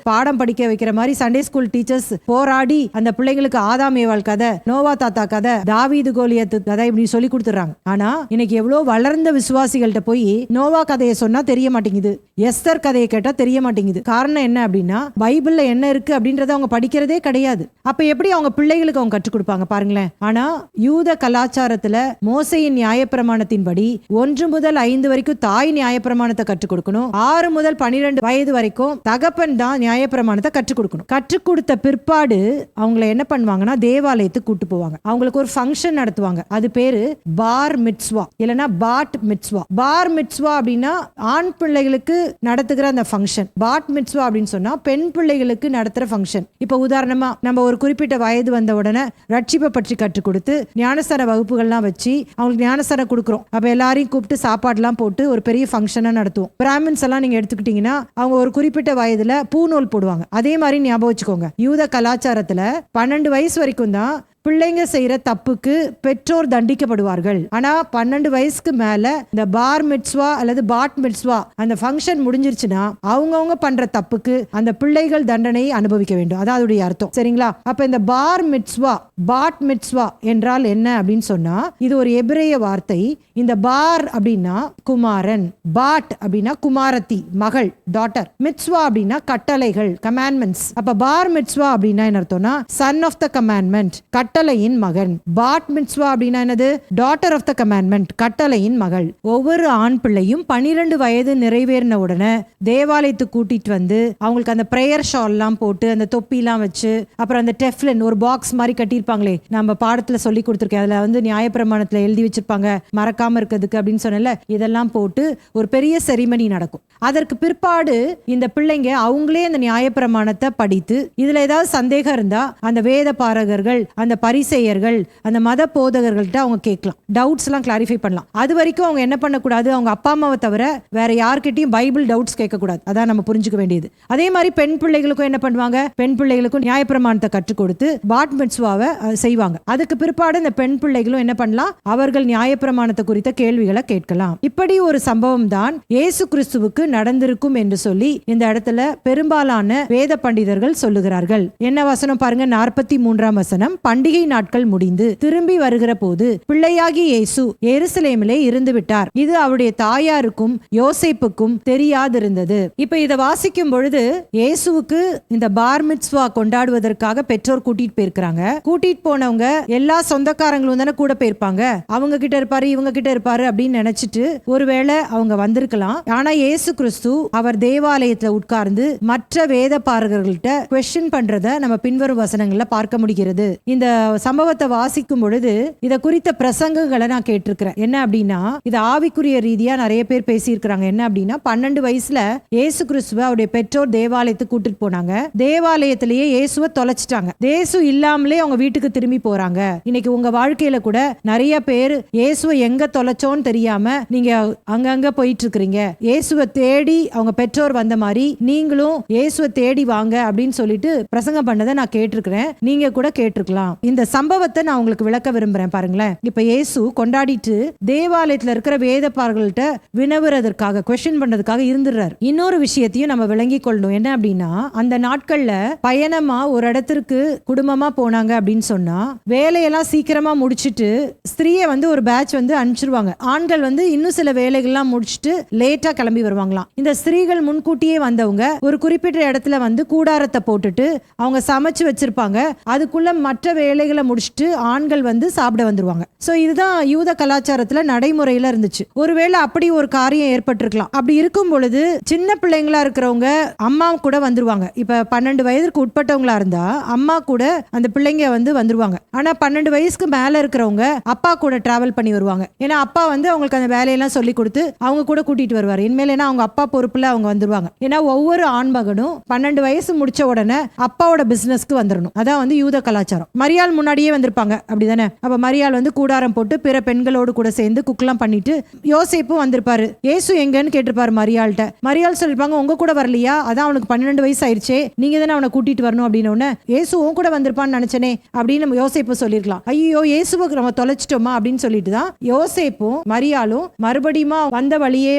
பாடம் படிக்க வைக்கிற மாதிரி சண்டே ஸ்கூல் டீச்சர்ஸ் போராடி அந்த பிள்ளைங்களுக்கு ஆதாம் ஏவாள் கதை, நோவா தாத்தா கதை, தாவீது கோலியத்து கதை இப்படி சொல்லி கொடுத்துறாங்க. ஆனா இன்னைக்கு எவ்வளவு வளர்ந்த விசுவாசிகள்கிட்ட போய் நோவா கதையை சொன்னா தெரிய மாட்டேங்குது, எஸ்தர் கதையை கேட்டா தெரிய மாட்டேங்குது. காரணம் என்ன அப்படின்னா, பைபிள்ல என்ன இருக்கு அப்படின்றத அவங்க படிக்கிறதே கிடையாது. அப்ப எப்படி அவங்க பிள்ளைகளுக்கு அவங்க கற்றுக் கொடுப்பாங்க பாருங்களேன். ஆனா யூத கலாச்சாரத்துல மோசையின் நியாயப்பிரமாணத்தின்படி 1 முதல் 5 வரைக்கும் தாய் நியாயப்பிரமாணத்தை கற்றுக் கொடுக்கணும். 6 முதல் 12 வயது வரைக்கும் தகப்பன் தான் நியாயப்பிரமாணத்தை கற்றுக் கொடுக்கணும். கற்றுக் கொடுத்த பிற்பாடு அவங்கள என்ன பண்ணுவாங்கன்னா, தேவாலயத்துக்கு கூட்டு போவாங்க. அவங்களுக்கு ஒரு ஃபங்க்ஷன் நடத்துவாங்க. அது பேரு பார் மிட்ஸ்வா இல்லனா பாட் மிட்ஸ்வா. பார் மிட்ஸ்வா அப்படின்னா ஆண் பிள்ளைகளுக்கு நடத்துகிற அந்த ஃபங்க்ஷன். பாட் மிட்ஸ்வா அப்படின்னு சொன்னா பெண் பிள்ளைகளுக்கு நடத்துற ஃபங்க்ஷன். இப்ப உதாரணமா நம்ம ஒரு குறிப்பிட்ட வயது வந்த உடனே ரட்சிப்பை பற்றி கற்றுக் கொடுத்து ஞானஸ்தான வகுப்புகள்லாம் வச்சு அவங்களுக்கு ஞானஸ்தானம் கொடுக்குறோம். அப்ப எல்லாரையும் கூப்பிட்டு சாப்பாடுலாம் போட்டு ஒரு பெரிய ஃபங்க்ஷனா நடத்துவோம். பிராமின்ஸ் எல்லாம் நீங்க எடுத்துக்கிட்டீங்கன்னா அவங்க ஒரு குறிப்பிட்ட வயதுல பூநூல் போடுவாங்க. அதே மாதிரி ஞாபகம் வச்சுக்கோங்க, யூத கலாச்சாரத்துல 12 வயசு வரைக்கும் தான் பிள்ளைங்க செய்யற தப்புக்கு பெற்றோர் தண்டிக்கப்படுவார்கள். ஆனா 12 வயசுக்கு மேல இந்த பார் மிட்ஸ்வா அல்லது பாட் மிட்ஸ்வா அந்த ஃபங்க்ஷன் முடிஞ்சிருச்சுன்னா அவங்கவுங்க பண்ற தப்புக்கு அந்த பிள்ளைகள் தண்டனை அனுபவிக்க வேண்டும். அதாவது அர்த்தம். சரிங்களா? அப்ப இந்த பார் மிட்ஸ்வா பாட் மிட்ஸ்வா என்றால் என்ன அப்படின்னு சொன்னா, இது ஒரு எபிரேய வார்த்தை. இந்த பார் அப்படின்னா குமாரன், பாட் அப்படின்னா குமாரத்தி மகள் டாட்டர், மிட்ஸ்வா அப்படின்னா கட்டளைகள் கமாண்ட்மெண்ட்ஸ். அப்ப பார் மிட்ஸ்வா அப்படின்னா என்ன அர்த்தம்னா சன் ஆஃப் த கமாண்ட்மெண்ட், கட்டளையின் மகன். பாட் மிட்ஸ்வா அப்படின்னா என்னது? டாட்டர் ஆஃப் த கமாண்ட்மெண்ட், கட்டளையின் மகள். ஒவ்வொரு ஆண் பிள்ளையும் 12 வயது நிறைவேறின உடனே தேவாலயத்துக்கு கூட்டிட்டு வந்து அவங்களுக்கு அந்த பிரேயர் ஷால் எல்லாம் போட்டு அந்த தொப்பிலாம் வச்சு அப்புறம் அந்த டெஃப்லின் ஒரு பாக்ஸ் மாதிரி கட்டியிருப்பாங்களே, நம்ம பாடத்துல சொல்லி கொடுத்துருக்கேன். அதுல நியாயப்பிரமாணத்துல எழுதி வச்சிருப்பாங்க மறக்காம இருக்கிறதுக்கு அப்படின்னு சொன்னல, இதெல்லாம் போட்டு ஒரு பெரிய செரிமனி நடக்கும். அதற்கு பிற்பாடு இந்த பிள்ளைங்க அவங்களே அந்த நியாயப்பிரமாணத்தை படித்து இதுல ஏதாவது சந்தேகம் இருந்தா அந்த வேத பாரகர்கள், அந்த பரிசேயர்கள், அந்த மத போதகர்கள்ட்ட அவங்க கேட்கலாம், டவுட்ஸ் எல்லாம் கிளாரிஃபை பண்ணலாம். அது வரைக்கும் அவங்க என்ன பண்ணக்கூடாது, அவங்க அப்பா அம்மாவை தவிர வேற யார்கிட்டயும் பைபிள் டவுட்ஸ் கேட்கக்கூடாது. அதான் நம்ம புரிஞ்சுக்க வேண்டியது. அதே மாதிரி பெண் பிள்ளைகளுக்கும் என்ன பண்ணுவாங்க, பெண் பிள்ளைகளுக்கும் நியாயப்பிரமாணத்தை கற்றுக் கொடுத்து பாட் மிட்ஸ்வாவை செய்வாங்க. அதுக்கு பிற்பாடு இந்த பெண் பிள்ளைகளும் என்ன பண்ணலாம், அவர்கள் நியாயப்பிரமாணத்தை குறித்த கேள்விகளை கேட்கலாம். இப்படி ஒரு சம்பவம் தான் இயேசு கிறிஸ்துவுக்கு நடந்திருக்கும் என்று சொல்லி இந்த இடத்துல பெரும்பாலான வேத பண்டிதர்கள் சொல்லுகிறார்கள். என்ன வசனம் பாருங்க, 43ஆம் வசனம். பண்டிகை நாட்கள் முடிந்து திரும்பி வருகிற போது பிள்ளையாகி இயேசு எருசலேமிலே இருந்து விட்டார். இது அவருடைய தாயாருக்கும் யோசேப்புக்கும் தெரியாதிருந்தது. இப்ப இதை வாசிக்கும் பொழுது இயேசுவுக்கு இந்த பார் மிட்ஸ்வா கொண்டாடுவதற்காக பெற்றோர் கூட்டிட்டு போயிருக்காங்க. கூட்டிட்டு போனவங்க எல்லா சொந்தக்காரங்களும் தானே கூட போயிருப்பாங்க. அவங்க கிட்ட இருப்பாரு இவங்க கிட்ட இருப்பாரு அப்படின்னு நினைச்சிட்டு ஒருவேளை அவங்க வந்திருக்கலாம். ஆனா இயேசு கிறிஸ்து அவர் தேவாலயத்துல உட்கார்ந்து மற்ற வேத பாரகர்கள்ட்ட குவெஸ்டின் பண்றத நம்ம பின்வரும் வசனங்கள்ல பார்க்க முடிகிறது. இந்த சம்பவத்தை வாசிக்கும் பொழுது இத குறித்த பிரசங்கங்களை நான் கேட்டிருக்கிறேன். என்ன அப்படின்னா, இது ஆவிக்குரிய ரீதியா நிறைய பேர் பேசியிருக்கிறாங்க. என்ன அப்படின்னா, 12 வயசுல இயேசு கிறிஸ்துவ அவருடைய பெற்றோர் தேவாலயத்துக்கு கூட்டிட்டு போனாங்க. தேவாலயத்திலேயே இயேசுவை தொலைச்சிட்டாங்க. இயேசு இல்லாமலே அவங்க வீட்டுக்கு திரும்பி போறாங்க. இன்னைக்கு உங்க வாழ்க்கையில கூட நிறைய பேர் இயேசுவை எங்க தொலைச்சோன்னு தெரியாம நீங்க அங்கங்க போயிட்டு இருக்கிறீங்க. இயேசுவை தேடி அவங்க பெற்றோர் வந்த மாதிரி நீங்களும் இயேசுவை தேடி வாங்க அப்படின்னு சொல்லிட்டு பிரசங்கம் பண்ணதை நான் கேட்டிருக்கிறேன். நீங்க கூட கேட்டிருக்கலாம். இந்த சம்பவத்தை நான் உங்களுக்கு விளக்க விரும்புறேன். பாருங்களேன், இப்ப இயேசு கொண்டாடிட்டு தேவாலயத்துல இருக்கிற வேதப்பார்கள்ட்ட வினவுறதற்காக குவெஸ்டின் பண்றதுக்காக இருந்துடுறாரு. இன்னொரு விஷயத்தையும் நம்ம விளங்கி கொள்ளணும். என்ன அப்படின்னா, அந்த நாட்கள்ல பயணமா ஒரு இடத்திற்கு குடும்பமா போனாங்க அப்படின்னு சொன்னா வேலையெல்லாம் சீக்கிரமா முடிச்சுட்டு ஸ்திரீயை ஒரு பேட்ச் அனுப்பிச்சிருவாங்க. ஆண்கள் இன்னும் சில வேலைகள்லாம் முடிச்சுட்டு லேட்டா கிளம்பி வருவாங்களாம். இந்த ஸ்திரீகள் முன்கூட்டியே வந்தவங்க ஒரு குறிப்பிட்ட இடத்துல கூடாரத்தை போட்டுட்டு அவங்க சமைச்சு வச்சிருப்பாங்க. அதுக்குள்ள மற்ற வேலைகளை முடிச்சுட்டு ஆண்கள் சாப்பிட வந்துருவாங்க. சோ இதுதான் யூத கலாச்சாரத்துல நடைமுறையில இருந்துச்சு. ஒருவேளை அப்படி ஒரு காரியம் ஏற்பட்டிருக்கலாம். அப்படி இருக்கும் பொழுது சின்ன பிள்ளைங்களா இருக்கிறவங்க அம்மா கூட வந்துருவாங்க. இப்ப 12 வயதுக்கு உட்பட்டவங்களா இருந்தா அம்மா கூட அந்த பிள்ளைங்க வந்துருவாங்க. ஆனா 12 வயசுக்கு மேல இருக்கிறவங்க அப்பா கூட டிராவல் பண்ணி வருவாங்க. ஏன்னா அப்பா அவங்களுக்கு அந்த வேலையெல்லாம் சொல்லி கொடுத்து அவங்க கூட கூட்டிட்டு வருவாரு. இனிமேல் ஏன்னா அவங்க அப்பா பொறுப்புல அவங்க வந்துருவாங்க. ஏன்னா ஒவ்வொரு ஆண் மகனும் 12 வயசு முடிச்ச உடனே அப்பாவோட பிசினஸ்க்கு வந்துடணும். அதான் யூத கலாச்சாரம். மரியாள் முன்னாடியே வந்திருப்பாங்க, அப்படிதானே? அப்ப மரியாள் கூடாரம் போட்டு பிற பெண்களோடு கூட சேர்ந்து குக்லாம் பண்ணிட்டு யோசேப்பும் வந்திருப்பாரு. இயேசு எங்கன்னு கேட்டிருப்பாரு மரியாள்கிட்ட. மரியாள் சொல்லிருப்பாங்க, உங்க கூட வரலையா? அதான் அவனுக்கு 12 வயசு ஆயிடுச்சே, நீங்க தானே அவனை கூட்டிட்டு வரணும் அப்படின்னு. உடனே இயேசு உன் கூட வந்திருப்பான்னு நினைச்சனே அப்படின்னு யோசேப்பு சொல்லிருக்கலாம். ஐயோ இயேசுவை நம்ம தொலைச்சிட்டோமா அப்படின்னு சொல்லிட்டு தான் யோசேப்பும் மரியாளும் மறுபடியும் வந்த வழியே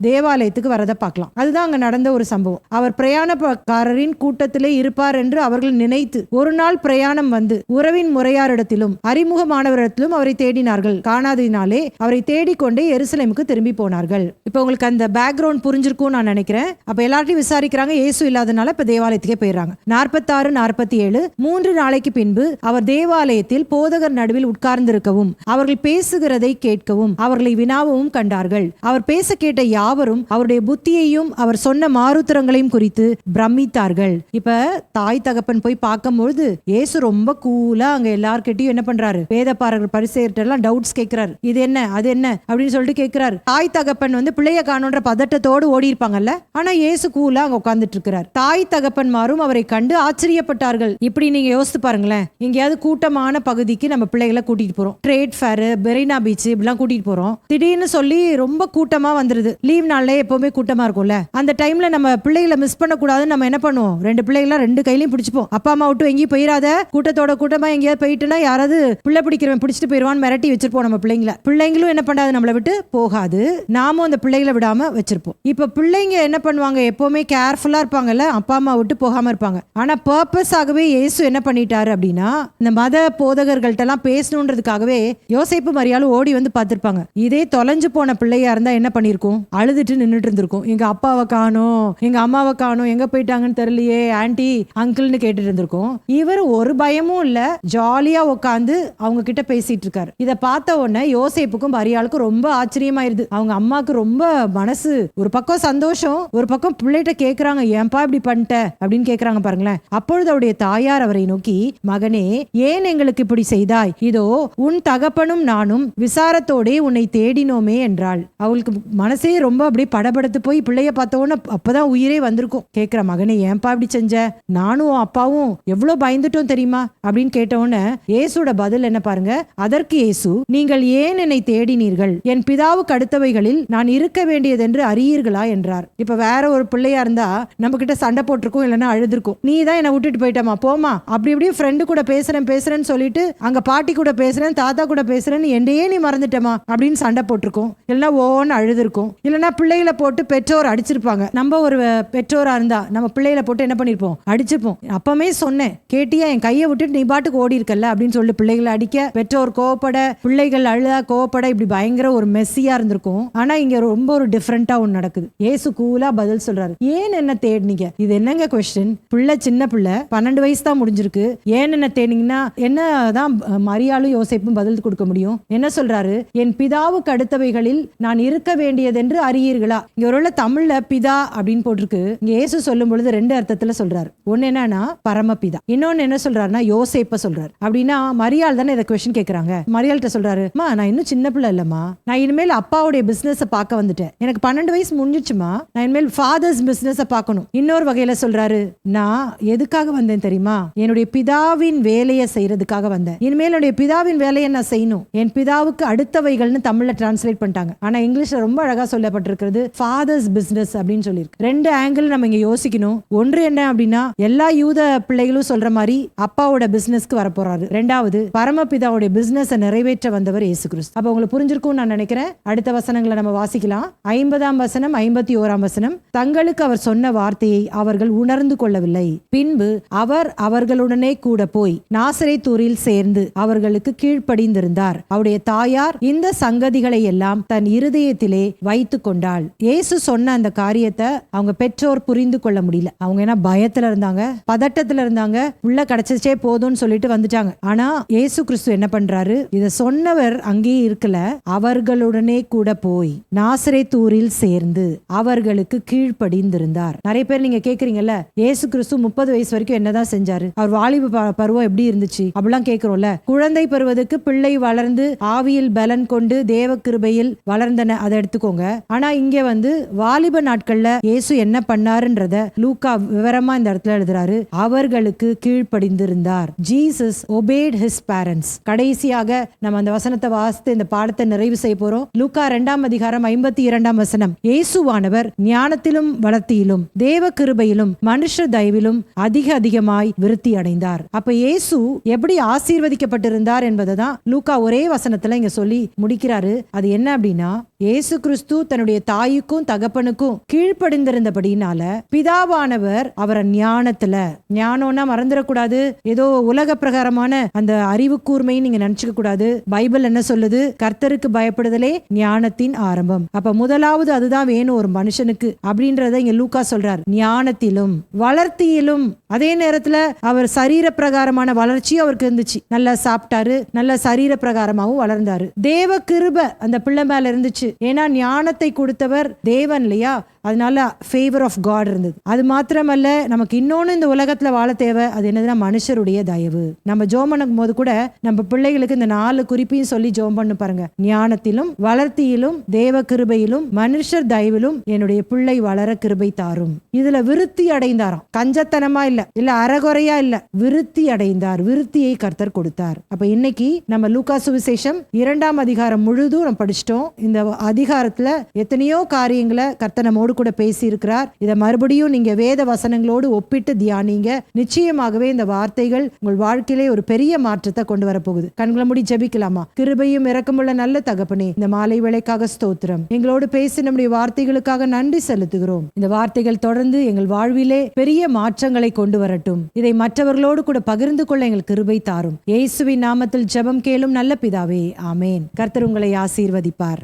தேவாலயத்துக்கு வரதை பார்க்கலாம். அதுதான் அங்க நடந்த ஒரு சம்பவம். அவர் பிரயாணக்காரரின் கூட்டத்திலே இருப்பார் என்று அவர்கள் நினைத்து ஒரு நாள் பிரயாணம் உறவின் முறையாரிடத்திலும் அறிமுகமானவரிடத்திலும் அவரை தேடினார்கள். காணாததினாலே அவரை தேடிக்கொண்டே எருசலேமுக்கு திரும்பி போனார்கள். இப்ப உங்களுக்கு அந்த பேக்ரவுண்ட் புரிஞ்சிருக்கும் நான் நினைக்கிறேன். அப்ப எல்லார்ட்டையும் விசாரிக்கிறாங்க, இயேசு இல்லாதனால இப்ப தேவாலயத்துக்கே போயிடுறாங்க. 46, 47 3 நாளைக்கு பின்பு அவர் தேவாலயத்தில் போதகர் நடுவில் உட்கார்ந்திருக்கவும் அவர்கள் பேசுகிறதை கேட்கவும் அவர்களை வினாவும் கண்டார்கள். அவர் பேச கேட்ட யாவரும் அவருடைய புத்தியையும் அவர் சொன்ன மாறுத்திரங்களையும் குறித்து பிரமித்தார்கள். இப்ப தாய் தகப்பன் போய் பார்க்கும்பொழுது இயேசு ரொம்ப கூலா அங்க எல்லார்கிட்டையும் என்ன பண்றாரு, வேதபாரகர் பரிசேயர்கிட்ட எல்லாம் டவுட்ஸ் கேட்கிறாரு. இது என்ன அது என்ன அப்படின்னு சொல்லிட்டு கேட்கிறாரு. தாய் தகப்பன் பிள்ளைய காணோன்ற பதட்டத்தோடு ஓடி இருப்பாங்கல்ல, ஆனா இயேசு கூலா அங்க உட்கார்ந்துட்டு இருக்கிறார். தாய் தகப்பன்மாரும் அவரை கண்டு ஆச்சரியப்பட்டார்கள். இப்படி நீங்க யோசித்து பாருங்களேன், எங்கேயாவது கூட்டமான பகுதிக்கு நம்ம பிள்ளைகளை கூட்டிட்டு போறோம், ட்ரேட் ஃபேர், மெரினா பீச் இப்படிலாம் கூட்டிட்டு போறோம். திடீர்னு சொல்லி ரொம்ப கூட்டமா வந்துருது. லீவ் நாள்ல எப்பவுமே கூட்டமா இருக்கும்ல, அந்த டைம்ல நம்ம பிள்ளைகளை மிஸ் பண்ண கூடாதுன்னு நம்ம என்ன பண்ணுவோம், 2 பிள்ளைகளை 2 கையிலையும் பிடிச்சிப்போம். அப்பா அம்மா விட்டு எங்கேயும் போயிடாத, கூட்டத்தோட கூட்டமா எங்கேயாவது போயிட்டுனா யாராவது பிள்ளை பிடிக்கிறவன் பிடிச்சிட்டு போயிடுவான்னு மிரட்டி வச்சிருப்போம் நம்ம பிள்ளைங்களை. பிள்ளைங்களும் என்ன பண்ணாது, நம்மளை விட்டு போகாது, நாமும் அந்த பிள்ளைகளை விடாம வச்சிருப்போம். இப்ப பிள்ளைங்க என்ன பண்ணுவாங்க, எப்பவுமே கேர்ஃபுல்லா இருப்பாங்கல்ல, அப்பா அம்மா விட்டு போகாம இருப்பாங்க. ஆனா பர்பஸ் ஆகவே இயேசு என்ன பண்ணிட்டாரு அப்படின்னா, இந்த மத போதகர்கள்ட்ட எல்லாம் பேசணுன்றதுக்காகவே யோசேப்பு மரியாளும் ஓடி பார்த்திருப்பாங்க. இதே தொலைஞ்சு போன பிள்ளையா இருந்தா என்ன பண்ணிருக்கும், அழுதுட்டு நின்றுட்டு இருந்திருக்கும். எங்க அப்பாவை காணோம், எங்க அம்மாவை காணோம், எங்க போயிட்டாங்கன்னு தெரியலையே, ஆன்டி அங்கிள்னு கேட்டுட்டு இருந்திருக்கும். இவர் ஒரு பயமும் இல்ல, ஜாலியா உட்காந்து அவங்க கிட்ட பேசிட்டு இருக்காரு. இத பார்த்த உடனே யோசேப்புக்கும் மரியாளுக்கும் ரொம்ப ஆச்சரியமாயிருது. அவங்க அம்மாக்கு ரொம்ப மனசு ஒரு பக்கம் சந்தோஷம், ஒரு பக்கம் பிள்ளைகிட்ட கேக்குறாங்க, ஏன்பா இப்படி பண்ணிட்ட அப்படின்னு கேக்குறாங்க பாருங்களேன். அப்பொழுது அவருடைய தாயார் அவரை நோக்கி, மகனே ஏன் எங்களுக்கு இப்படி செய்தாய், இதோ உன் தகப்பனும் நானும் விசாரத்தோடே உன்னை தேடினோமே என்றாள். அவளுக்கு மனசே ரொம்ப அப்படியே படபடத்து போய் பிள்ளைய பார்த்தோன்னு அப்பதான் உயிரே வந்திருக்கும். கேக்குற, மகனே ஏன்பா இப்படி செஞ்ச, நானும் அப்பாவும் எவ்வளவு பயந்துட்டோம் தெரியுமா அப்படின்னு கேட்டோன்னு இயேசுட பதில் என்ன பாருங்க. அதற்கு இயேசு, நீங்கள் ஏன் என்னை தேடினீர்கள், என் பிதாவுக்கு அடுத்தவைகளில் நான் இருக்க வேண்டியதென்று அறியீர்களா என்றார். இப்ப வேற ஒரு பிள்ளையா இருந்தா நம்ம கிட்ட சண்டை போட்டிருக்கும், இல்லைன்னா அழுதுருக்கும். நீ தான் என்னை விட்டுட்டு போயிட்டமா, போமா, அப்படி இப்படி ஃப்ரெண்டு கூட பேசுறேன்னு சொல்லிட்டு அங்க பாட்டி கூட பேசுறேன், தாத்தா கூட பேசுறேன்னு என்னையே நீ மறந்துட்டமா அப்படின்னு சண்டை போட்டிருக்கும், இல்லைன்னா ஓன்னு அழுதுருக்கும், இல்லைன்னா பிள்ளைகளை போட்டு பெற்றோர் அடிச்சிருப்பாங்க. நம்ம ஒரு பெற்றோரா இருந்தா நம்ம பிள்ளைகளை போட்டு என்ன பண்ணிருப்போம், அடிச்சிருப்போம். அப்பமே சொன்னேன் கேட்டியா, என் கையை விட்டுட்டு நீ பாட்டுக்கு ஓடி இருக்கல அப்படின்னு சொல்லி பிள்ளைகளை அடிக்க, பெற்றோர் கோவப்பட, பிள்ளைகள் அழுதா கோவப்பட, இப்படி பயங்கர ஒரு மெஸ்ஸியா இருந்திருக்கும். ஆனா இங்க ரொம்ப ஒரு டிஃபரெண்டா ஒன்று நடக்குது. ஏசு கூலா பதில் சொல்றாரு, ஏன் என்ன தேடினீங்க, இது என்னங்க கொஸ்டின், பிள்ளை சின்ன பிள்ளை 12 வயசு தான் முடிஞ்சிருக்கு, ஏன் என்ன தேடினீங்கன்னா என்னதான் மரியாளும் யோசேப்பும் பதில் கொடுக்க முடியும். என்ன சொல்றாரு, என் பிதாவுக்கு அடுத்தவைகளில் நான் இருக்க வேண்டியதென்று அறியீர்களா. இங்க ஒரு தமிழ்ல பிதா அப்படின்னு போட்டிருக்கு. இங்க இயேசு சொல்லும் பொழுது 2 அர்த்தத்துல சொல்றாரு. ஒன்னு என்னன்னா பரமபிதா, இன்னொன்னு என்ன சொல்றாருன்னா யோசேப்ப சொல்றாரு. அப்படின்னா மரியாள் தானே இதை கொஸ்டின் கேட்கறாங்க. மரியாள்கிட்ட சொல்றாரு, நான் இன்னும் சின்ன பிள்ளை இல்லம்மா, நான் இனிமேல் அப்பாவுடைய பிசினஸ் பார்க்க வந்துட்டேன், எனக்கு 12 வயசு முடிஞ்சிச்சுமா, நான் இனிமேல் ஃபாதர்ஸ் பிசினஸ் பார்க்கணும். இன்னொரு வகையில சொல்றாரு, நான் எதுக்காக வந்தேன் தெரியுமா, என்னுடைய பிதாவின் வேலையை செய்யறதுக்காக வந்தேன், இனிமேல் என்னுடைய பிதாவின் வேலையை நான் செய்யணும், என் பிதாவுக்கு அடுத்தவைகள்னு தமிழ்ல டிரான்ஸ்லேட் பண்ணிட்டாங்க. ஆனா இங்கிலீஷ்ல ரொம்ப அழகா சொல்லப்பட்டிருக்கிறது ஃபாதர்ஸ் பிசினஸ் அப்படின்னு சொல்லியிருக்கு. 2 ஆங்கிள் நம்ம இங்க யோசிக்கணும். ஒன்று என்ன அப்படின்னா, எல்லா யூத பிள்ளைகளும் சொல்ற மாதிரி அப்பாவோட பிசினஸ்க்கு வர போறாரு. 2வது பரமபிதாவுடைய பிசினஸ் நிறைவேற்ற வந்தவர் இயேசு கிறிஸ்து. அப்ப உங்களுக்கு புரிஞ்சிருக்கும் நான் நினைக்கிறேன். அடுத்த வசனங்களை நம்ம வாசிக்கலாம். 50ஆம் வசனம், 51ஆம் வசனம். தங்களுக்கு அவர் சொன்ன வார்த்தையை அவர்கள் உணர்ந்து கொள்ளவில்லை. பின்பு அவர் அவர்களுடனே கூட போய் நாசரேத்தூரில் சேர்ந்து அவர்களுக்கு கீழ்ப்படிந்திருந்தார். அவருடைய தாயார் இந்த சங்கதிகளை எல்லாம் தன் இருதயத்திலே வைத்து கொண்டாள். இயேசு சொன்ன அந்த காரியத்தை அவங்க பெற்றோர் புரிந்து கொள்ள முடியல. அவங்க என்ன பயத்துல இருந்தாங்க, பதட்டத்துல இருந்தாங்க, உள்ள கிடைச்சே போதும்னு சொல்லிட்டு வந்துட்டாங்க. ஆனா இயேசு கிறிஸ்து என்ன பண்றாரு, இத சொன்னவர் அங்கேயே இருக்கல, அவர்களுடனே கூட போய் நாசரேத்தூரில் சேர்ந்து அவர்களுக்கு கீழ்ப்படிந்திருந்தார். நிறைய பேர் நீங்க கேக்குறீங்கல்ல, இயேசு கிறிஸ்து 30 வயசு வரைக்கும் என்னதான் செஞ்சாரு, அவர் வாலிப பருவம் அனுபவம் எப்படி இருந்துச்சு அப்படிலாம் கேட்கிறோம்ல. குழந்தை பெறுவதற்கு பிள்ளை வளர்ந்து ஆவியில் பலன் கொண்டு தேவ கிருபையில் வளர்ந்தன, அதை எடுத்துக்கோங்க. ஆனா இங்க வாலிப நாட்கள்ல இயேசு என்ன பண்ணாருன்றத லூக்கா விவரமா இந்த இடத்துல எழுதுறாரு. அவர்களுக்கு கீழ்ப்படிந்திருந்தார். Jesus obeyed his parents. கடைசியாக நம்ம அந்த வசனத்தை வாசித்து இந்த பாடத்தை நிறைவு செய்ய போறோம். லூக்கா 2 அதிகாரம் 52 வசனம். இயேசுவானவர் ஞானத்திலும் வளர்த்தியிலும் தேவ கிருபையிலும் மனுஷ தயவிலும் அதிகமாய் விருத்தி அடைந்தார். அப்ப இயேசு எப்படி ஆசீர்வதிக்கப்பட்டிருந்தார் என்பதை தான் லூக்கா ஒரே வசனத்துல இங்க சொல்லி முடிக்கிறாரு. அது என்ன அப்படின்னா, இயேசு கிறிஸ்து தன்னுடைய தாய்க்கும் தகப்பனுக்கும் கீழ்ப்படிந்திருந்தபடினால பிதாவானவர் அவரை ஞானம்னா மறந்துடக்கூடாது, ஏதோ உலக பிரகாரமான அந்த அறிவு கூர்மைன்னு நீங்க நினைச்சுக்க கூடாது. பைபிள் என்ன சொல்லுது? கர்த்தருக்கு பயப்படுதலே ஞானத்தின் ஆரம்பம். அப்ப முதலாவது அதுதான் வேணும் ஒரு மனுஷனுக்கு அப்படின்றத இங்க லூக்கா சொல்றார். ஞானத்திலும் வளர்த்தியிலும், அதே நேரத்துல அவர் சரீர பிரகாரமான வளர்ச்சியும் அவருக்கு இருந்துச்சு. நல்லா சாப்பிட்டாரு, நல்ல சரீர பிரகாரமாவும் வளர்ந்தாரு. தேவ கிருபை அந்த பிள்ளை மேல இருந்துச்சு. ஏன்னா ஞானத்தை கொடுத்தவர் தேவன் இல்லையா, அதனால ஃபேவர் ஆஃப் காட் இருந்தது. அது மாத்திரமல்ல, நமக்கு இன்னொன்னு இந்த உலகத்துல வாழ தேவை. அது என்னதுன்னா மனுஷருடைய தயவு. நம்ம ஜெபம் பண்ணும் போது கூட நம்ம பிள்ளைகளுக்கு இந்த 4 குறிப்பையும் சொல்லி ஜெபம் பண்ணு பாருங்க. ஞானத்திலும் வளர்த்தியிலும் தேவ கிருபையிலும் மனுஷர் தயவிலும் என்னுடைய பிள்ளை வளர கிருபை தாரும். இதுல விருத்தி அடைந்தாராம். கஞ்சத்தனமா இல்ல அறகுறையா இல்ல, விருத்தி அடைந்தார். விருத்தியை கர்த்தர் கொடுத்தார். அப்ப இன்னைக்கு நம்ம லூக்கா சுவிசேஷம் 2 அதிகாரம் முழுதும் நம்ம படிச்சிட்டோம். இந்த அதிகாரத்துல எத்தனையோ காரியங்களை கர்த்தர் நம்மோடு கூட பேசி இருக்கிறார். இதை மறுபடியும் நீங்க வேத வசனங்களோடு ஒப்பிட்டு தியானிங்க. நிச்சயமாகவே இந்த வார்த்தைகள் உங்கள் வாழ்க்கையிலே ஒரு பெரிய மாற்றத்தை கொண்டு வரப்போகுது. கண்களை மூடி ஜெபிக்கலாமா? கிருபையும் இரக்கமுள்ள நல்ல தகப்பனே, இந்த மாலை வேளைக்காக ஸ்தோத்திரம். எங்களோடு பேசி நம்முடைய வார்த்தைகளுக்காக நன்றி செலுத்துகிறோம். இந்த வார்த்தைகள் தொடர்ந்து எங்கள் வாழ்விலே பெரிய மாற்றங்களை கொண்டு வரட்டும். இதை மற்றவர்களோடு கூட பகிர்ந்து கொள்ள எங்கள் கிருபை தாரும். இயேசுவின் நாமத்தில் ஜெபம் கேளும் நல்ல பிதாவே, ஆமேன். கர்த்தர் உங்களை ஆசீர்வதிப்பார்.